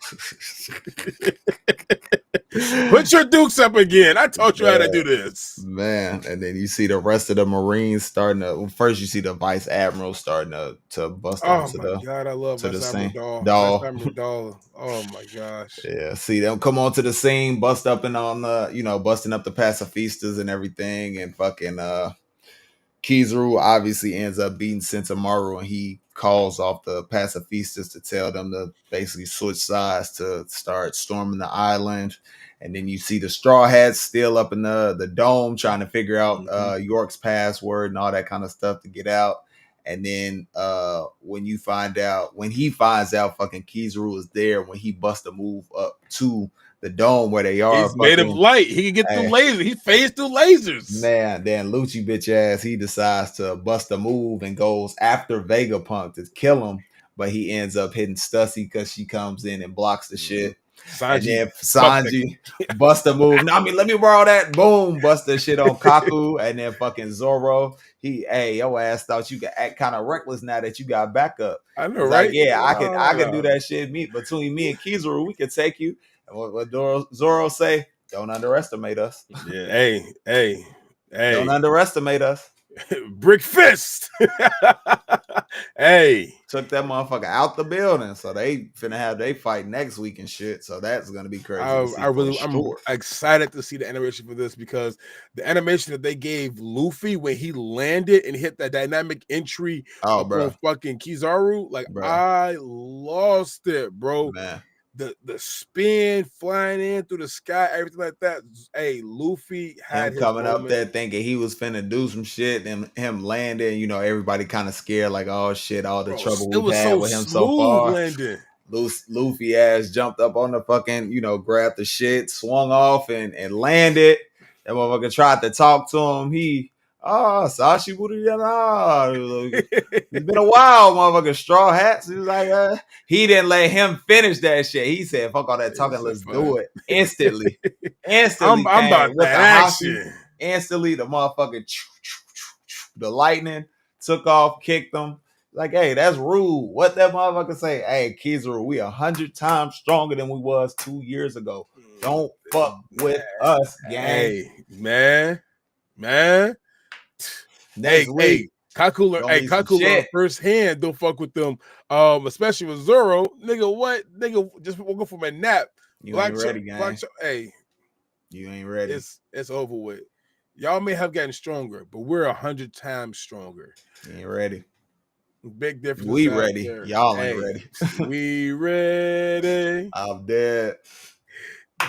Put your dukes up again. I taught you how to do this. Man, and then you see the rest of the Marines starting to. Well, first, you see the Vice Admiral starting to bust onto the. Oh my God, I love Vice Admiral Dahl. Oh my gosh. Yeah, see them come onto the scene, busting up the pacifistas and everything, and fucking Kizaru obviously ends up beating Sentomaru, and he calls off the pacifistas to tell them to basically switch sides to start storming the island. And then you see the Straw Hats still up in the dome trying to figure out York's password and all that kind of stuff to get out. And then when he finds out fucking Kizaru is there, when he busts a move up to the dome where they are. He's made of light. He can get through lasers. He phased through lasers. Man, then Lucci bitch ass, he decides to bust a move and goes after Vegapunk to kill him, but he ends up hitting Stussy because she comes in and blocks the shit. Sanji, and then Sanji bust a move. Now, I mean, let me borrow that. Boom, bust the shit on Kaku, and then fucking Zoro. Your ass thought you could act kind of reckless now that you got backup. I know, right? Like, yeah, I could do that shit. Between me and Kizaru, we could take you. And what Zoro say? Don't underestimate us. Yeah, hey. Don't underestimate us. Brick fist. Hey. Took that motherfucker out the building. So they finna have they fight next week and shit. So that's gonna be crazy. I'm excited to see the animation for this, because the animation that they gave Luffy when he landed and hit that dynamic entry on fucking Kizaru, like, bro, I lost it, bro. Man. The spin, flying in through the sky, everything like that. Hey, Luffy had him coming up there thinking he was finna do some shit, and him landing, you know, everybody kind of scared, like, oh shit, all the trouble we've had with him so far. Landing. Luffy ass jumped up on the fucking, you know, grabbed the shit, swung off and landed. That motherfucker tried to talk to him. Sashi Buriyana. It's been a while, motherfucker. Straw Hats. He was like, he didn't let him finish that shit. He said, fuck all that talking, let's do it. Instantly. I'm about with the action. Instantly, the motherfucker, the lightning took off, kicked him. Like, hey, that's rude. What that motherfucker say? Hey, Kizaru, we 100 times stronger than we was 2 years ago. Don't fuck with us, gang. Hey, man. Hey, Kaku firsthand, don't fuck with them. Especially with Zoro. Nigga, what? Nigga just woke up from a nap. You ain't ready, gang. Hey, you ain't ready. It's over with. Y'all may have gotten stronger, but we're 100 times stronger. You ain't ready. Big difference. We ready. There. Y'all ain't ready. We ready. I'm dead.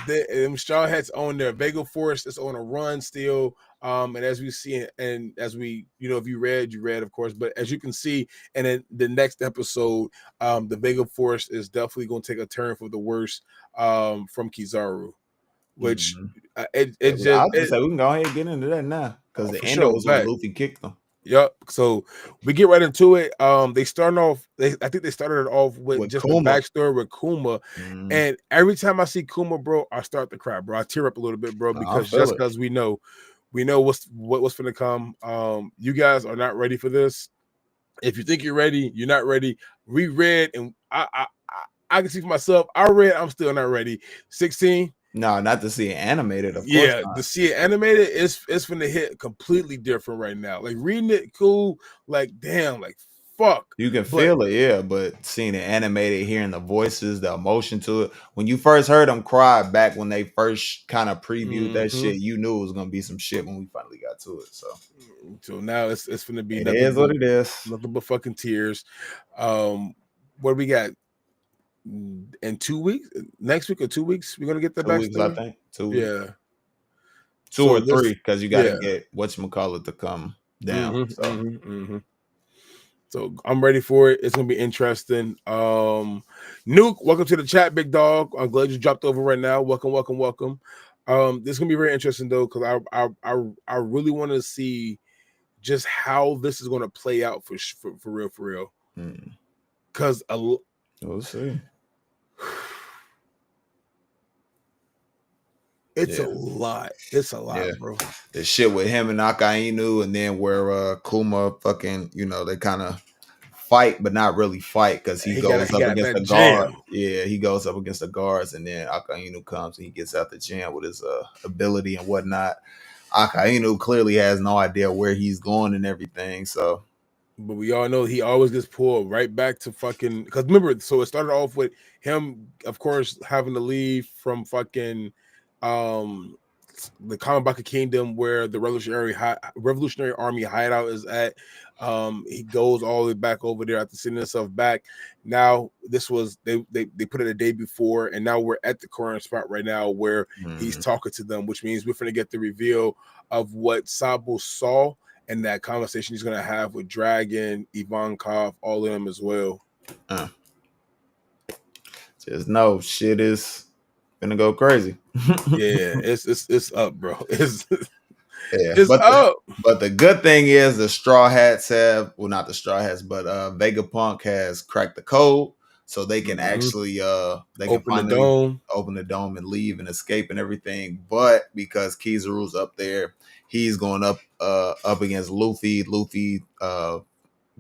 Them Straw Hats on there. Vega Force is on a run still. And as we see, and as we, you know, if you read, of course, but as you can see, and in the next episode, the Vega Force is definitely going to take a turn for the worse from Kizaru, which we can go ahead and get into that now, because the end was when Luffy kicked them. Yep. So we get right into it. They started off. I think they started it off with just Kuma. The backstory with Kuma, and every time I see Kuma, bro, I start to cry, bro. I tear up a little bit, bro, because we know what's going to come. You guys are not ready for this. If you think you're ready, you're not ready. We read, and I can see for myself. I read. I'm still not ready. 16. No, not to see it animated. Of course not. To see it animated, it's gonna hit completely different right now. Like reading it, cool. Like damn, like fuck. You can feel it, yeah. But seeing it animated, hearing the voices, the emotion to it. When you first heard them cry back when they first kind of previewed that shit, you knew it was gonna be some shit when we finally got to it. So now it's gonna be. It is what it is. Nothing but fucking tears. What do we got? In 2 weeks, next week or 2 weeks, we're gonna get the backstory. I think 2 weeks. Yeah, 2 or 3, because you gotta get whatchamacallit to come down. So I'm ready for it. It's gonna be interesting. Nuke, welcome to the chat, big dog. I'm glad you dropped over right now. Welcome. This is gonna be very interesting though, because I really want to see just how this is gonna play out for real. Because we'll see. It's a lot. It's a lot, bro. The shit with him and Akainu, and then where Kuma fucking, you know, they kind of fight, but not really fight, because he goes up against the guard. Yeah, he goes up against the guards, and then Akainu comes and he gets out the jam with his ability and whatnot. Akainu clearly has no idea where he's going and everything, so. But we all know he always gets pulled right back to fucking, because remember, so it started off with him, of course, having to leave from fucking the Kamabaka Kingdom, where the Revolutionary Army hideout is at. He goes all the way back over there after sending himself back. Now this was they put it a day before, and now we're at the current spot right now where he's talking to them, which means we're going to get the reveal of what Sabo saw and that conversation he's going to have with Dragon, Ivankov, all of them as well. Just know shit is gonna go crazy. Yeah, it's up, bro. Yeah, it's up. But the good thing is the Straw Hats have, well, not the Straw Hats, but Vegapunk has cracked the code, so they can actually they can finally open the dome and leave and escape and everything. But because Kizaru's up there, he's going up against Luffy. Luffy,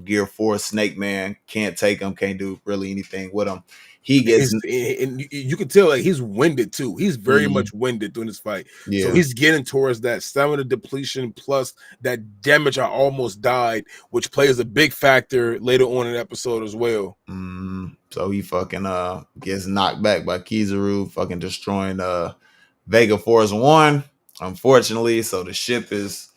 Gear 4 Snake Man, can't take him, can't do really anything with him. He gets, and you can tell like he's winded too. He's very much winded during this fight. So he's getting towards that stamina depletion plus that damage. I almost died, which plays a big factor later on in the episode as well. So he fucking gets knocked back by Kizaru, fucking destroying Vega Force 1. Unfortunately, so the ship is,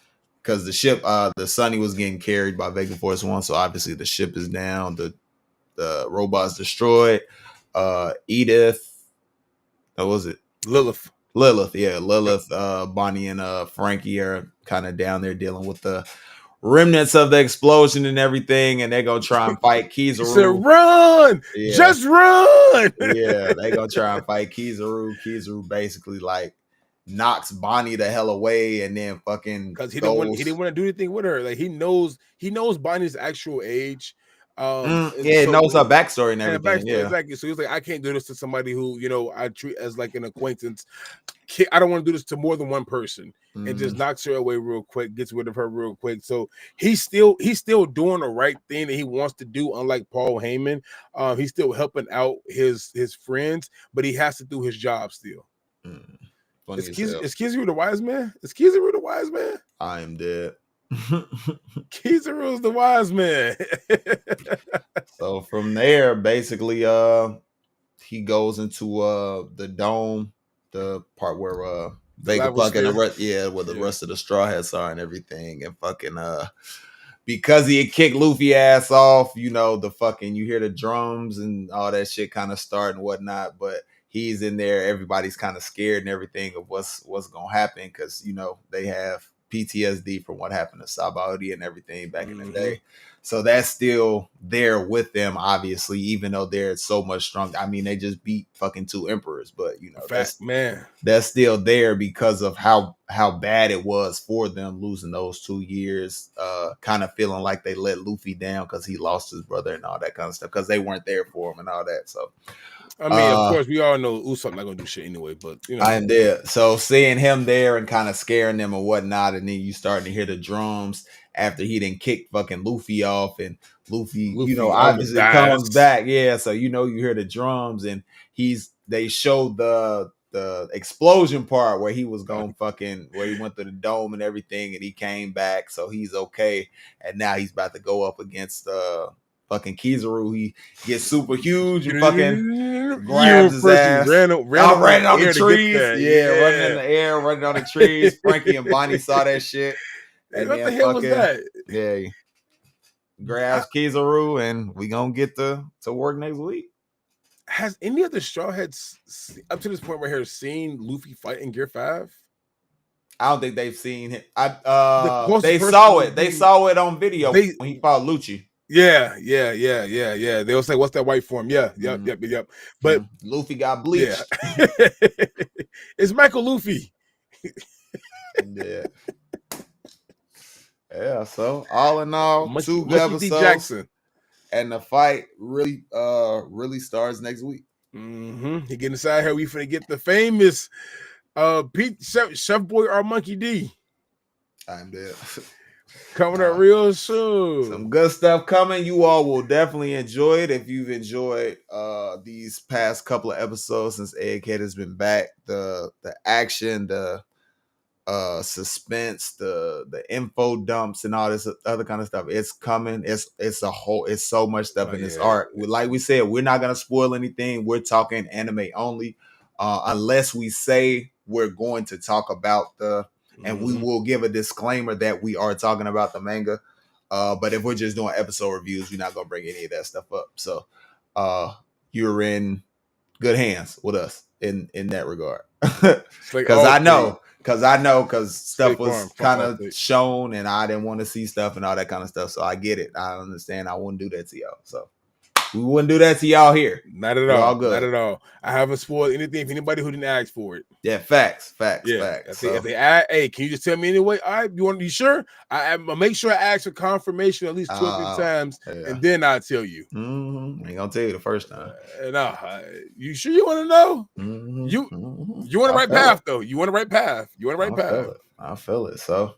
because the ship, the Sunny was getting carried by Vega Force 1, so obviously the ship is down, the robots destroyed. Edith, what was it? Lilith, yeah, Lilith, Bonnie and Frankie are kind of down there dealing with the remnants of the explosion and everything, and they're gonna try and fight Kizaru. Said, run! Yeah. Just run! Yeah, they gonna try and fight Kizaru. Kizaru basically like knocks Bonnie the hell away, and then fucking because he didn't want to do anything with her. Like he knows Bonnie's actual age. It knows her backstory and everything. Yeah, exactly. So he was like, I can't do this to somebody who, you know, I treat as like an acquaintance. I don't want to do this to more than one person. And just knocks her away real quick, gets rid of her real quick. So he's still doing the right thing that he wants to do, unlike Paul Heyman. He's still helping out his friends, but he has to do his job still. Is Kizaru the wise man? Is Kizaru the wise man? I am dead. Kizaru is the wise man. So from there, basically, he goes into the dome, the part where Vegapunk and the rest of the Straw Hats are and everything, and fucking because he had kicked Luffy ass off, you know, the fucking, you hear the drums and all that shit kind of start and whatnot, but he's in there, everybody's kind of scared and everything of what's gonna happen, because you know they have PTSD from what happened to Sabaody and everything back in the day. So that's still there with them, obviously, even though they're so much stronger. I mean, they just beat fucking 2 emperors, but you know, that's still there because of how bad it was for them losing those 2 years, kind of feeling like they let Luffy down because he lost his brother and all that kind of stuff, because they weren't there for him and all that. So I mean, of course, we all know Usopp not gonna do shit anyway, but you know, I am there. So seeing him there and kind of scaring them and whatnot, and then you starting to hear the drums after he didn't kick fucking Luffy off, and Luffy you know, obviously comes back. Yeah, so you know, you hear the drums, and they showed the explosion part where he was going fucking, where he went to the dome and everything, and he came back, so he's okay, and now he's about to go up against fucking Kizaru. He gets super huge and fucking grabs his ass. Ran on the trees. Running in the air, running on the trees. Frankie and Bonnie saw that shit. And what the hell was that? Yeah. Grabs Kizaru, and we gonna get to work next week. Has any of the Straw Hats up to this point right here seen Luffy fight in Gear 5? I don't think they've seen it. They saw it. They saw it on video when he fought Lucci. Yeah. They will say, "What's that white form?" Yeah, yep. But Luffy got bleached. Yeah. It's Michael Luffy. Yeah. So all in all, 2 good episodes, and the fight really starts next week. He getting inside here. We finna get the famous Chef Boy or Monkey D. I'm dead. Coming up real soon. Some good stuff coming. You all will definitely enjoy it if you've enjoyed these past couple of episodes since Egghead has been back. The action, the suspense, the info dumps, and all this other kind of stuff. It's coming. It's so much stuff in this arc. Like we said, we're not gonna spoil anything. We're talking anime only, unless we say we're going to talk about and we will give a disclaimer that we are talking about the manga. But if we're just doing episode reviews, we're not gonna bring any of that stuff up. So you're in good hands with us in that regard. Because I know stuff was kind of shown and I didn't want to see stuff and all that kind of stuff. So I get it. I understand. I wouldn't do that to y'all. So we wouldn't do that to y'all here. Not at all. Not at all. I haven't spoiled anything for anybody who didn't ask for it. Yeah, facts. If they ask, hey, can you just tell me anyway? All right, you sure? I make sure I ask for confirmation at least 2 or 3 times, and then I'll tell you. I ain't gonna tell you the first time. You sure you want to know? You want the right path though. You want the right path. I feel it. So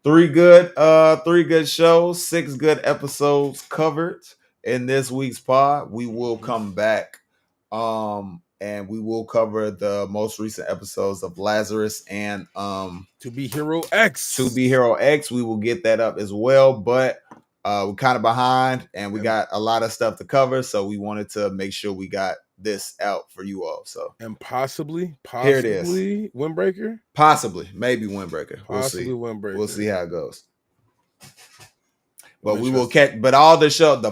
3 good shows, 6 good episodes covered in this week's pod. We will come back and we will cover the most recent episodes of Lazarus and To Be Hero X. We will get that up as well, but we're kind of behind and we got a lot of stuff to cover, so we wanted to make sure we got this out for you all. So and possibly here it is. Windbreaker, maybe Windbreaker. We'll see. Windbreaker. We'll see how it goes. But we will catch. But all the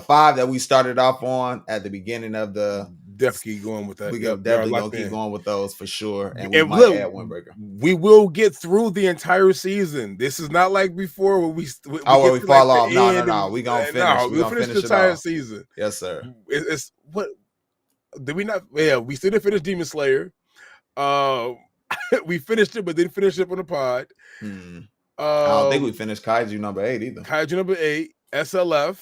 5 that we started off on at the beginning of the. Definitely keep going with that. We definitely gonna keep going with those for sure, and we might add Windbreaker. We will get through the entire season. This is not like before where we fall off. No. We gonna finish. No, we'll finish the entire season. Yes, sir. It's what did we not? Yeah, we still didn't finish Demon Slayer. We finished it, but didn't finish it on the pod. I don't think we finished Kaiju number 8 either. Kaiju number 8, SLF.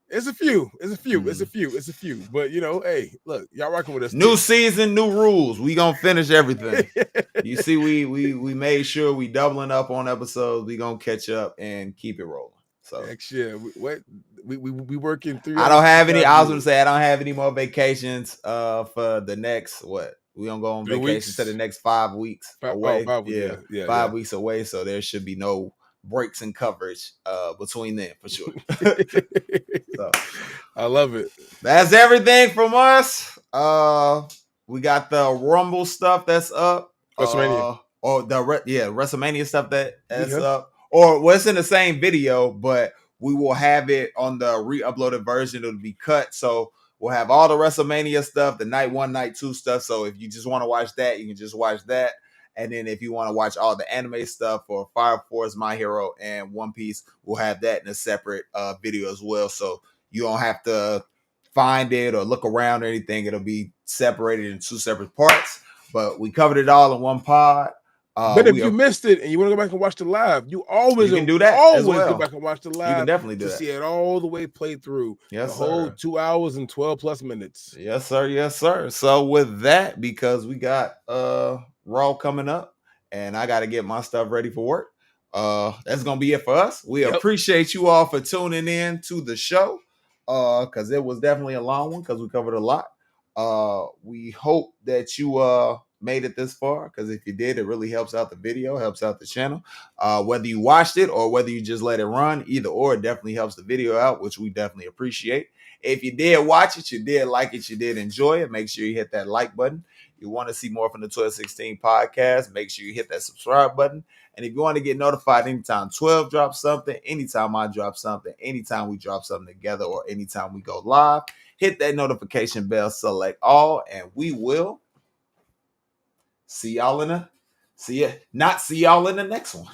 It's a few. But hey, look, y'all rocking with us. New season, new rules. We gonna finish everything. You see, we made sure we doubling up on episodes. We gonna catch up and keep it rolling. So next year, we working through. I don't have any. I was gonna say I don't have any more vacations. For the next we gonna go on vacation to the next 5 weeks away. 5 weeks away. So there should be no breaks in coverage between them for sure. So, I love it. That's everything from us. We got the Rumble stuff that's up. WrestleMania. Or the WrestleMania stuff that's up. Or it's in the same video, but we will have it on the re-uploaded version. It'll be cut. So we'll have all the WrestleMania stuff, the night 1, night 2 stuff. So if you just want to watch that, you can just watch that. And then if you want to watch all the anime stuff for Fire Force, My Hero, and One Piece, we'll have that in a separate video as well. So you don't have to find it or look around or anything. It'll be separated in 2 separate parts. But we covered it all in one pod. But if you missed it and you want to go back and watch the live, you can do that. Go back and watch the live. You can definitely do that. See it all the way played through. Yes, the whole 2 hours and 12 plus minutes. Yes, sir. Yes, sir. So with that, because we got Raw coming up and I got to get my stuff ready for work. That's gonna be it for us. We appreciate you all for tuning in to the show. Because it was definitely a long one because we covered a lot. We hope that you made it this far, because if you did, it really helps out the video, helps out the channel. Whether you watched it or whether you just let it run, either or, it definitely helps the video out, which we definitely appreciate. If you did watch it, you did like it, you did enjoy it, make sure you hit that like button. You want to see more from the 1216 podcast, make sure you hit that subscribe button. And if you want to get notified anytime 12 drops something, anytime I drop something, anytime we drop something together, or anytime we go live, hit that notification bell, select all, and we will see y'all in the next one.